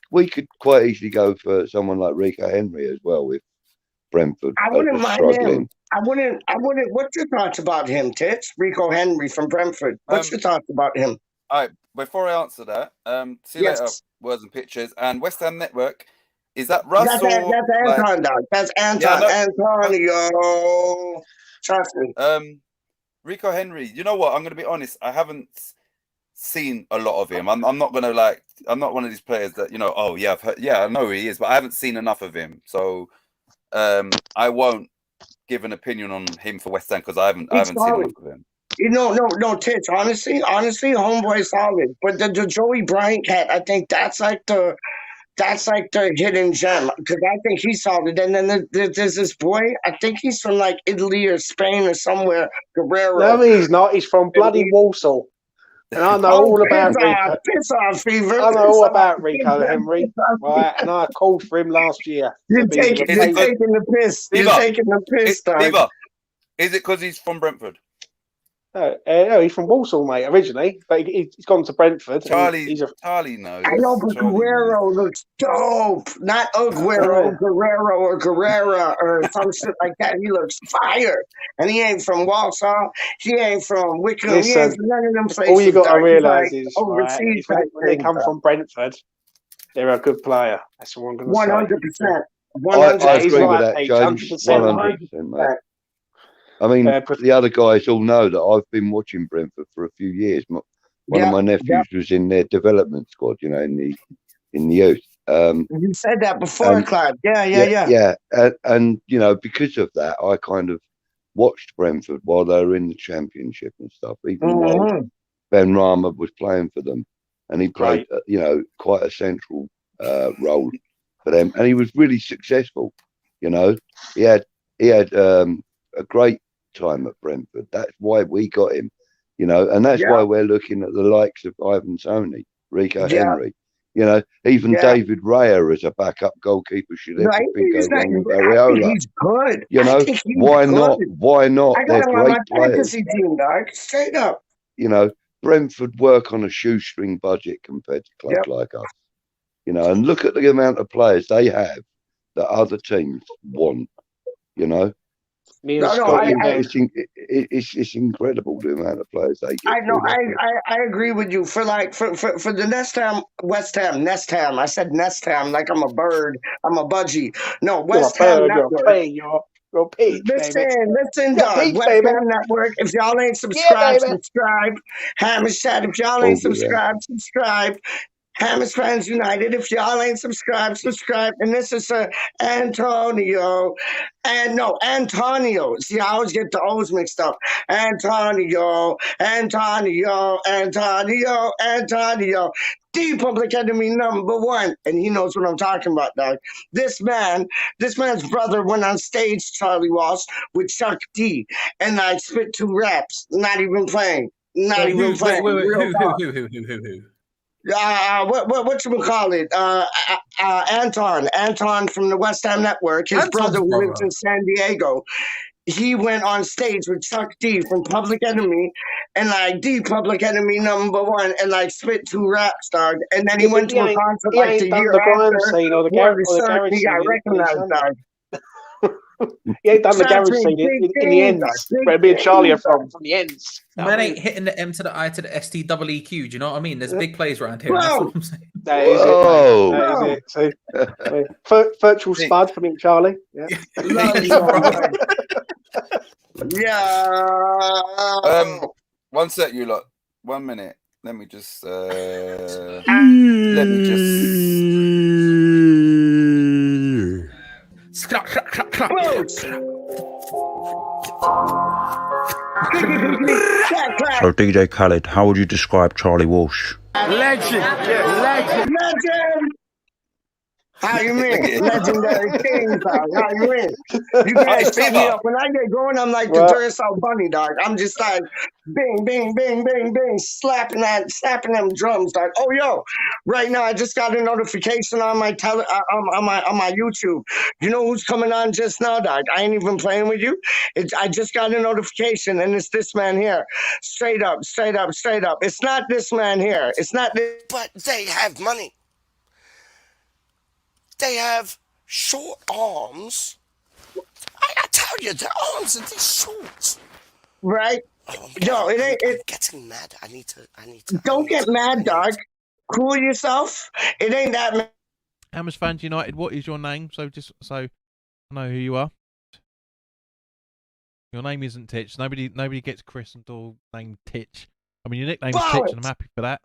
quite easily go for someone like Rico Henry as well with Brentford. I wouldn't mind him. I wouldn't. What's your thoughts about him, Tits? Rico Henry from Brentford. What's your thoughts about him? All right. Before I answer that, see you later. Words and pictures and West Ham Network. Is that Russ or that's Anton, dog? That's Anton. Antonio. Trust me. Rico Henry. You know what? I'm going to be honest. I haven't seen a lot of him. I'm not going to I'm not one of these players that, you know, oh yeah, I've heard, I know who he is, but I haven't seen enough of him. So I won't give an opinion on him for West Ham because I haven't seen enough of him. You know, no, Tits. Honestly, homeboy solid. But the Joey Bryant cat, I think that's like the hidden gem because I think he's solid. And then there's this boy. I think he's from like Italy or Spain or somewhere. Guerrero. No, he's not. He's from bloody Walsall. And I know all about Rico. Piss off, Fever. I know all about Rico Henry. Right, and I called for him last year. You're taking the piss. You're taking the piss, dog. Is it because he's from Brentford? No, he's from Walsall, mate, originally, but he's gone to Brentford. Charlie knows. I know, but Guerrero looks dope. Not Guerrero or Guerrera or some shit like that. He looks fire. And he ain't from Walsall. He ain't from Wickham. Listen, he ain't from none of them places. All you got to realise like is, right, when they come from Brentford, they're a good player. That's what I'm going to say. 100%. I agree with that, James. 100%, mate. I mean, the other guys all know that I've been watching Brentford for a few years. One of my nephews was in their development squad, you know, in the youth. You said that before, Clive. Yeah. And you know, because of that, I kind of watched Brentford while they were in the Championship and stuff. Even while Ben Rama was playing for them, and he played, you know, quite a central role for them, and he was really successful. You know, he had a great time at Brentford. That's why we got him, you know, and that's why we're looking at the likes of Ivan Toney, Rico Henry, you know, even David Raya as a backup goalkeeper should ever think along with Areola. He's good. You know, why not? Why not? They're great players. Team, dog. Straight up. You know, Brentford work on a shoestring budget compared to clubs like us. You know, and look at the amount of players they have that other teams want. You know. It's incredible the amount of players they get. I know. I agree with you. For the West Ham. I said Nest Ham like I'm a bird. I'm a budgie. No, West Ham Network. You're a pig. Listen, dog. West Ham Network. If y'all ain't subscribed, subscribe. Hamish Chat. If y'all ain't subscribed, subscribe. Hammers Fans United. If y'all ain't subscribed, subscribe. And this is Antonio. And no, Antonio. See, I always get the O's mixed up. Antonio. The Public Enemy #1. And he knows what I'm talking about, dog. This man's brother went on stage, Charlie Walsh, with Chuck D. And I spit 2 raps. Not even playing. Not even playing. Who? What you call it? Anton from the West Ham Network. His brother who lives in San Diego. He went on stage with Chuck D from Public Enemy, and like the Public Enemy #1, and like spit 2 raps, dog. And then he went to a concert like the year after. He got recognized, dog. He ain't done the garage scene in the ends, where me and Charlie are from the ends. Man ain't hitting the M to the I to the STEEQ. Do you know what I mean? There's big plays around here. That's what I'm saying. That is it. That is it. So, virtual spud for me and Charlie. Yeah. Yeah. One sec, you lot. 1 minute. Let me just. So, DJ Khaled, how would you describe Charlie Walsh? Legend. How you mean? Legendary king, dog. How you mean? You guys pick me up. When I get going, I'm like the Duracell bunny, dog. I'm just like bing, bing, bing, bing, bing, slapping them drums, dog. Oh, yo, right now I just got a notification on my on my YouTube. You know who's coming on just now, dog? I ain't even playing with you. I just got a notification, and it's this man here. Straight up. It's not this man here. It's not this. But they have money. They have short arms. I tell you, their arms are this short. Right? Oh, yo, it ain't. I'm getting mad. I need to. Don't get mad, dog. Cool yourself. It ain't that. Hammers Fans United. What is your name? So I know who you are. Your name isn't Titch. Nobody gets christened or named Titch. I mean, your nickname's Titch, and I'm happy for that.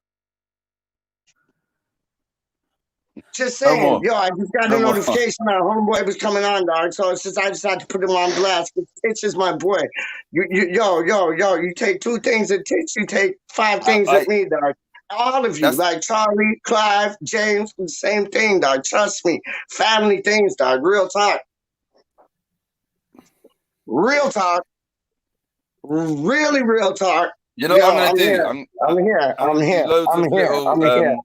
Just saying, yo, I just got a notification that homeboy was coming on, dog. So it's just I just had to put him on blast. Titch is my boy. You take 2 things at Titch, you take 5 things at me, dog. All of you, like Charlie, Clive, James, the same thing, dog. Trust me, family things, dog. Real talk. Real talk. Really real talk. You know what I'm gonna do? I'm here.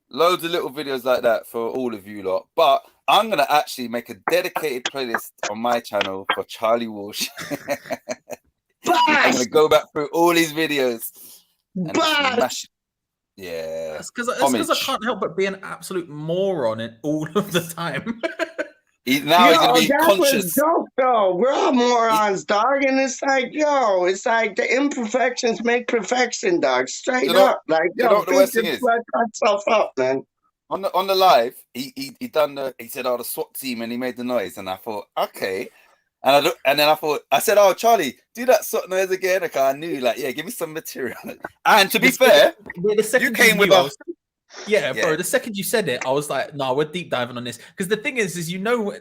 Loads of little videos like that for all of you lot. But I'm going to actually make a dedicated playlist on my channel for Charlie Walsh. I'm going to go back through all his videos. And smash it. Yeah. That's because I can't help but be an absolute moron all of the time. He's going to be conscious. Dope, though. We're all morons, dog. And it's like, it's like the imperfections make perfection, dog. Straight up. Like, you know what the worst thing is? Yourself up, man. On the live, he said, the SWAT team, and he made the noise. And I thought, okay. And then I said, oh, Charlie, do that SWAT noise again. Like, I knew, give me some material. And to be fair, you came with us. Yeah, bro. The second you said it, I was like, "No, we're deep diving on this." Because the thing is you know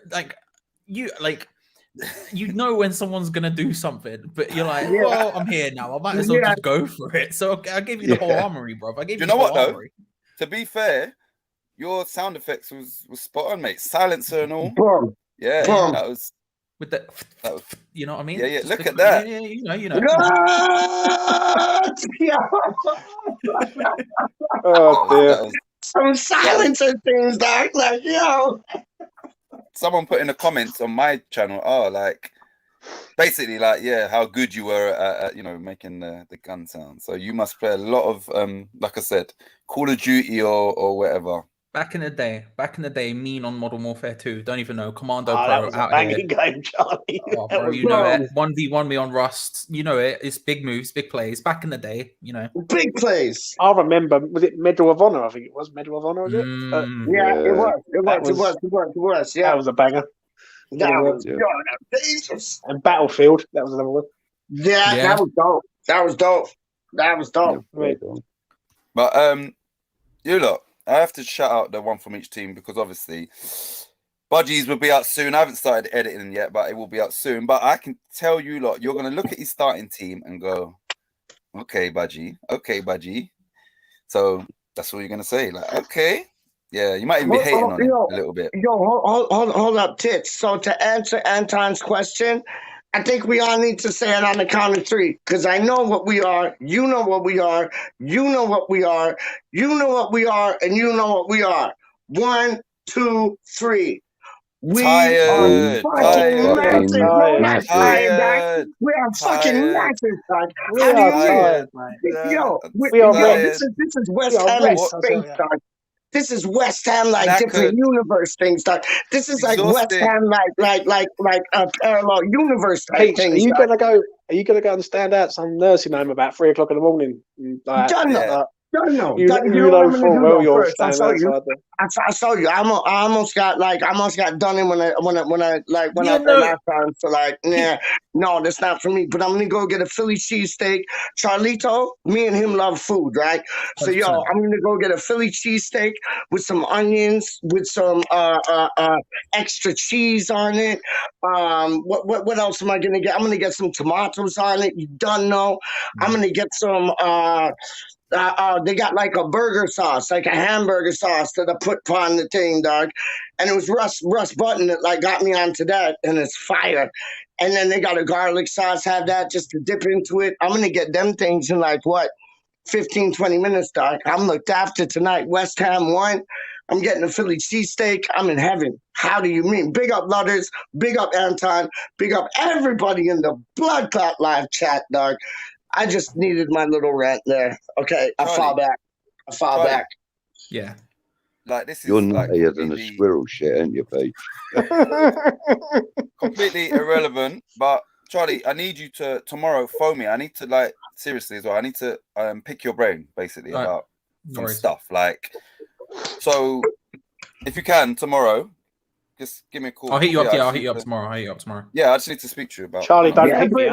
when someone's gonna do something, but you're like, "Well, I'm here now. I might as well just go for it." So I gave you the whole armory, bro. I gave you. You know what though? To be fair, your sound effects was spot on, mate. Silencer and all. Boom. Yeah, that was. With that was, you know what I mean? Yeah. Look at that. Yeah, you know. Oh dear. Some silencer things, dog. Like, yo. Someone put in the comments on my channel, basically how good you were at making the gun sound. So you must play a lot of like I said, Call of Duty or whatever. Back in the day, mean on Modern Warfare 2. Don't even know. Commando Pro that was out a banging game, Charlie. Oh, bro, you know it. 1v1 me on Rust. You know it. It's big moves, big plays. Back in the day, you know. Big plays. I remember. Was it Medal of Honor? I think it was Medal of Honor. Was it? It was. Yeah, that was a banger. That was dangerous. And Battlefield. That was another one. Yeah, that was dope. That was dope. But you lot. I have to shout out the one from each team because obviously Budgies will be out soon. I haven't started editing yet, but it will be out soon. But I can tell you, lot, you're going to look at his starting team and go, okay, Budgie. Okay, Budgie. So that's all you're going to say. Like, okay. Yeah, you might even be hating on him a little bit. Hold up, Tits. So to answer Anton's question, I think we all need to say it on the count of 3, because I know what we are, you know what we are, you know what we are, you know what we are, and you know what we are. 1, 2, 3. We Tired. are fucking massive. Tired. We are fucking massive, dog. We are tired, mate. Yo, We are this is West Ham in space, dog. This is West Ham like different universe things, dog. This is like West Ham like a parallel universe type Pete, thing. Are you gonna go and stand out some nursing home about 3 o'clock in the morning? Like, Done know. You know full well you're standing outside there. I saw you. I almost got done in when I said last time. So like, yeah, no, that's not for me. But I'm gonna go get a Philly cheesesteak. Charlito, me and him love food, right? So 100%. yo, I'm gonna go get a Philly cheesesteak with some onions, with some extra cheese on it. What else am I gonna get? I'm gonna get some tomatoes on it. You done know. I'm gonna get some they got like a burger sauce, like a hamburger sauce that I put on the thing, dog. And it was Russ Button that like got me onto that, and it's fire. And then they got a garlic sauce, have that just to dip into it. I'm gonna get them things in like 15, 20 minutes, dog. I'm looked after tonight. West Ham won. I'm getting a Philly cheesesteak. I'm in heaven. How do you mean? Big up Ludders, big up Anton, big up everybody in the Blood Clot Live chat, dog. I just needed my little rant there. Okay, I fall back. Yeah. Like this is You're like nuttier than a squirrel shit, ain't you, Pete? completely irrelevant. But Charlie, I need you to tomorrow phone me. I need to like seriously as well. I need to pick your brain basically about some stuff. Like, so if you can tomorrow, just give me a call. I'll hit you up. Yeah, I'll hit you up tomorrow. Yeah, I just need to speak to you about. Charlie, don't hit me.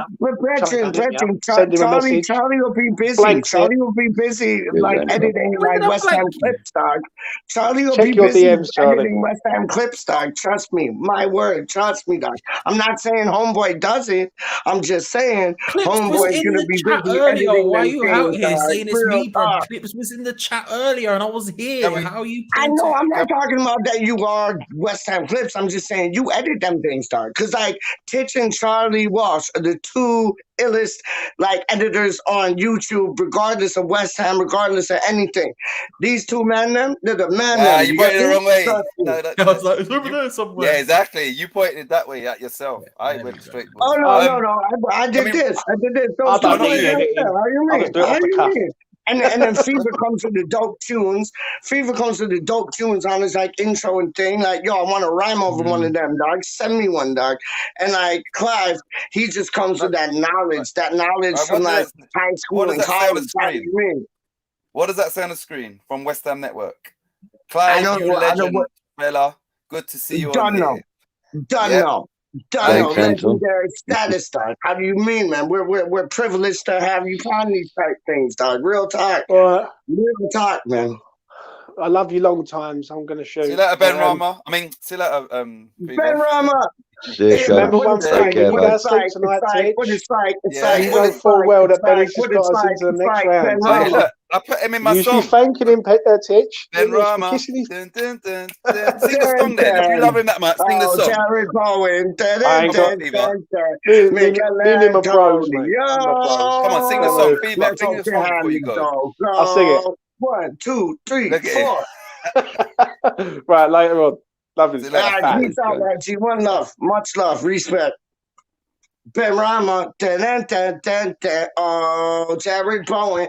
Charlie will be busy. Charlie will be busy like editing like West Ham clips, dog. Charlie will be busy editing West Ham clips, dog. Trust me, my word. Trust me, dog. I'm not saying Homeboy does it. I'm just saying Homeboy's gonna be busy editing. Why are you out here saying it's me, bro? talk. Clips was in the chat earlier, and I was here. How are you? I know. I'm not talking about that. You are West Ham clips. I'm just saying you edit them things, dog. Because like Titch and Charlie Walsh are the two illest like editors on YouTube, regardless of West Ham, regardless of anything. These two men, they're the man. You pointed the wrong way. I was like, it's over there somewhere. Yeah, exactly. You pointed that way at yourself. I went straight. Oh no! I did this. Those don't two need right there. How you mean? And then Fever comes with the dope tunes. On his like intro and thing. Like, yo, I want to rhyme over one of them, dog. Send me one, dog. And like Clive, he just comes with that knowledge from like high school and college. What does that say on the screen from West Ham Network? Clive, you legend, fella. Good to see you. Done know. Legendary status, dog. How do you mean, man? We're privileged to have you on these type things, dog. Real talk. Real talk, man. I love you long time, so I'm gonna show you. See you later, Ben Rama. See you later, Ben Rama. Remember one thing, it's like you know full well that Benny's just got us into the next round. Look, I put him in my you song. You thanking him, Titch. Ben Rama. Sing the song then. If you love him that much, sing the song. Jared Bowen. I ain't got me and him are bros, mate. Come on, sing the song. Fever, sing the song before you go. I'll sing it. 1, 2, 3, 4. Right, later on. Love you. Peace out, Reggie. One love. Much love. Respect. Ben Rama. Oh, Jared Bowen.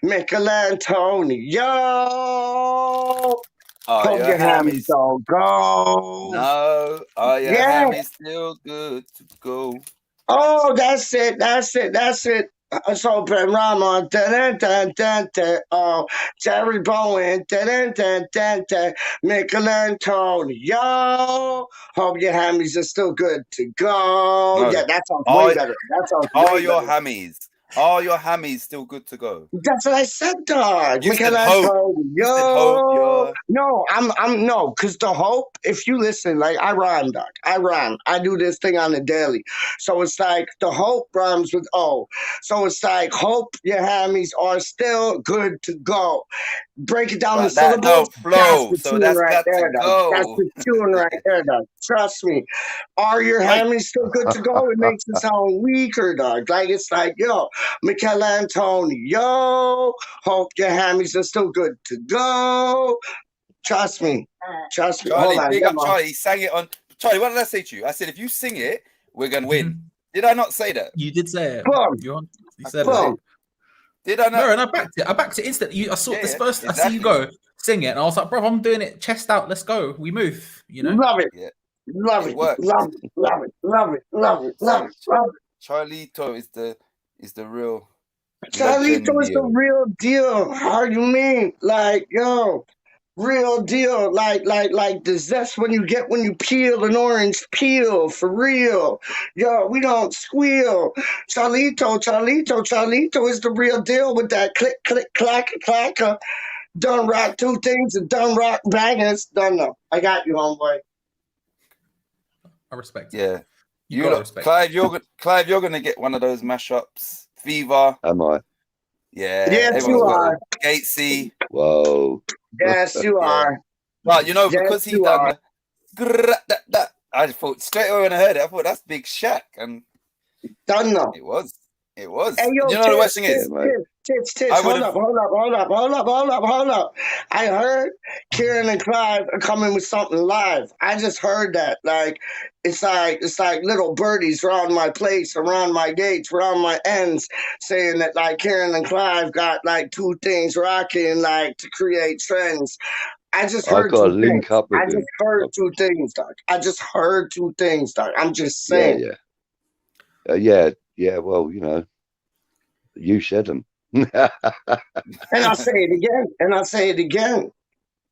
Michelangelo. Hope your hammies don't go. No. Oh, your hammy's still good to go. Oh, that's it. So Ben Rama, oh, Jerry Bowen, Michelangelo. Hope your hammies are still good to go. No. Yeah, that sounds way better. All your hammies Are your hammies still good to go? That's what I said, dog. You said Michael hope. Antonio. You said hope, Yo, yeah. no, I'm no, because the hope. If you listen, like I rhyme, dog. I rhyme. I do this thing on the daily, so it's like the hope rhymes with O. So it's like hope your hammies are still good to go. Break it down But the that syllables. don't flow, That's the so tune that's right got to there, dog. That's go. the tune right there, dog. Trust me. Are your Right. hammies still good to go? It makes it sound weaker, dog. Like it's like, yo, Michael Antonio, hope your hammies are still good to go. Trust me. Trust me. Charlie, Hold on. big Yeah, up Charlie. He sang it on. Charlie, what did I say to you? I said, if you sing it, we're going to win. Did I not say that? You did say it. Boom. You said Boom. it. Did I not? No, and I backed it. I backed it instantly. I saw Yeah, this yeah, first. I see you exactly. go sing it, and I was like, bro, I'm doing it. Chest out. Let's go. We move. You know. Love it. Yeah. Love It it. worked. Love it. Love it. Love it. Love it. So Love it. Love it. Charlito is the real Charlito is the legend. real deal. How you mean? Like, yo, real deal. Like the zest when you get when you peel an orange peel, for real. Yo, we don't squeal. Charlito is the real deal with that click, click, clack, clacker. Done rock two things and done rock bangers. Done know. I got you, homeboy. I respect it. Yeah. You You gotta lot, respect Clive, you're gonna get one of those mashups. Fever. Am I? Yeah. Yes, everyone's you got are. it. Gatesy. Whoa. Yes, you Yeah. are. But you know, Yes, because he you done are. that, I just thought straight away when I heard it, I thought that's Big Shaq, and Done know. it was. It was. Hey, yo, Do you know the worst thing is? Tits. I Hold would've- up. I heard Kieran and Clive are coming with something live. I just heard that. Like, it's like little birdies around my place, around my gates, around my ends, saying that like Kieran and Clive got like two things rocking, like to create trends. I just I've heard got to two link things. up with I him. just heard two things, dog. I just heard two things, dog. I'm just Yeah, saying. yeah. Well, you know, you said them. And I'll say it again.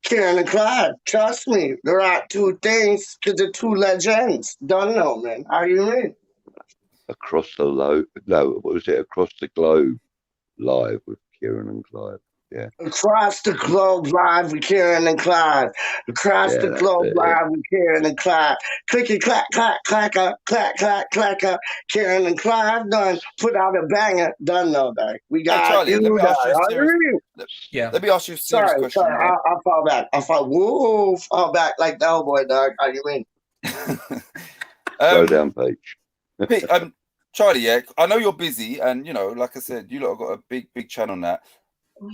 Kieran and Clive, trust me, there are two things because they're two legends. Don't know, man. How you mean? Across the what was it? Across the globe, live with Kieran and Clive. Yeah. Across the globe live with Kieran and Clive. Across Yeah, the that's globe it, yeah. live with Kieran and Clive. Clicky clack clack clacker, clack clack clacker. Kieran and Clive done put out a banger. Done know that. We got Charlie, you. let me ask you a How serious- you mean? Yeah. Let me ask you a serious Sorry, question. right? I'll fall back. Fall back like the Hellboy, dog. How you mean? Slow down, Page. Pete, Charlie, yeah, I know you're busy, and you know, like I said, you lot have got a big channel on that.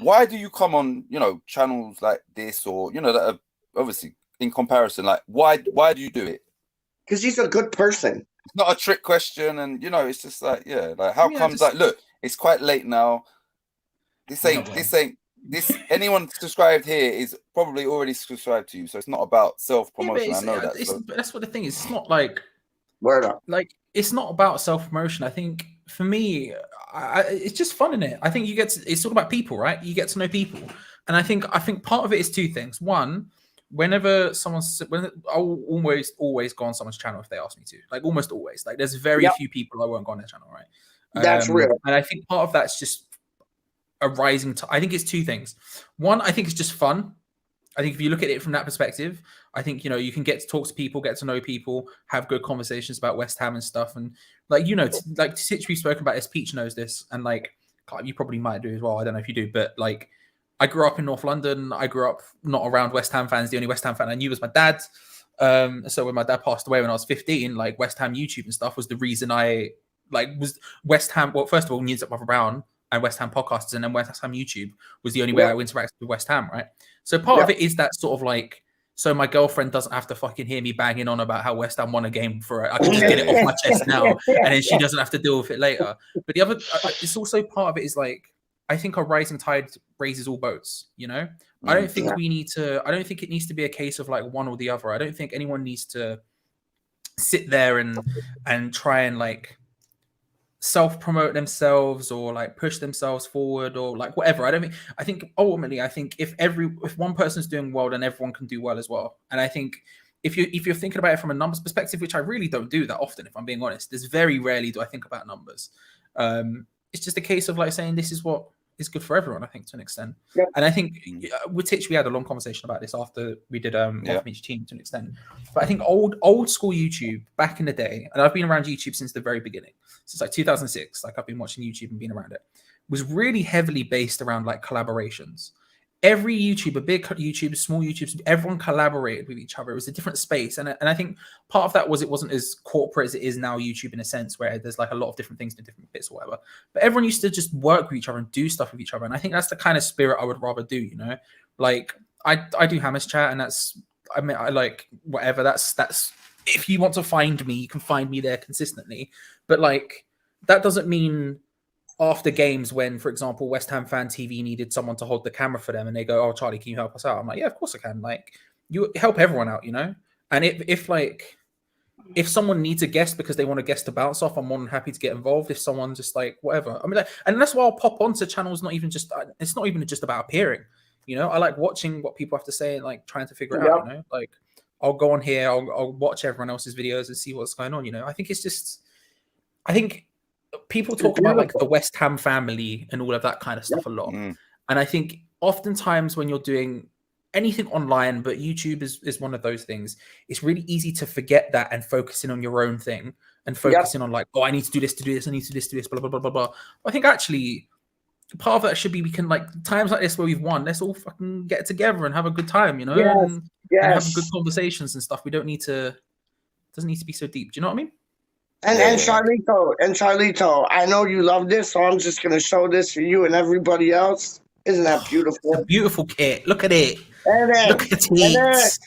Why do you come on, you know, channels like this, or you know, that are obviously in comparison? Like, why do you do it? Because he's a good person. It's not a trick question, and you know, it's just like, yeah, like how Yeah, comes? just- Like, look, it's quite late now. This ain't. Anyone subscribed here is probably already subscribed to you, so it's not about self Yeah, but promotion. I know that. but that's what the thing is. It's not like Word up. like it's not about self promotion. I think for me, it's just fun in it. I think it's all about people, right? You get to know people, and I think part of it is two things. One, whenever I'll always go on someone's channel if they ask me to. Like almost always. Like there's very few people I won't go on their channel, right? That's real. And I think part of that's just a rising. I think it's two things. One, I think it's just fun. I think if you look at it from that perspective, I think, you know, you can get to talk to people, get to know people, have good conversations about West Ham and stuff. And like, you know, like Titch, we've spoken about this, Peach knows this. And like, you probably might do as well. I don't know if you do, but like, I grew up in North London. I grew up not around West Ham fans. The only West Ham fan I knew was my dad. So when my dad passed away when I was 15, like West Ham YouTube and stuff was the reason I was West Ham. Well, first of all, News at Brother Brown and West Ham podcasts, and then West Ham YouTube was the only way I interacted with West Ham, right? So part of it is that sort of like, so my girlfriend doesn't have to fucking hear me banging on about how West Ham won a game for it. I can just get it off my chest now, and then she doesn't have to deal with it later. But the other, it's also part of it is like, I think a rising tide raises all boats, you know? I don't think I don't think it needs to be a case of like one or the other. I don't think anyone needs to sit there and try and like self-promote themselves or like push themselves forward or like whatever. I think ultimately if one person's doing well, then everyone can do well as well. And I think if you're thinking about it from a numbers perspective, which I really don't do that often, if I'm being honest, there's very rarely do I think about numbers. it's just a case of like saying this is what is good for everyone. I think to an extent, Yep. and I think with Titch we had a long conversation about this after we did one from each team to an extent. But I think old school YouTube back in the day, and I've been around YouTube since the very beginning, since like 2006. Like I've been watching YouTube and being around it. Was really heavily based around like collaborations. Every YouTuber, big YouTubers, small YouTubers, everyone collaborated with each other. It was a different space. And I think part of that was it wasn't as corporate as it is now YouTube in a sense where there's like a lot of different things to different bits or whatever. But everyone used to just work with each other and do stuff with each other. And I think that's the kind of spirit I would rather do, you know? Like I do Hammers Chat and that's, I mean, I like whatever. That's if you want to find me, you can find me there consistently. But like, that doesn't mean after games when, for example, West Ham Fan TV needed someone to hold the camera for them and they go, oh, Charlie, can you help us out? I'm like, yeah, of course I can. Like, you help everyone out, you know? And if someone needs a guest because they want a guest to bounce off, I'm more than happy to get involved. If someone just like, whatever. I mean, like, and that's why I'll pop onto channels, it's not even just about appearing, you know? I like watching what people have to say and like trying to figure it out, you know? Like, I'll go on here, I'll watch everyone else's videos and see what's going on, you know? I think people talk about like the West Ham family and all of that kind of stuff a lot. And I think oftentimes when you're doing anything online, but YouTube is one of those things, it's really easy to forget that and focus in on your own thing and focusing on like, oh, I need to do this, I need to do this, blah, blah, blah, blah, blah. I think actually part of that should be we can like times like this where we've won, let's all fucking get together and have a good time, you know, and have good conversations and stuff. We don't need to, it doesn't need to be so deep. Do you know what I mean? And Charlito, I know you love this, so I'm just gonna show this for you and everybody else. Isn't that beautiful? It's a beautiful kit. Look at it. Look at it.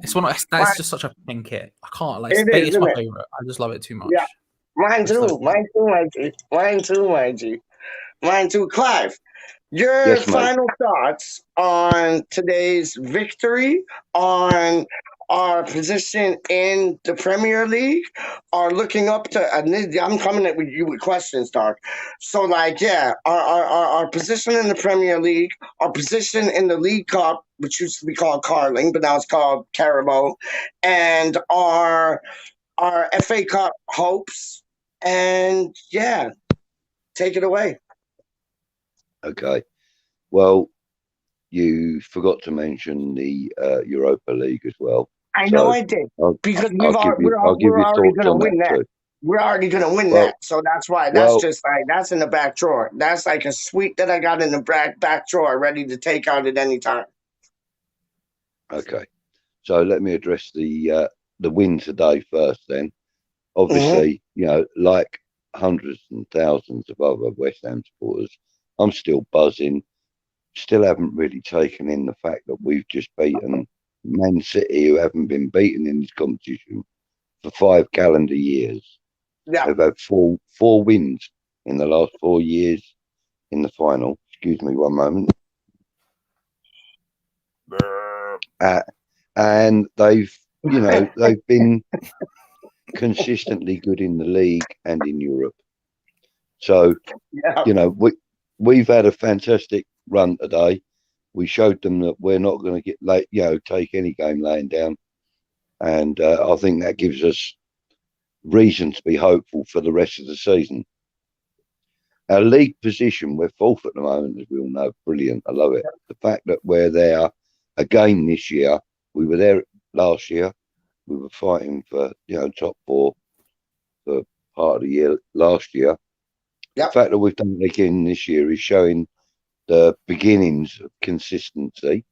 It's one. That's just such a fun kit. I can't like. It's my favorite. I just love it too much. Yeah, mine too. Mine too. Clive, your final thoughts on today's victory, on our position in the Premier League, are looking up to. I'm coming at you with questions, Dark. So, like, yeah, our position in the Premier League, our position in the League Cup, which used to be called Carling, but now it's called Carabao, and our FA Cup hopes. And yeah, take it away. Okay. Well, you forgot to mention the Europa League as well. I know I did, because we're already going to win that. We're already going to win that, so that's why. That's just like, that's in the back drawer. That's like a sweet that I got in the back drawer, ready to take out at any time. Okay, so let me address the win today first. Then, obviously, you know, like hundreds and thousands of other West Ham supporters, I'm still buzzing. Still haven't really taken in the fact that we've just beaten Man City, who haven't been beaten in this competition for 5 calendar years. Yeah, they've had four wins in the last 4 years in the final. Excuse me one moment. And they've been consistently good in the league and in Europe. So, you know, we've had a fantastic run today. We showed them that we're not going to take any game laying down, and I think that gives us reason to be hopeful for the rest of the season. Our league position, we're fourth at the moment, as we all know. Brilliant, I love it. The fact that we're there again this year, we were there last year. We were fighting for top 4 for part of the year last year. The fact that we've done it again this year is showing the beginnings of consistency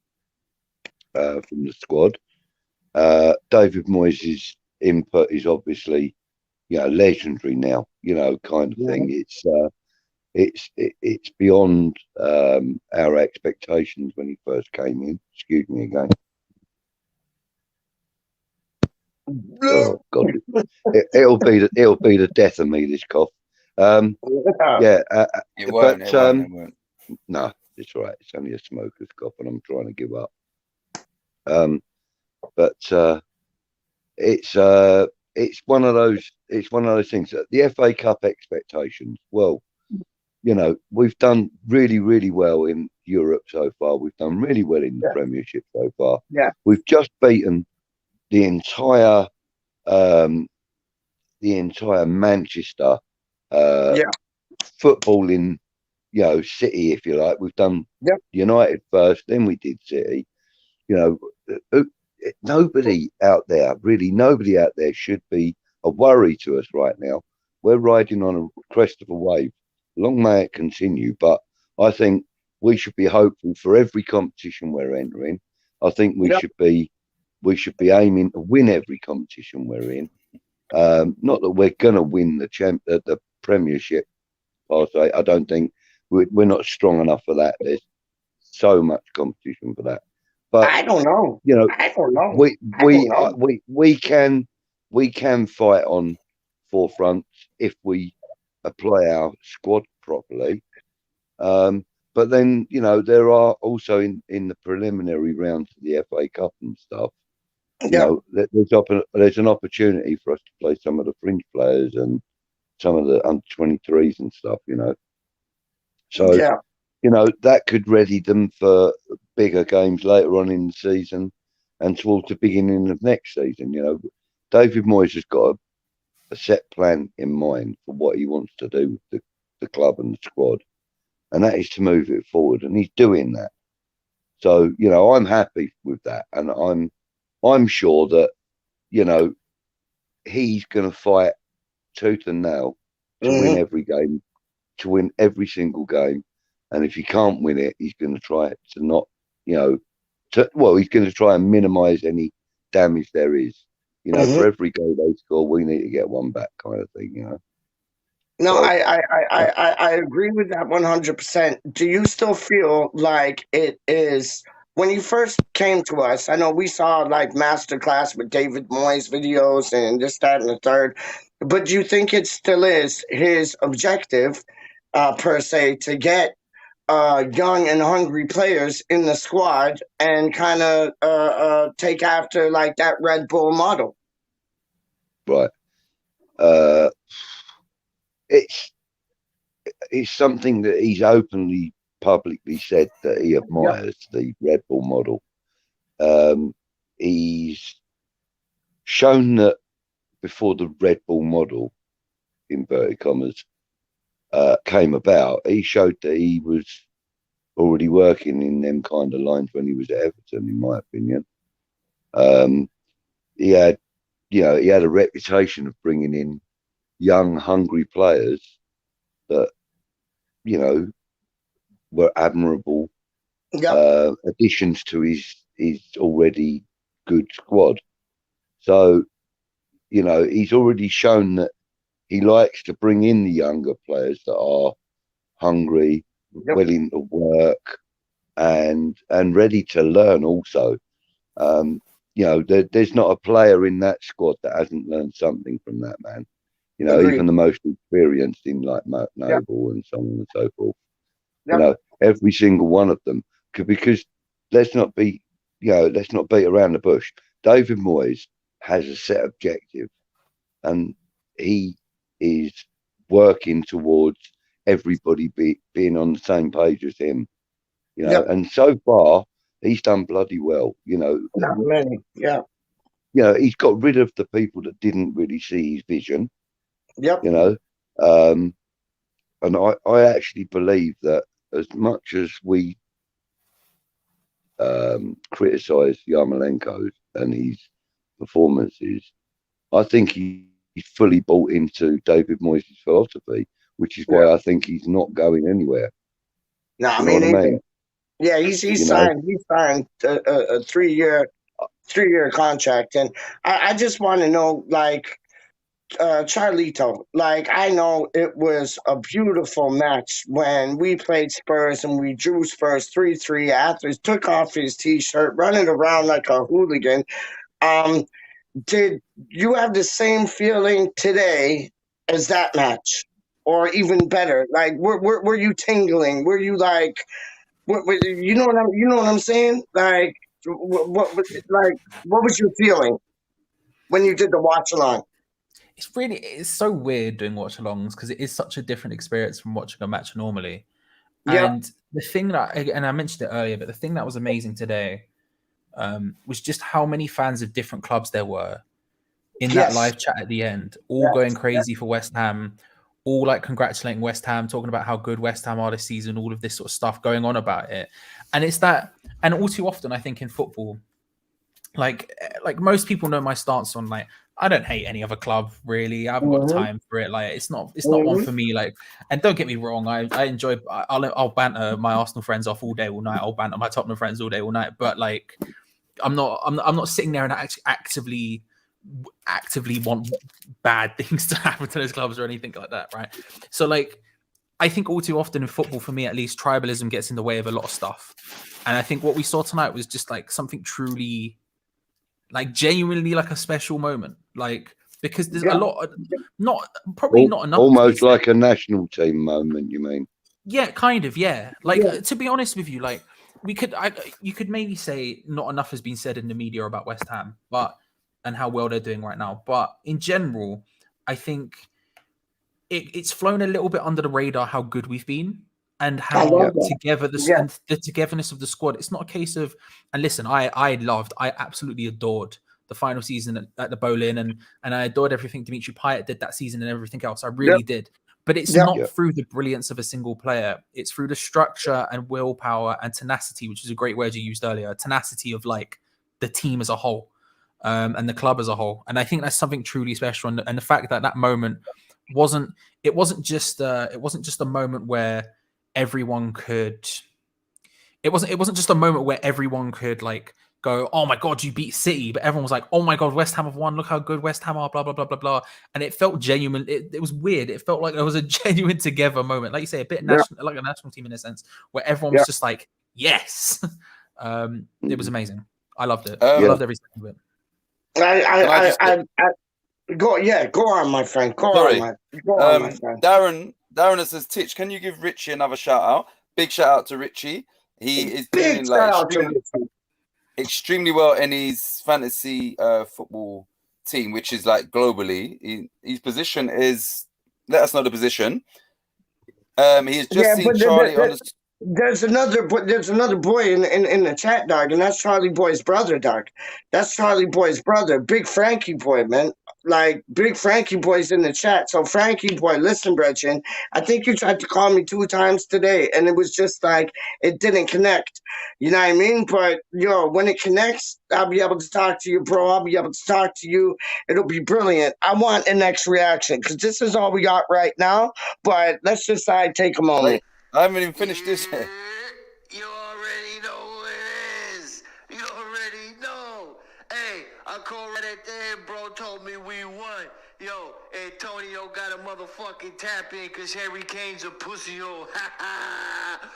from the squad. David Moyes' input is obviously, legendary now, kind of thing. It's beyond our expectations when he first came in. Excuse me again. Oh God, it'll be the death of me, this cough. It won't. No, it's all right. It's only a smoker's cough, and I'm trying to give up. It's one of those things that the FA Cup expectations. Well, we've done really, really well in Europe so far. We've done really well in the Premiership so far. Yeah, we've just beaten the entire Manchester Yeah. footballing, City, if you like. We've done United first, then we did City. Nobody out there should be a worry to us right now. We're riding on a crest of a wave. Long may it continue, but I think we should be hopeful for every competition we're entering. I think we should be aiming to win every competition we're in. Not that we're going to win the Premiership. I don't think we're not strong enough for that. There's so much competition for that. But I don't know. I don't know. We can fight on forefront if we apply our squad properly. But then there are also in the preliminary rounds of the FA Cup and stuff. There's an opportunity for us to play some of the fringe players and some of the under 23s and stuff. So that could ready them for bigger games later on in the season and towards the beginning of next season. David Moyes has got a set plan in mind for what he wants to do with the club and the squad, and that is to move it forward, and he's doing that. So I'm happy with that, and I'm sure that he's going to fight tooth and nail to win every game, to win every single game. And if he can't win it, he's going to try to not, he's going to try and minimise any damage there is. For every goal they score, we need to get one back, kind of thing. No, I agree with that 100%. Do you still feel like it is when you first came to us? I know we saw like masterclass with David Moyes videos and this, that, and the third. But do you think it still is his objective, per se, to get young and hungry players in the squad and kind of take after like that Red Bull model? Right. It's something that he's openly, publicly said that he admires, the Red Bull model. He's shown that before the Red Bull model, inverted commas, came about, he showed that he was already working in them kind of lines when he was at Everton, in my opinion. He had a reputation of bringing in young, hungry players that, were admirable additions to his already good squad. So, he's already shown that he likes to bring in the younger players that are hungry, willing to work, and ready to learn also. There's not a player in that squad that hasn't learned something from that man. Even the most experienced in like Mark Noble and so on and so forth. Every single one of them. Because let's not beat around the bush. David Moyes has a set objective, and he is working towards everybody being on the same page as him. And so far he's done bloody well. Not many. He's got rid of the people that didn't really see his vision. And I actually believe that as much as we criticize Yarmolenko and his performances, I think he's fully bought into David Moyes' philosophy, which is why I think he's not going anywhere. No, I mean, yeah, he's signed a 3-year contract, and I just want to know, like, Charlito, like, I know it was a beautiful match when we played Spurs and we drew Spurs 3-3. Athens took off his t-shirt, running around like a hooligan. Did you have the same feeling today as that match, or even better? Like, were you tingling? Were you like, you know what I'm saying? Like, what was your feeling when you did the watch along? It's so weird doing watch alongs because it is such a different experience from watching a match normally. And the thing that, and I mentioned it earlier, but the thing that was amazing today was just how many fans of different clubs there were in that live chat at the end, all going crazy for West Ham, all like congratulating West Ham, talking about how good West Ham are this season, all of this sort of stuff going on about it. And it's that, and all too often, I think in football, like most people know my stance on like, I don't hate any other club really. I haven't got time for it. Like it's not one for me. Like, and don't get me wrong, I enjoy. I'll banter my Arsenal friends off all day, all night. I'll banter my Tottenham friends all day, all night. But like, I'm not sitting there and actively want bad things to happen to those clubs or anything like that, right? So like, I think all too often in football, for me at least, tribalism gets in the way of a lot of stuff. And I think what we saw tonight was just like something truly, like genuinely like a special moment. Like, because there's a lot of, not enough. Almost like a national team moment, you mean? Yeah, kind of, yeah. Like, to be honest with you, like, you could maybe say not enough has been said in the media about West Ham, and how well they're doing right now. But in general, I think it's flown a little bit under the radar how good we've been and how together and the togetherness of the squad. It's not a case of, and listen, I absolutely adored the final season at the Boleyn, and I adored everything Dimitri Payet did that season and everything else. I really did. But it's not through the brilliance of a single player. It's through the structure and willpower and tenacity, which is a great word you used earlier. Tenacity of like the team as a whole, and the club as a whole. And I think that's something truly special. And the fact that moment wasn't just a moment where everyone could. It wasn't just a moment where everyone could like go, oh my God, you beat City, but everyone was like, oh my God, West Ham have won. Look how good West Ham are, blah, blah, blah, blah, blah. And it felt genuine. It was weird. It felt like it was a genuine together moment. Like you say, a bit national, like a national team in a sense, where everyone was just like, yes. It was amazing. I loved it. I loved every second of it. Go on, my friend. Go on, my friend. Darren says, Titch, can you give Richie another shout out? Big shout out to Richie. He is doing like extremely well in his fantasy football team, which is like globally. His position is, let us know the position. He has just seen Charlie on the. There's another boy in the chat, dog, and that's Charlie Boy's brother, dog. That's Charlie Boy's brother, Big Frankie Boy, man. Like, Big Frankie Boy's in the chat. So, Frankie Boy, listen, Bretchen, I think you tried to call me 2 times today, and it was just like, it didn't connect. You know what I mean? But, when it connects, I'll be able to talk to you, bro. I'll be able to talk to you. It'll be brilliant. I want a next reaction, because this is all we got right now, but let's just take a moment. I haven't even finished this yet. You already know who it is. You already know. Hey, I called right at the end, bro. Told me we won. Yo, Antonio got a motherfucking tap in because Harry Kane's a pussy hole.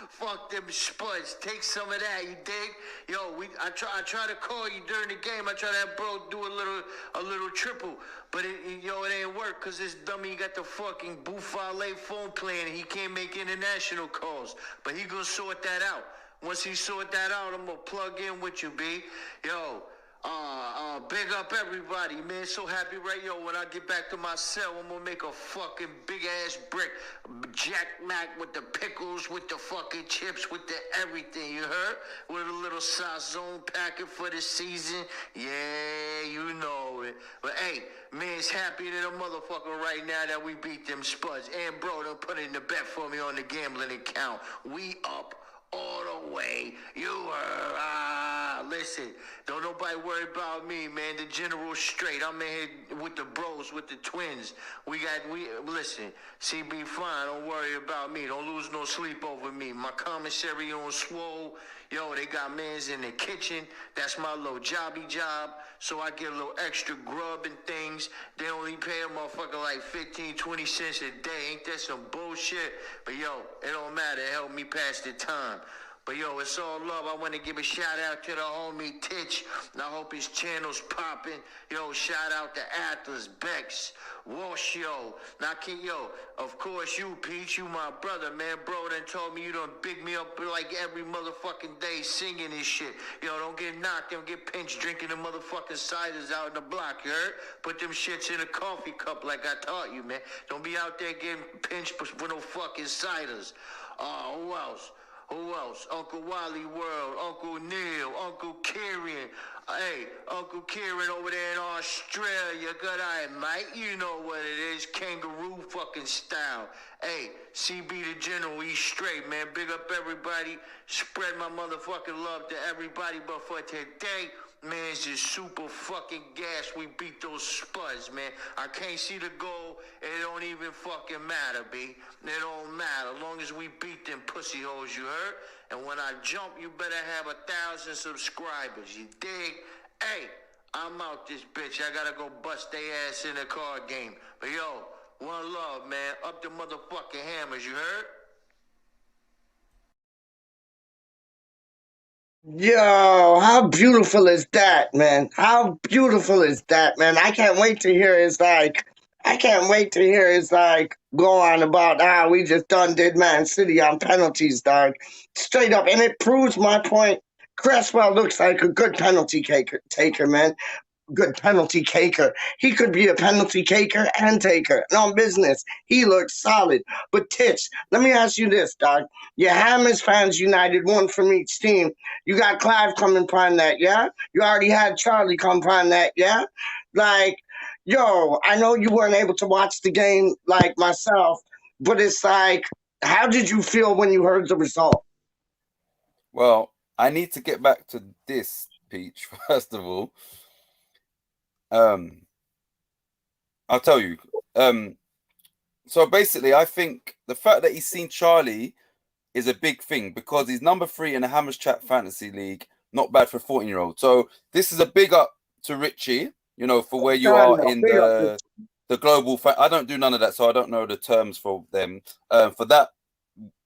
Fuck them spuds. Take some of that, you dig? Yo, I try to call you during the game. I try to have bro do a little triple. But it ain't work because this dummy got the fucking Bufale phone plan and he can't make international calls. But he gonna sort that out. Once he sort that out, I'm gonna plug in with you, B. Yo, big up everybody, man. So happy, right? Yo, when I get back to my cell, I'm gonna make a fucking big ass brick Jack Mac with the pickles, with the fucking chips, with the everything, you heard? With a little sazon packet for the season. Yeah, you know it. But hey, man's happy to the motherfucker right now that we beat them spuds. And bro, they'll put in the bet for me on the gambling account. We up all the way. You heard? Listen, don't nobody worry about me, man. The general's straight. I'm in here with the bros, with the twins. Listen, CB fine. Don't worry about me. Don't lose no sleep over me. My commissary on swole. Yo, they got mans in the kitchen. That's my little jobby job. So I get a little extra grub and things. They only pay a motherfucker like 15, 20 cents a day. Ain't that some bullshit? But yo, it don't matter. It helped me pass the time. But yo, it's all love. I want to give a shout out to the homie Titch. And I hope his channel's popping. Yo, shout out to Atlas, Bex, Walsh, yo. Now, of course you, Peach, you my brother, man. Bro done told me you done big me up like every motherfucking day singing this shit. Yo, don't get knocked, don't get pinched drinking the motherfucking ciders out in the block, you heard? Put them shits in a coffee cup like I taught you, man. Don't be out there getting pinched with no fucking ciders. Who else? Who else? Uncle Wally World, Uncle Neil, Uncle Kieran. Hey, Uncle Kieran over there in Australia. Good eye, mate. You know what it is. Kangaroo fucking style. Hey, CB the General, he's straight, man. Big up everybody. Spread my motherfucking love to everybody. But for today, man, it's just super fucking gas. We beat those Spuds, man. I can't see the goal. It don't even fucking matter, B. It don't matter. As long as we beat them pussy hoes, you heard? And when I jump, you better have 1,000 subscribers. You dig? Hey, I'm out this bitch. I gotta go bust they ass in a card game. But yo, one love, man. Up the motherfucking hammers, you heard? Yo, how beautiful is that, man? How beautiful is that, man? I can't wait to hear his go on about how we just did Man City on penalties, dog. Straight up. And it proves my point. Cresswell looks like a good penalty taker, man. Good penalty caker. He could be a penalty caker and taker. No business. He looks solid. But Titch, let me ask you this, dog. Your Hammers fans united, one from each team. You got Clive coming prime that, yeah? You already had Charlie come prime that, yeah? Like, yo, I know you weren't able to watch the game like myself, but it's like, how did you feel when you heard the result? Well, I need to get back to this, Peach, first of all. I'll tell you. So basically, I think the fact that he's seen Charlie is a big thing because he's number 3 in the Hammers Chat Fantasy League. Not bad for a 14-year-old. So this is a big up to Richie, you know, for where you are in the global. I don't do none of that, so I don't know the terms for them. For that,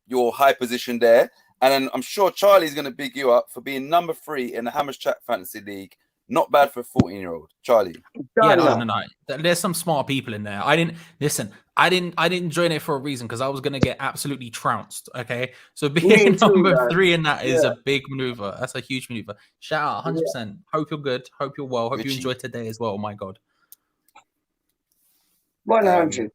your high position there. And then I'm sure Charlie's going to big you up for being number 3 in the Hammers Chat Fantasy League. Not bad for a 14-year-old. Charlie. Yeah, no. There's some smart people in there. I didn't join it for a reason because I was gonna get absolutely trounced. Okay. So being number 3 in that is a big maneuver. That's a huge maneuver. Shout out 100%. Hope you're good. Hope you're well. Hope you enjoyed today as well. Oh my god. 100.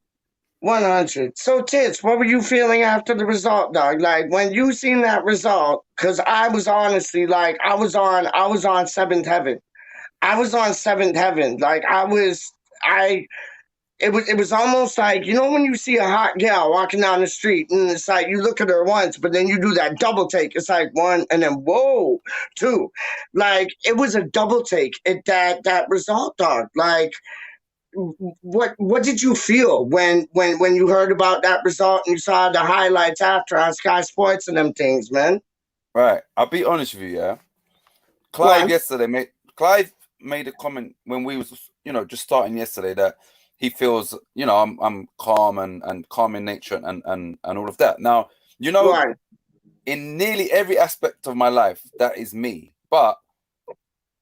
100. So, Tits, what were you feeling after the result, dog? Like when you seen that result, because I was honestly like, I was on 7th heaven. I was on 7th heaven. Like it was almost like, you know, when you see a hot gal walking down the street and it's like you look at her once, but then you do that double take. It's like 1 and then whoa, 2. Like it was a double take at that result, dog. Like what did you feel when you heard about that result and you saw the highlights after on Sky Sports and them things, man? Right. I'll be honest with you, yeah. Clive made a comment when we was, you know, just starting yesterday that he feels, you know, I'm calm and calm in nature and all of that. Now, you know, in nearly every aspect of my life, that is me. But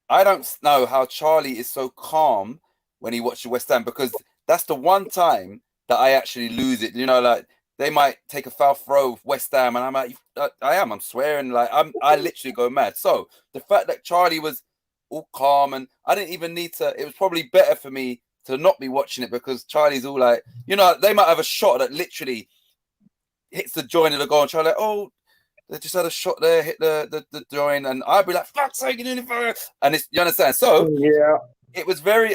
I don't know how Charlie is so calm when he watches West Ham, because that's the one time that I actually lose it. You know, like they might take a foul throw with West Ham and I'm like, I'm swearing, like I literally go mad. So the fact that Charlie was all calm and I didn't even need to, it was probably better for me to not be watching it because Charlie's all like, you know, they might have a shot that literally hits the joint of the goal and Charlie like, oh, they just had a shot there, hit the joint, and I'd be like, fuck's sake, you're doing it for it. And it's, you understand? So yeah, it was very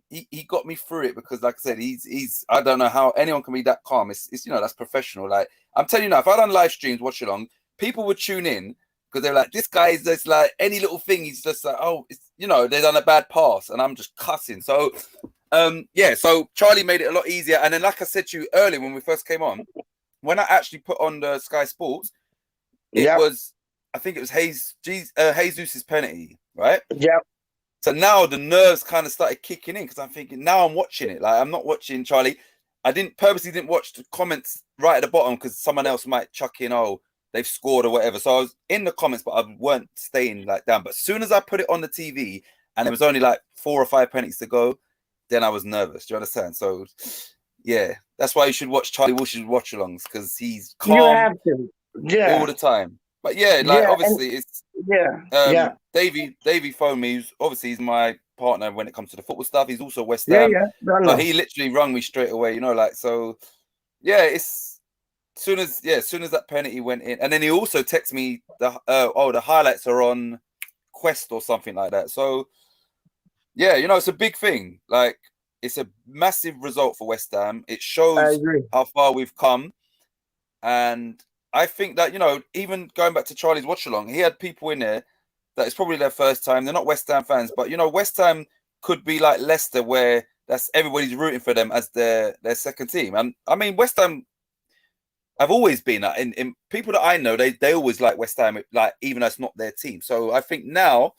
he got me through it because like I said, he's I don't know how anyone can be that calm. It's you know, that's professional. Like I'm telling you now, if I done live streams, watch along, people would tune in because they're like, this guy is just like any little thing, he's just like, oh, it's, you know, they've done a bad pass and I'm just cussing. So yeah, so Charlie made it a lot easier. And then like I said to you earlier when we first came on, when I actually put on the Sky Sports, it was, I think it was Jesus' penalty, right? Yep. So now the nerves kind of started kicking in because I'm thinking, now I'm watching it. Like I'm not watching Charlie. I purposely didn't watch the comments right at the bottom because someone else might chuck in, oh, they've scored or whatever. So I was in the comments, but I weren't staying like down. But as soon as I put it on the TV and it was only like 4 or 5 penalties to go, then I was nervous. Do you understand? So yeah, that's why you should watch Charlie Walsh's watch-alongs because he's calm all the time. But yeah, like obviously it's Davey phoned me. He's my partner when it comes to the football stuff. He's also West Ham. So he literally rung me straight away. You know, like so. Yeah, it's as soon as that penalty went in, and then he also texted me the highlights are on Quest or something like that. So yeah, you know, it's a big thing. Like it's a massive result for West Ham. It I shows agree. how far we've come, and I think that, you know, even going back to Charlie's watch along, he had people in there that it's probably their first time. They're not West Ham fans, but you know, West Ham could be like Leicester, where that's everybody's rooting for them as their second team. And I mean, West Ham have always been that. In people that I know, they always like West Ham, like even though it's not their team. So I think now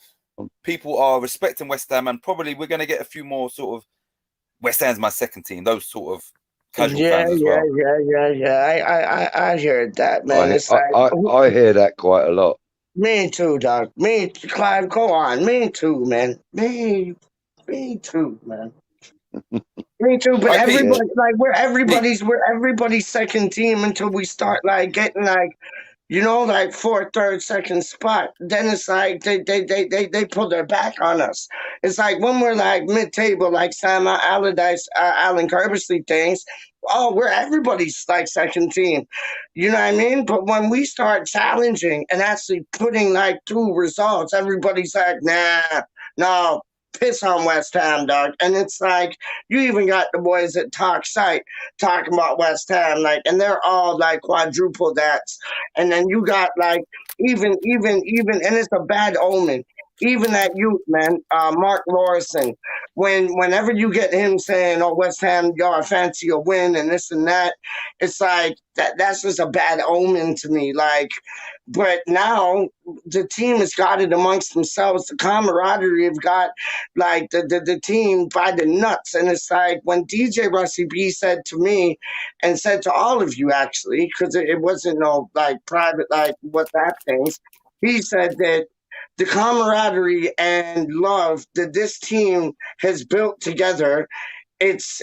people are respecting West Ham, and probably we're going to get a few more sort of West Ham's my second team. Those sort of casual fans as well. Yeah. I heard that, man. It's like, I hear that quite a lot. me too, dog. Me, Clive, go on. Me too, man. Me too, man. Me too, but Right, Pete. everybody, like, we're everybody's second team until we start like getting like, you know, like fourth, third, second spot. Then it's like they pull their back on us. It's like when we're like mid-table, like Sam Allardyce, Alan Kerbersley things. Oh, we're everybody's like second team. You know what I mean? But when we start challenging and actually putting like two results, everybody's like, nah, no. Piss on West Ham, dog. And it's like, you even got the boys at Talk Site talking about West Ham, like, and they're all like quadruple that's. And then you got like, even, and it's a bad omen. Even that youth, man, Mark Lawson, whenever you get him saying, oh, West Ham, y'all fancy a win and this and that, it's like, that's just a bad omen to me. Like, but now the team has got it amongst themselves. The camaraderie have got like the team by the nuts. And it's like when DJ Rusty B said to me and said to all of you, actually, because it wasn't no like private, like WhatsApp things, he said that the camaraderie and love that this team has built together, it's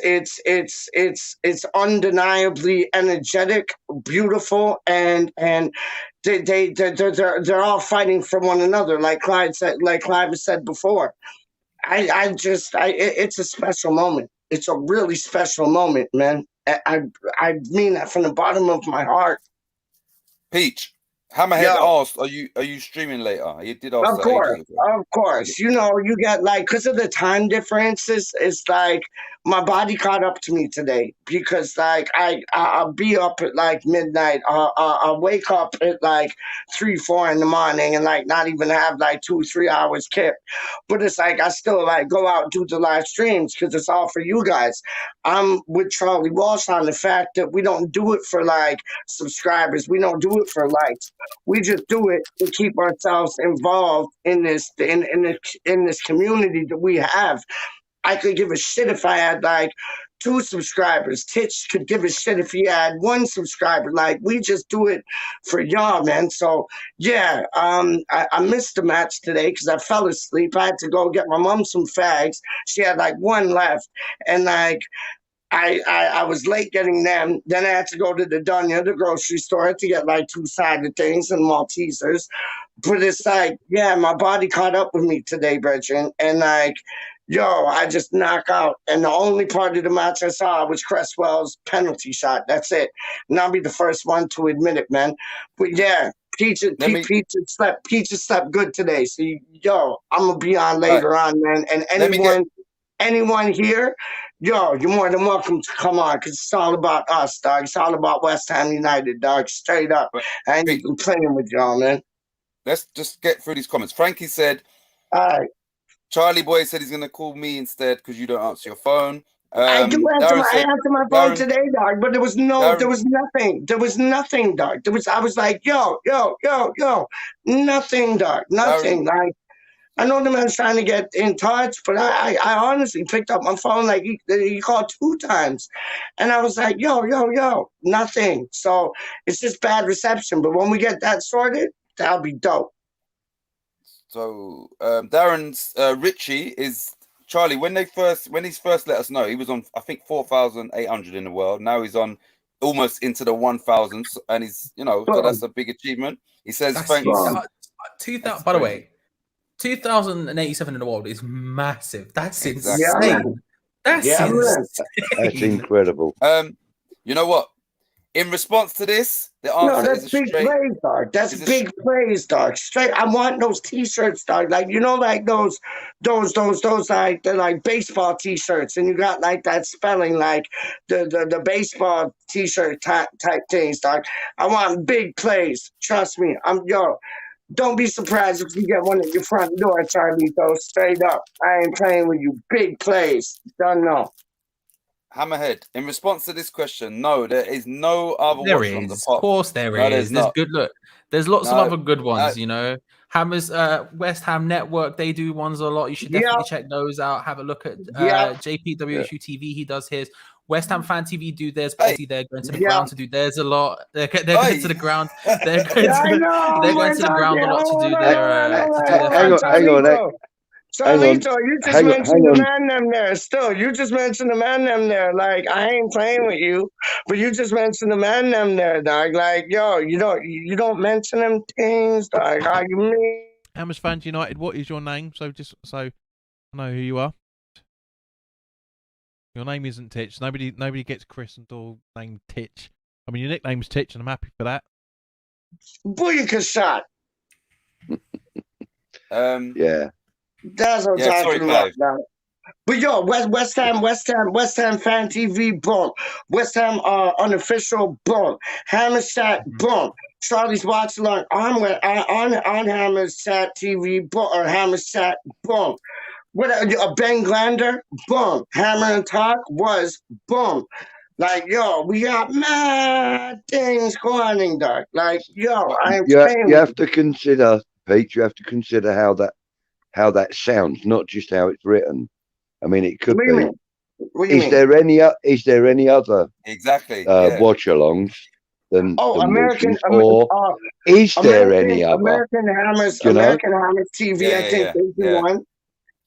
undeniably energetic, beautiful, and they're all fighting for one another, like Clive has said before. It's a special moment. It's a really special moment, man. I mean that from the bottom of my heart. Peach, Hammerhead asked, "Are you streaming later?" You did ask. Of course. You know, you get like, because of the time differences, it's like my body caught up to me today because like I'll be up at like midnight. I'll wake up at like 3-4 in the morning and like not even have like 2-3 hours kept. But it's like I still like go out and do the live streams because it's all for you guys. I'm with Charlie Walsh on the fact that we don't do it for like subscribers. We don't do it for likes. We just do it to keep ourselves involved in this in this community that we have. I could give a shit if I had like 2 subscribers. Titch could give a shit if he had 1 subscriber. Like, we just do it for y'all, man. So yeah, I missed the match today because I fell asleep. I had to go get my mom some fags. She had like 1 left, and like I was late getting them. Then I had to go to the Dunya, the grocery store, to get like 2 sided things and Maltesers. But it's like, yeah, my body caught up with me today, Brethren. And like, yo, I just knock out. And the only part of the match I saw was Cresswell's penalty shot. That's it. And I'll be the first one to admit it, man. But yeah, Peach slept good today. So yo, I'm gonna be on later on, man. And anyone here, yo, you're more than welcome to come on because it's all about us, dog. It's all about West Ham United, dog. Straight up. I ain't even playing with y'all, man. Let's just get through these comments. Frankie said, all right. Charlie Boy said he's going to call me instead because you don't answer your phone. I answer my phone today, dog, but there was nothing. There was nothing, dog. I was like, yo, nothing, dog. Nothing. Like, I know the man's trying to get in touch, but I honestly picked up my phone, like he called 2 times. And I was like, yo, nothing. So it's just bad reception. But when we get that sorted, that'll be dope. So Darren's Richie is Charlie. When he's first let us know, he was on I think 4,800 in the world. Now he's on almost into the 1,000, and he's so that's a big achievement. He says thanks. 2,000. By the way, 2,087 in the world is massive. That's insane. Yeah, that's incredible. You know what? In response to this, the No, answer that's is a big straight. plays, dog. That's is a big plays, dog. Straight. I want those T-shirts, dog. Like you know, like those like the like baseball T-shirts, and you got like that spelling, like the baseball T-shirt type things, dog. I want big plays. Trust me. Don't be surprised if you get one at your front door, Charlie. Though straight up, I ain't playing with you. Big plays. Don't know. Hammerhead, in response to this question, no, there is no other There watch-alongs is, apart. of course, there No, is. There's not. good look. There's lots of No, other good ones, you know. Hammers, West Ham Network, they do ones a lot. You should definitely check those out. Have a look at JPWHU TV. He does his. West Ham Fan TV do theirs. Obviously, they're going to the ground to do theirs a lot. They're going to the ground. They're going to the ground a lot to do their. Hang on. Charlito, you just mentioned the man them there. Still, you just mentioned the man them there. Like, I ain't playing with you, but you just mentioned the man them there, dog. Like, yo, you don't mention them things, dog. How you mean? Hammers Fans United, what is your name? So just so I know who you are. Your name isn't Titch. Nobody gets christened or named Titch. I mean, your nickname's Titch, and I'm happy for that. Booyaka shot. Yeah. That's what I'm talking about now. But yo, West Ham Fan TV, boom. West Ham unofficial, boom. Hammer's Chat, boom. Charlie's Watch Along on Hammer's Chat TV, boom, or Hammer's Chat, boom. What Ben Glander, boom. Hammer and Talk was boom. Like, yo, we got mad things going, dog. Like, yo, you have to consider, Pete. You have to consider how that sounds, not just how it's written. I mean, it could be. Is there any other watch-alongs than American or is there any other? American Hammers TV? I think they do one.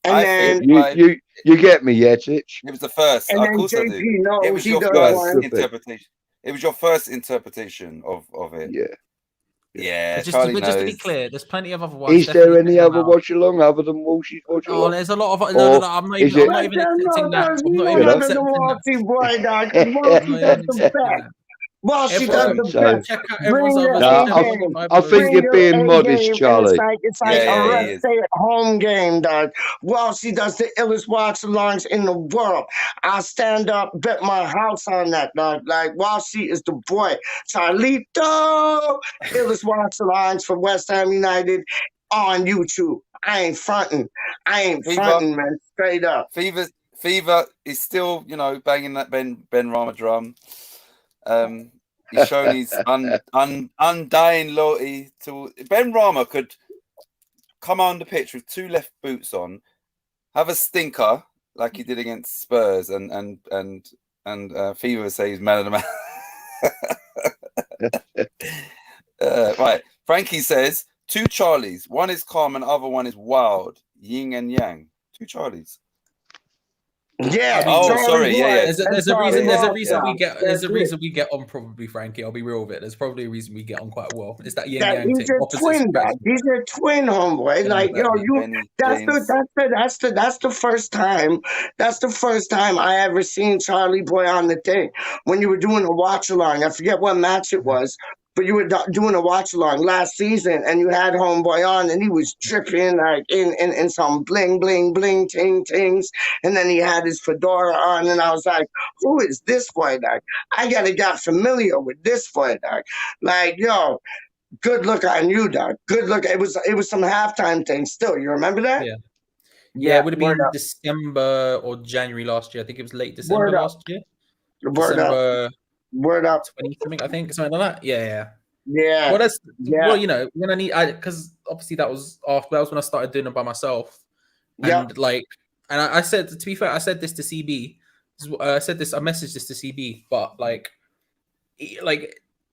And then you get me, Titch? It was the first. And then JP, no, it was your first interpretation. It was your first interpretation of it. Yeah. Yeah, just to be clear, there's plenty of other ones. Is there any other watch along other than Walsh's watch along? Oh, there's a lot of. No, I'm not even accepting that. I'm not even accepting that. Well, she does the best. I think you're being modest, Charlie. It's like a stay-at-home game, dog. Well, she does the illest watch-alongs in the world. I stand up, bet my house on that, dog. Like, while she is the boy, Charlito, illest watch-alongs for West Ham United on YouTube. I ain't fronting, man. Straight up. Fever is still, banging that Ben Rama drum. He's shown his undying loyalty to Ben Rama. Could come on the pitch with two left boots on, have a stinker like he did against Spurs, and Fever would say he's man of the match. Right, Frankie says 2 Charlies. One is calm and the other one is wild. Yin and yang. 2 Charlies. Yeah. Sorry. Yeah. There's a reason we get on. Probably, Frankie. I'll be real with it. There's probably a reason we get on quite well. It's that yin yang thing. These are twin homeboys. Like that's the first time. That's the first time I ever seen Charlie Boy on the thing when you were doing a watch along. I forget what match it was. But you were doing a watch along last season, and you had homeboy on, and he was dripping like in some bling bling bling ting tings, and then he had his fedora on, and I was like, "Who is this boy, dog? I gotta get familiar with this boy, dog." Like, yo, good look on you, dog. Good look. It was some halftime thing. Still, you remember that? Yeah. It would have been December or January last year. I think it was late December last year. Word up. 20 something, I think, something like that. Yeah. Well, Well, when I because obviously that was when I started doing it by myself. And I said, to be fair, I said this to CB. I messaged this to CB, but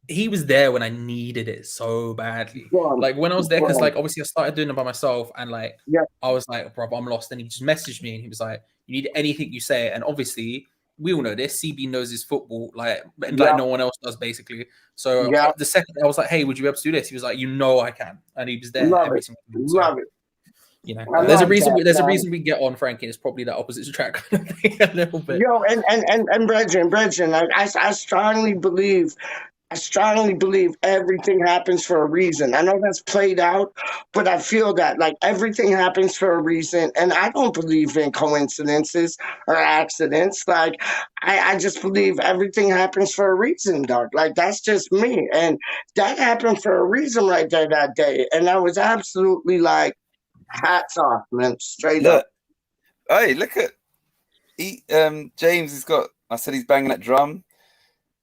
he was there when I needed it so badly. Like when I was there, because obviously I started doing it by myself, and I was like, bro, I'm lost. And he just messaged me, and he was like, "You need anything, you say." And obviously, we all know this. CB knows his football, no one else does, basically. So the second I was like, "Hey, would you be able to do this?" He was like, "I can," and he was there. Love it. You know, I there's a love reason. that, There's a man. reason we get on Frankie. And it's probably that opposite track kind of thing a little bit. Yo, and Brethren, I strongly believe everything happens for a reason. I know that's played out, but I feel that like everything happens for a reason, and I don't believe in coincidences or accidents. Like I just believe everything happens for a reason, dog. Like that's just me, and that happened for a reason right there that day, and I was absolutely like, hats off, man, straight Yeah. up. Hey, look at James. He's got. I said he's banging that drum.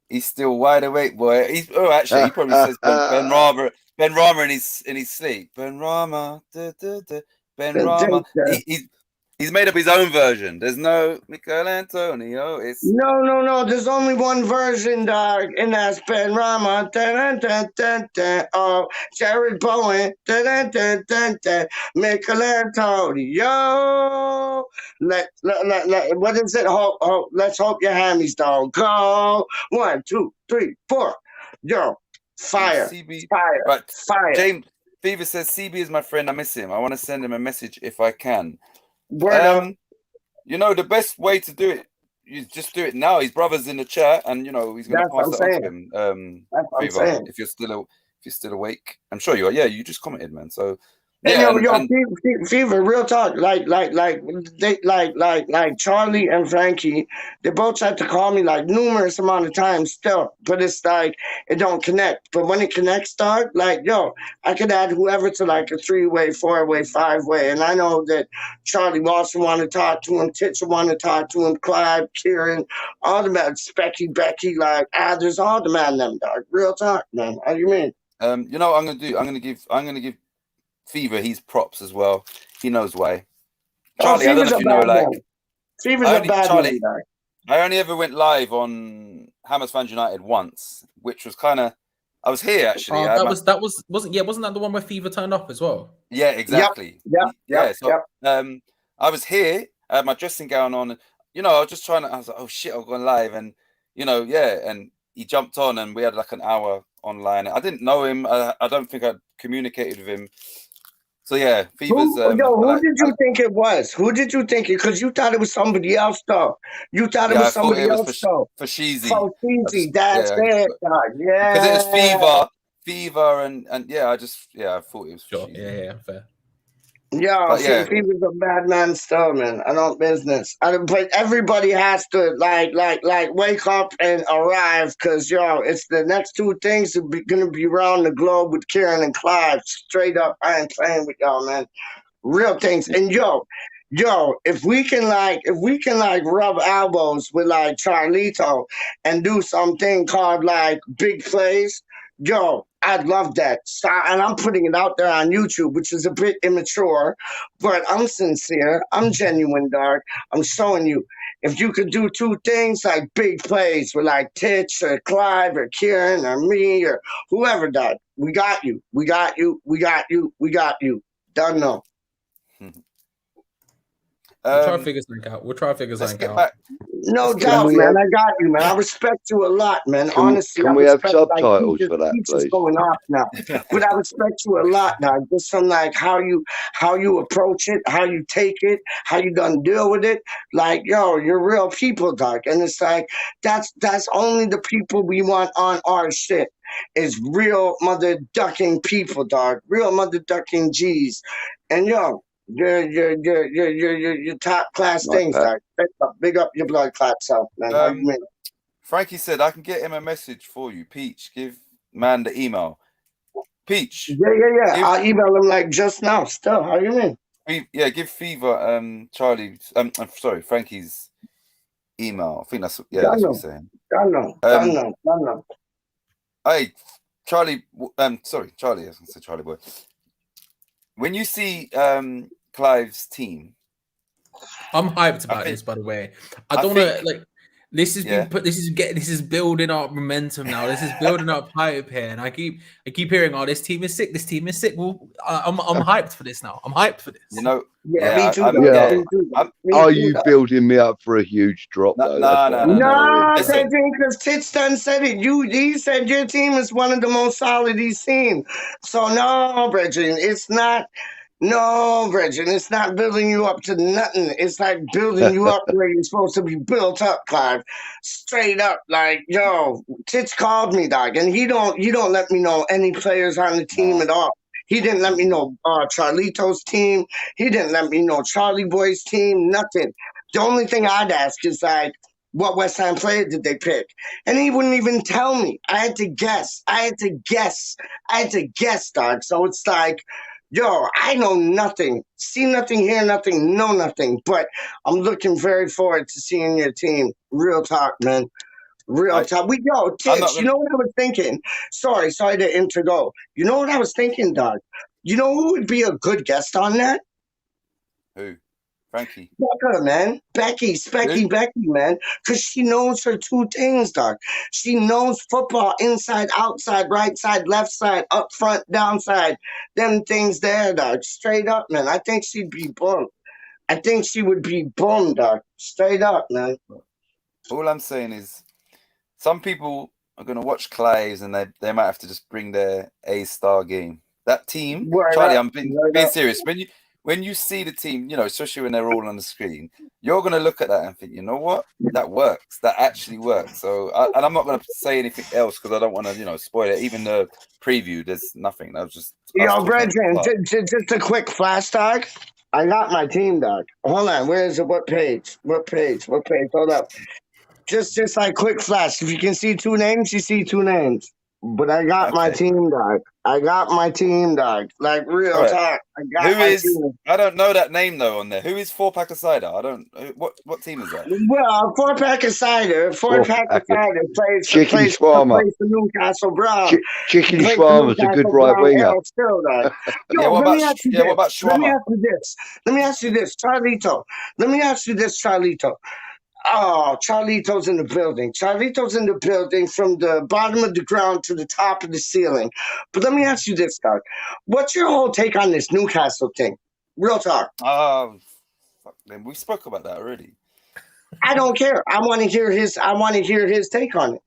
He's still wide awake, boy. Actually, he probably says Ben Rama in his sleep. Ben Rama, Ben Rama. He's made up his own version. There's no Michelangelo. It's No. There's only one version, dog, and that's Ben Rama. Oh, Jared Bowen. Michelangelo. What is it? Let's hope your hammies don't go. 1, 2, 3, 4. Yo, fire. CB. Fire. Right. Fire. James Fever says CB is my friend. I miss him. I want to send him a message if I can. You know, the best way to do it, you just do it now. His brother's in the chat, and you know he's going to pass it on to him. That's what I'm Fever, saying. if you're still awake, I'm sure you are. Yeah, you just commented, man. So And yeah, Fever, real talk, like Charlie and Frankie, they both tried to call me like numerous amount of times still, but it's like it don't connect. But when it connects, dog, like yo, I could add whoever to like a 3-way, 4-way, 5-way, and I know that Charlie Lawson want to talk to him, Titcher want to talk to him, Clive, Kieran, all the man, Specky, Becky, like there's all the man them, dog. Real talk, man. How do you mean? you know what I'm gonna do? I'm gonna give Fever his props as well. He knows why. Charlie, I don't know if you know, like Fever's a bad Charlie, man, I only ever went live on Hammers Fans United once, which was kind of. I was here actually. Wasn't that the one where Fever turned up as well? Yeah, exactly. Yep. I was here. I had my dressing gown on. You know, I was just trying to. I was like, oh shit, I've gone live, and you know, yeah, and he jumped on, and we had like an hour online. I didn't know him. I don't think I'd communicated with him. So yeah, Fever's. Who did you think it was? Who did you think it? Because you thought it was somebody else, though. You thought it was somebody else, though. For Sheezy. For Sheezy, that's it, dog. Yeah. Because it was Fever, and yeah, I thought it was for Sheezy. Yeah, fair. Yo, Fever's a bad man still, man. I don't business. But everybody has to like wake up and arrive, because yo, it's the next 2 things that gonna be around the globe with Kieran and Clive. Straight up, I ain't playing with y'all, man. Real things. And yo, if we can rub elbows with like Charlito and do something called like big plays, yo, I'd love that. So, and I'm putting it out there on YouTube, which is a bit immature, but I'm sincere. I'm genuine, dog. I'm showing you. If you could do 2 things like big plays with like Titch or Clive or Kieran or me or whoever, dog, we got you. We got you. We got you. We got you. Done no. We'll try to figure something out. No doubt, man. I got you, man. I respect you a lot, man. Honestly, can we have subtitles for that, please? Going off now, but I respect you a lot now. Just from like how you approach it, how you take it, how you gonna deal with it. Like, yo, you're real people, dog, and it's like that's only the people we want on our shit. Is real mother ducking people, dog. Real mother ducking G's, and yo. Your top class things, dog. Big up your blood clot self, man. How you mean? Frankie said I can get him a message for you. Peach, give man the email. Peach. Yeah. I'll email him like just now. Still, how you mean? Yeah, give Fever Charlie. I'm sorry, Frankie's email. I think that's what he's saying. Done. Hey, Charlie. Sorry, Charlie. I was gonna say Charlie boy. When you see Clive's team, I'm hyped about this. By the way, I don't want to like. This is being put. This is building up momentum now. This is building up hype here, and I keep hearing, "Oh, this team is sick. This team is sick." Well, I'm hyped for this now. I'm hyped for this. You know. Me too. Are you building me up for a huge drop? No, because Titch done said it. He said your team is one of the most solid he's seen. So no, Bridget, it's not. No, Bridget, it's not building you up to nothing. It's like building you up where you're supposed to be built up, Clive. Straight up, like, yo, Titch called me, dog, and he don't let me know any players on the team at all. He didn't let me know Charlito's team. He didn't let me know Charlie Boy's team, nothing. The only thing I'd ask is like, what West Ham player did they pick? And he wouldn't even tell me. I had to guess, dog. So it's like, yo, I know nothing. See nothing, hear nothing, know nothing. But I'm looking very forward to seeing your team. Real talk, man. Real talk. Titch, you know what I was thinking? Sorry to intergo. You know what I was thinking, dog? You know who would be a good guest on that? Who? Frankie. Becca, man. Specky, man. Because she knows her two things, dog. She knows football inside, outside, right side, left side, up front, down side. Them things there, dog. Straight up, man. I think she'd be boom. I think she would be boom, dog. Straight up, man. All I'm saying is some people are going to watch Clive's and they might have to just bring their A-star game. That team, Charlie, I'm being serious. When you see the team, you know, especially when they're all on the screen, you're going to look at that and think, you know what? That works. That actually works. So, and I'm not going to say anything else because I don't want to, you know, spoil it. Even the preview, there's nothing. That was just... Yo, Brethren, just a quick flash talk. I got my team, dog. Hold on. Where is it? What page? Hold up. Just like quick flash. If you can see two names, you see two names. But I got my team, dog. Like real talk. I don't know that name though on there. Who is 4-Pack of Cider? I don't. What team is that? Well, 4-Pack of Cider. 4-Pack of Cider plays for Newcastle Brown. Chickeny Schwarmer's a good right winger. What about Schwarmer? Let me ask you this, Charlito. Oh, Charlito's in the building. From the bottom of the ground to the top of the ceiling. But let me ask you this, dog. What's your whole take on this Newcastle thing? Real talk. Fuck them. We spoke about that already. I don't care. I want to hear his take on it.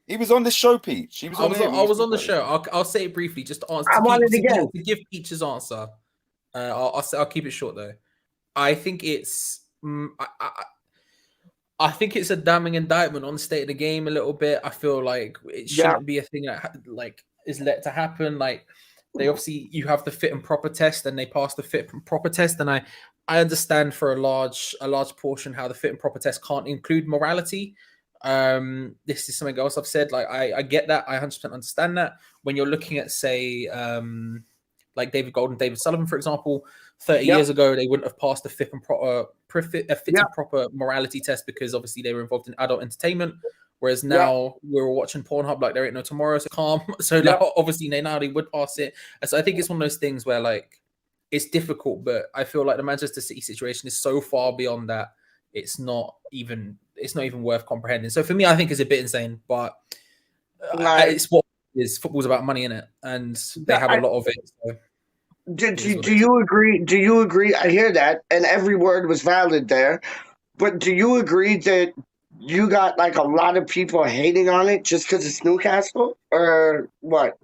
He was on the show, Peach. I was on the show. I'll say it briefly, just to answer. To give Peach's answer. I'll keep it short though. I think it's I think it's a damning indictment on the state of the game a little bit. I feel like it shouldn't be a thing that like is let to happen. Like they obviously you have the fit and proper test, and they pass the fit and proper test, and I understand for a large portion how the fit and proper test can't include morality. This is something else I've said. Like I get that. I 100% understand that. When you're looking at say like David Gold and David Sullivan, for example, 30 years ago, they wouldn't have passed a fit and proper morality test because obviously they were involved in adult entertainment. Whereas now we're watching Pornhub like there ain't no tomorrow, so calm. So now obviously they would pass it. And so I think it's one of those things where like it's difficult, but I feel like the Manchester City situation is so far beyond that it's not even worth comprehending. So for me, I think it's a bit insane, but it's what it is. Football's about money, innit? And they have a lot of it. So. Do you agree? Do you agree? I hear that, and every word was valid there. But do you agree that you got like a lot of people hating on it just because it's Newcastle, or what?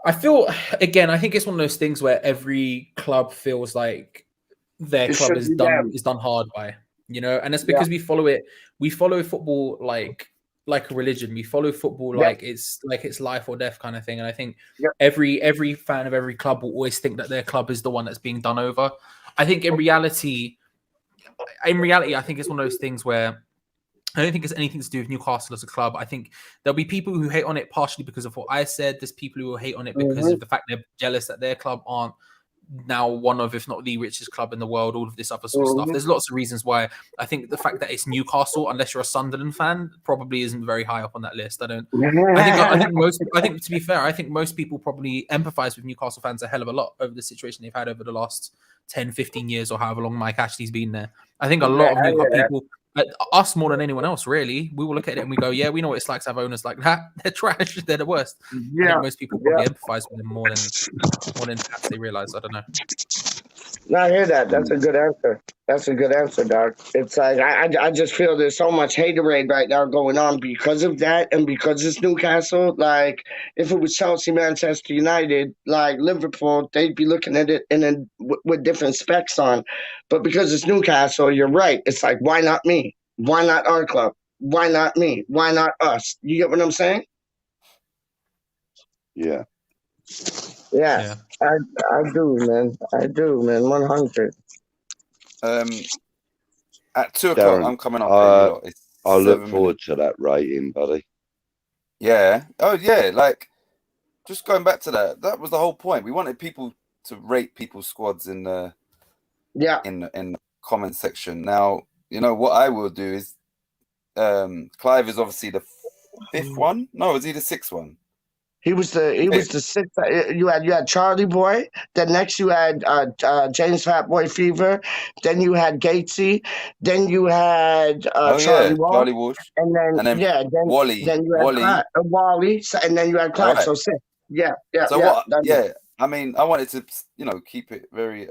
I feel I think it's one of those things where every club feels like their club is done hard by, you know, and it's because we follow it. We follow football like a religion. We follow football like it's life or death kind of thing. And I think every fan of every club will always think that their club is the one that's being done over. I think in reality, I think it's one of those things where I don't think it's anything to do with Newcastle as a club. I think there'll be people who hate on it partially because of what I said. There's people who will hate on it because of the fact they're jealous that their club aren't now one of, if not the richest club in the world, all of this other sort of stuff. There's lots of reasons why. I think the fact that it's Newcastle, unless you're a Sunderland fan, probably isn't very high up on that list. I think to be fair, I think most people probably empathize with Newcastle fans a hell of a lot over the situation they've had over the last 10, 15 years or however long Mike Ashley's been there. I think a lot of Newcastle people, us more than anyone else, really, we will look at it and we go, yeah, we know what it's like to have owners like that. They're trash. They're the worst. I think most people probably empathize with them more than perhaps they realize. I don't know. No, I hear that. That's a good answer. That's a good answer, Doc. It's like I just feel there's so much haterade right now going on because of that, and because it's Newcastle. Like, if it was Chelsea, Manchester United, like Liverpool, they'd be looking at it with different specs on. But because it's Newcastle, you're right. It's like, why not me? Why not our club? Why not me? Why not us? You get what I'm saying? Yeah. Yeah. I do, man. I do, man. 100. At 2 o'clock, Darren, I'm coming up. Here, lot. It's I look 7 forward minutes. to that rating, buddy. Yeah. Oh, yeah. Like, just going back to that. That was the whole point. We wanted people to rate people's squads in the in the comment section. Now, you know what I will do is, Clive is obviously the 5th one. No, is he the 6th one? He was the 6th. You had Charlie Boy. Then next you had James Fatboy Fever. Then you had Gatesy. Then you had Charlie Walsh. Charlie Walsh. And then Wally. Then you had Wally. And then you had Clive. Right. So 6. Yeah. So what? Yeah. I mean, I wanted to, keep it very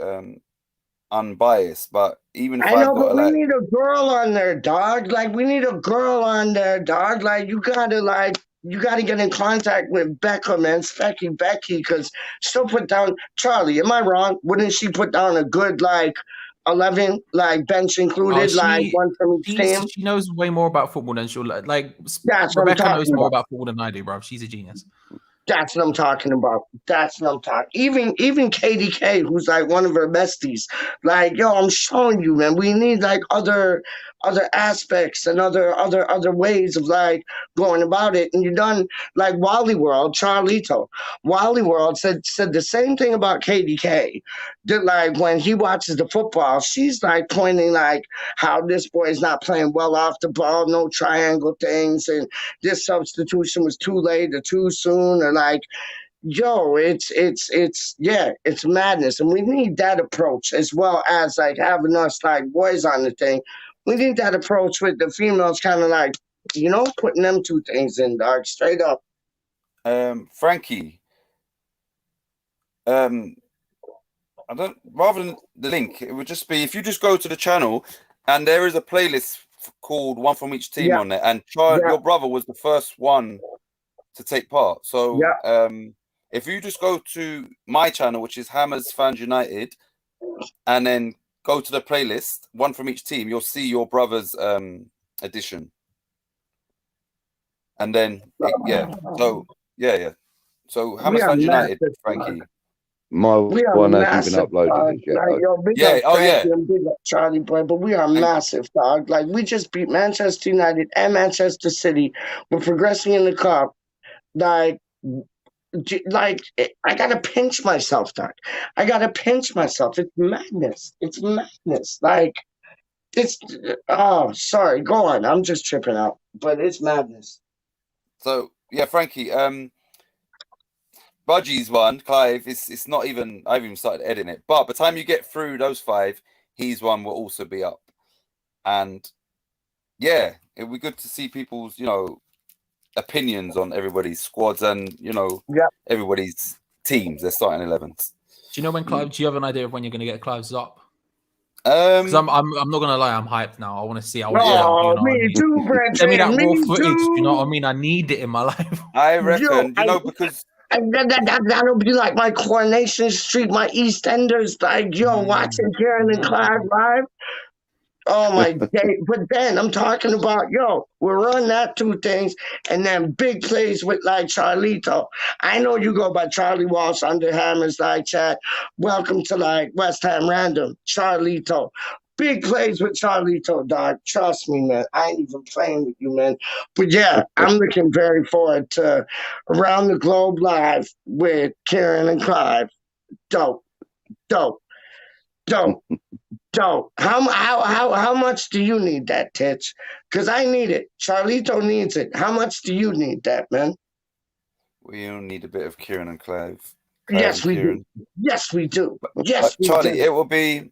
unbiased, but even if I know, I've got but we like, need a girl on there, dog. Like, we need a girl on there, dog. Like, you gotta get in contact with Becca, man, Specky Becky, because she'll put down Charlie. Am I wrong? Wouldn't she put down a good 11, bench included, one from each team? She knows way more about football than she'll like. That's what I'm Rebecca knows talking more about. about football than I do, bro. She's a genius. That's what I'm talking about. That's what I'm talking. Even KDK, who's like one of her besties, like, yo, I'm showing you, man. We need other aspects and other ways of going about it. And you done like Wally World, Charlito. Wally World said the same thing about KDK. That when he watches the football, she's pointing how this boy is not playing well off the ball, no triangle things, and this substitution was too late or too soon, or yo, it's madness. And we need that approach as well as having us boys on the thing. We need that approach with the females, kind of putting them two things in, dog, straight up. Frankie, rather than the link, it would just be if you just go to the channel and there is a playlist called One From Each Team on there, and your brother was the first one to take part. So if you just go to my channel, which is Hammers Fans United, and then go to the playlist, One From Each Team, you'll see your brother's edition. And then so Hammers Fans United, Frankie. My one hasn't been uploaded yet. Big up Charlie Boy, but we are massive, dog. We just beat Manchester United and Manchester City. We're progressing in the cup. I gotta pinch myself, dog. I gotta pinch myself. It's madness. It's madness. Sorry, go on. I'm just tripping out, but it's madness. So yeah, Frankie, Budgie's one, Clive, it's not even, I haven't even started editing it, but by the time you get through those 5, his one will also be up. And yeah, it'd be good to see people's, opinions on everybody's squads and, everybody's teams, their starting 11s. Do you know when Clive, do you have an idea of when you're going to get Clive's up? Because I'm not gonna lie, I'm hyped now. I want to see. Me too, Brent. Send me that raw footage. You know what I mean? I need it in my life. I reckon, because that'll be like my Coronation Street, my EastEnders, watching Kieran and Clive live. Oh my day! But then I'm talking about we'll run that 2 things, and then big plays with Charlito. I know you go by Charlie Walsh under Hammers chat. Welcome to West Ham Random, Charlito. Big plays with Charlito, dog. Trust me, man. I ain't even playing with you, man. But yeah, I'm looking very forward to Around the Globe Live with Kieran and Clive. Dope. How much do you need that, Titch? Because I need it. Charlito needs it. How much do you need that, man? We all need a bit of Kieran and Clive. Yes, we do. Yes, we do. Yes, we Charlie, do. it will be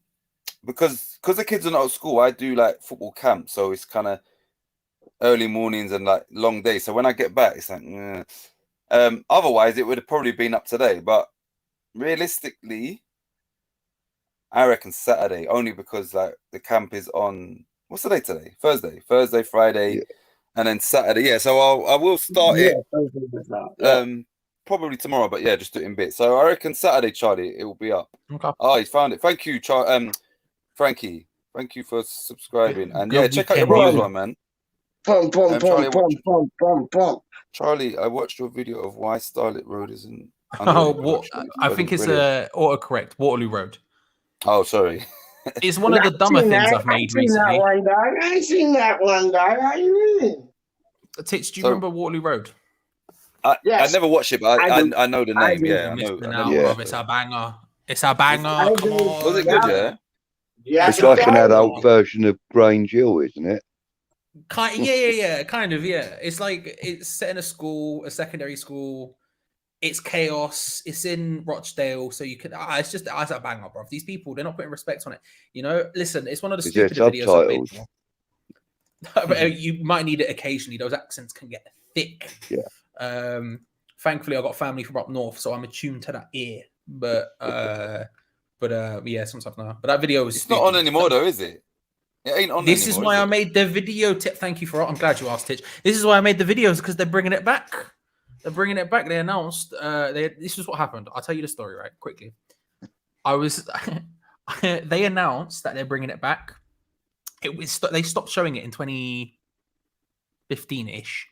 because the kids are not at school. I do football camp, so it's kind of early mornings and long days. So when I get back, it's otherwise it would have probably been up today. But realistically, I reckon Saturday, only because like the camp is on. What's the day today? Thursday, Friday, and then Saturday. Yeah, so I will start it. Probably tomorrow, but yeah, just do it in bits. So I reckon Saturday, Charlie, it will be up. Okay. Oh, he's found it. Thank you, Frankie. Thank you for subscribing. And yeah, check out your weekend, brother's you. one, man. Boom. Charlie, I watched your video of why Starlit Road isn't. I think it's autocorrect, Waterloo Road. Oh, sorry. It's one of the dumber things I've made recently. I've seen that one, dog. How you mean? Titch, do you remember Waterloo Road? I never watched it, but I know the name. Yeah, I know. It's a banger. It's a banger. Come on. Was it good? Yeah. Yeah, it's like an adult version of Grange Hill, isn't it? Yeah. Kind of, yeah. It's like it's set in a school, a secondary school. It's chaos. It's in Rochdale, so you can. It's a banger, bro. These people, they're not putting respect on it. You know, listen. It's one of the stupid videos. But you might need it occasionally. Those accents can get thick. Yeah. Thankfully, I got family from up north, so I'm attuned to that ear. But yeah, sometimes no. But that video was. It's not on anymore, though, is it? It ain't on. This is why I made the video. Thank you for it. I'm glad you asked, Titch. This is why I made the videos, because they're bringing it back. They're bringing it back. They announced. This is what happened. I'll tell you the story right quickly. They announced that they're bringing it back. They stopped showing it in 2015-ish,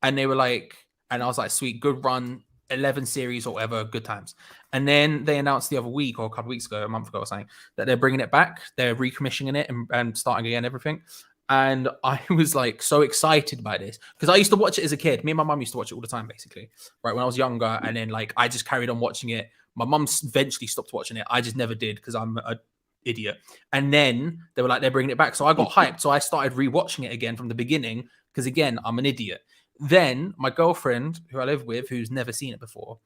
and they were like, and I was like, sweet, good run, 11 series or whatever, good times. And then they announced the other week or a couple of weeks ago, a month ago or something, that they're bringing it back. They're recommissioning it and starting again, everything. And I was like so excited by this because I used to watch it as a kid. Me and my mum used to watch it all the time, basically, right when I was younger. And then like I just carried on watching it. My mum eventually stopped watching it. I just never did because I'm an idiot. And then they were like, they're bringing it back. So I got hyped. So I started rewatching it again from the beginning because, again, I'm an idiot. Then my girlfriend, who I live with, who's never seen it before,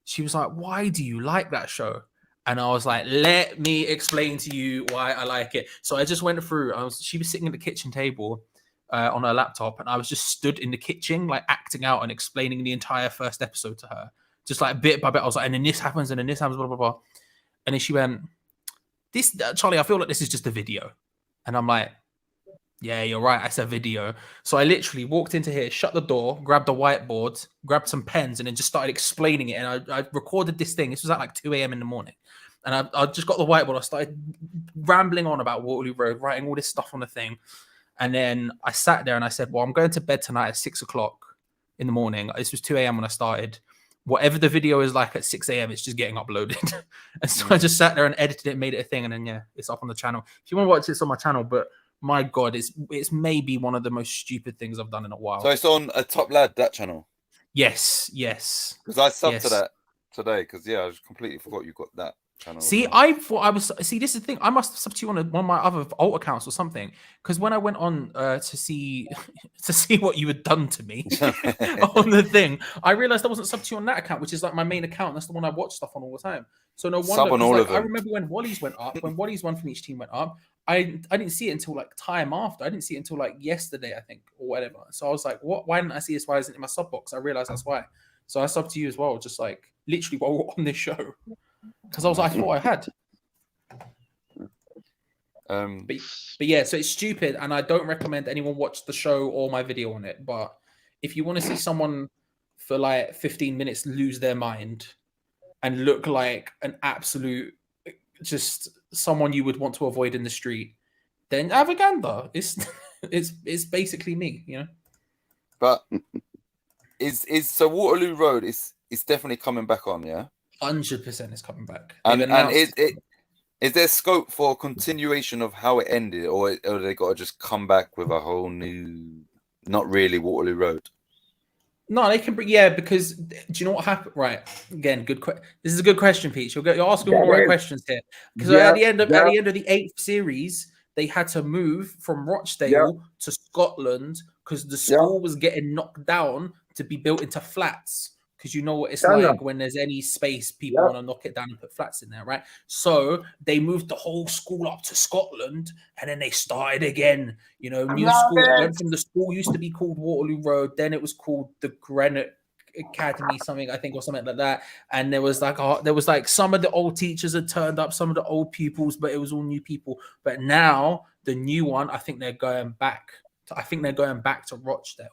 she was like, why do you like that show? And I was like, let me explain to you why I like it. So I just went through. She was sitting at the kitchen table on her laptop, and I was just stood in the kitchen, like acting out and explaining the entire first episode to her, just like bit by bit. I was like, and then this happens, and then this happens, blah, blah, blah. And then she went, "This, Charlie, I feel like this is just a video." And I'm like, yeah, you're right. It's a video. So I literally walked into here, shut the door, grabbed a whiteboard, grabbed some pens, and then just started explaining it. And I recorded this thing. This was at like 2 a.m. in the morning. And I just got the whiteboard. I started rambling on about Waterloo Road, writing all this stuff on the thing. And then I sat there and I said, well, I'm going to bed tonight at 6 o'clock in the morning. This was 2 a.m. when I started. Whatever the video is like at 6 a.m., it's just getting uploaded. And so I just sat there and edited it, made it a thing. And then, yeah, it's up on the channel. If you want to watch it, it's on my channel. But my God, it's maybe one of the most stupid things I've done in a while. So it's on a Top Lad, that channel? Yes. Because I subbed to that today. Because, yeah, I just completely forgot you got that. See, I thought I was. See, this is the thing. I must have subbed to you on one of my other alt accounts or something. Because when I went on to see what you had done to me on the thing, I realized I wasn't subbed to you on that account, which is like my main account. That's the one I watch stuff on all the time. So no wonder. Sub on all of them. I remember when Wally's went up, when Wally's one from each team went up. I didn't see it until like time after. I didn't see it until like yesterday, I think, or whatever. So I was like, what? Why didn't I see this? Why isn't it in my sub box? I realized that's why. So I subbed to you as well, just like literally while we're on this show. Because I thought I had. But yeah, so it's stupid, and I don't recommend anyone watch the show or my video on it. But if you want to see someone for like 15 minutes lose their mind and look like an absolute, just someone you would want to avoid in the street, then have a gander. It's basically me, you know. But so Waterloo Road is definitely coming back on, yeah. 100% is coming back. And is there scope for continuation of how it ended, or they got to just come back with a whole new, not really Waterloo Road? No, they can bring, because do you know what happened? Right, again, this is a good question, Pete. You're asking all the right questions here. Because at the end of the 8th series, they had to move from Rochdale to Scotland because the school was getting knocked down to be built into flats. Because you know what it's like when there's any space, people want to knock it down and put flats in there, right? So they moved the whole school up to Scotland, and then they started again. You know, new school. It went from the school used to be called Waterloo Road, then it was called the Greenock Academy, something I think, or something like that. And there was like some of the old teachers had turned up, some of the old pupils, but it was all new people. But now the new one, I think they're going back. To Rochdale.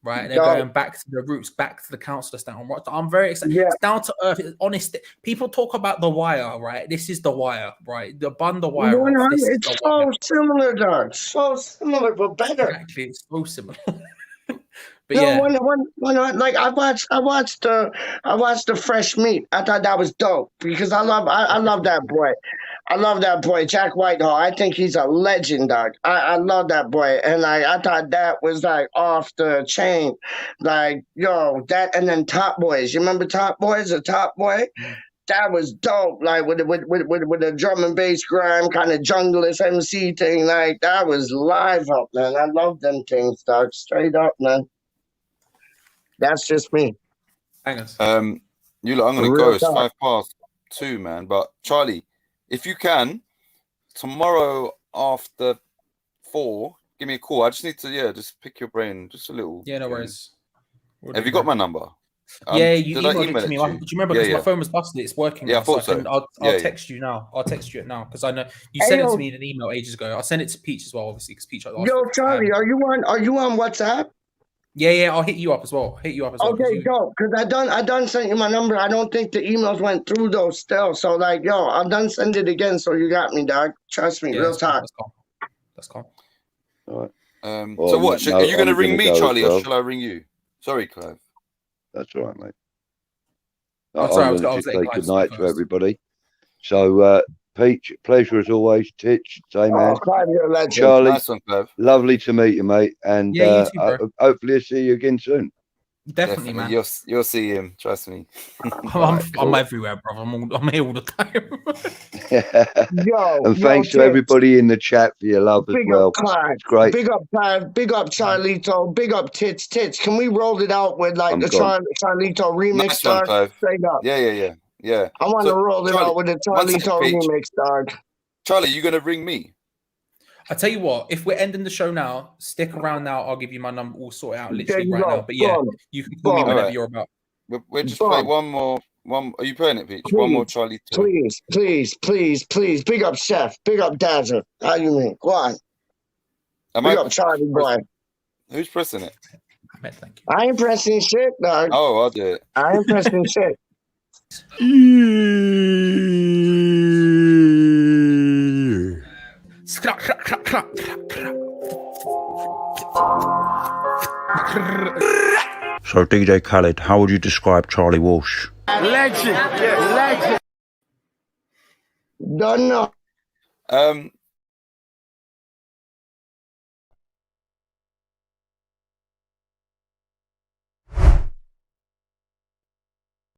Right, they're going back to the roots, back to the council down on Rochdale. I'm very excited. Yeah. It's down to earth. It's honest. People talk about The Wire, right? This is The Wire, right? The Wire. It's so similar, dog. So similar, but better. Exactly, it's so similar. But yeah, when like I watched the Fresh Meat. I thought that was dope because I love that boy. I love that boy, Jack Whitehall. I think he's a legend, dog. I love that boy, and I thought that was like off the chain, like that. And then Top Boys. You remember Top Boys? The Top Boy. That was dope, like with the drum and bass grime kind of junglist MC thing, like that was live up, man. I love them things, dog. Straight up, man. That's just me. Hangers. I'm gonna go. It's 2:05, man. But Charlie, if you can, tomorrow after 4, give me a call. I just need to, just pick your brain, just a little. Yeah, no worries. Have you got my number? Yeah, you emailed it to me. Do you remember? Because my phone was busted. It's working. Yeah, now, I thought so. I'll text you now. I'll text you it now because I know you sent it to me in an email ages ago. I'll send it to Peach as well, obviously, because Peach. Charlie, are you on WhatsApp? Yeah, I'll hit you up as well. Okay, dope. Because I done sent you my number. I don't think the emails went through though still. So like, I'll done send it again. So you got me, dog. Trust me, real time. That's cool. All right. So what? Are you going to ring me, Charlie, or shall I ring you? Sorry, Clive. That's all right, mate. I'm sorry, I was just say good night to everybody. So, Peach, pleasure as always. Titch, same man. Clive, you're a legend. Charlie, Nice one, Clive. lovely to meet you, mate. And you too, bro. hopefully I'll see you again soon. Definitely, man. You'll see him. Trust me. I'm everywhere, bro. I'm here all the time. And thanks to everybody in the chat for your love as well. It's great. Big up Clive. Big up Charlito. Big up Tits. Can we roll it out with like the Charlito remix, dog? Straight up. Yeah. I want to roll it out with the Charlito remix, dog. Charlie, you gonna ring me? I tell you what, if we're ending the show now, stick around now. I'll give you my number. We'll sort it out literally right now. But yeah, you can call me whenever you're about. We'll just play one more. Are you playing it, Peach? One more, Charlie. Please. Big up Chef. Big up Dazzle. How you mean? Go on. Big up Charlie boy. Who's pressing it? Thank you. I ain't pressing shit, dog. Oh, I'll do it. I ain't pressing shit. So, DJ Khaled, how would you describe Charlie Walsh? Legend. Don't know.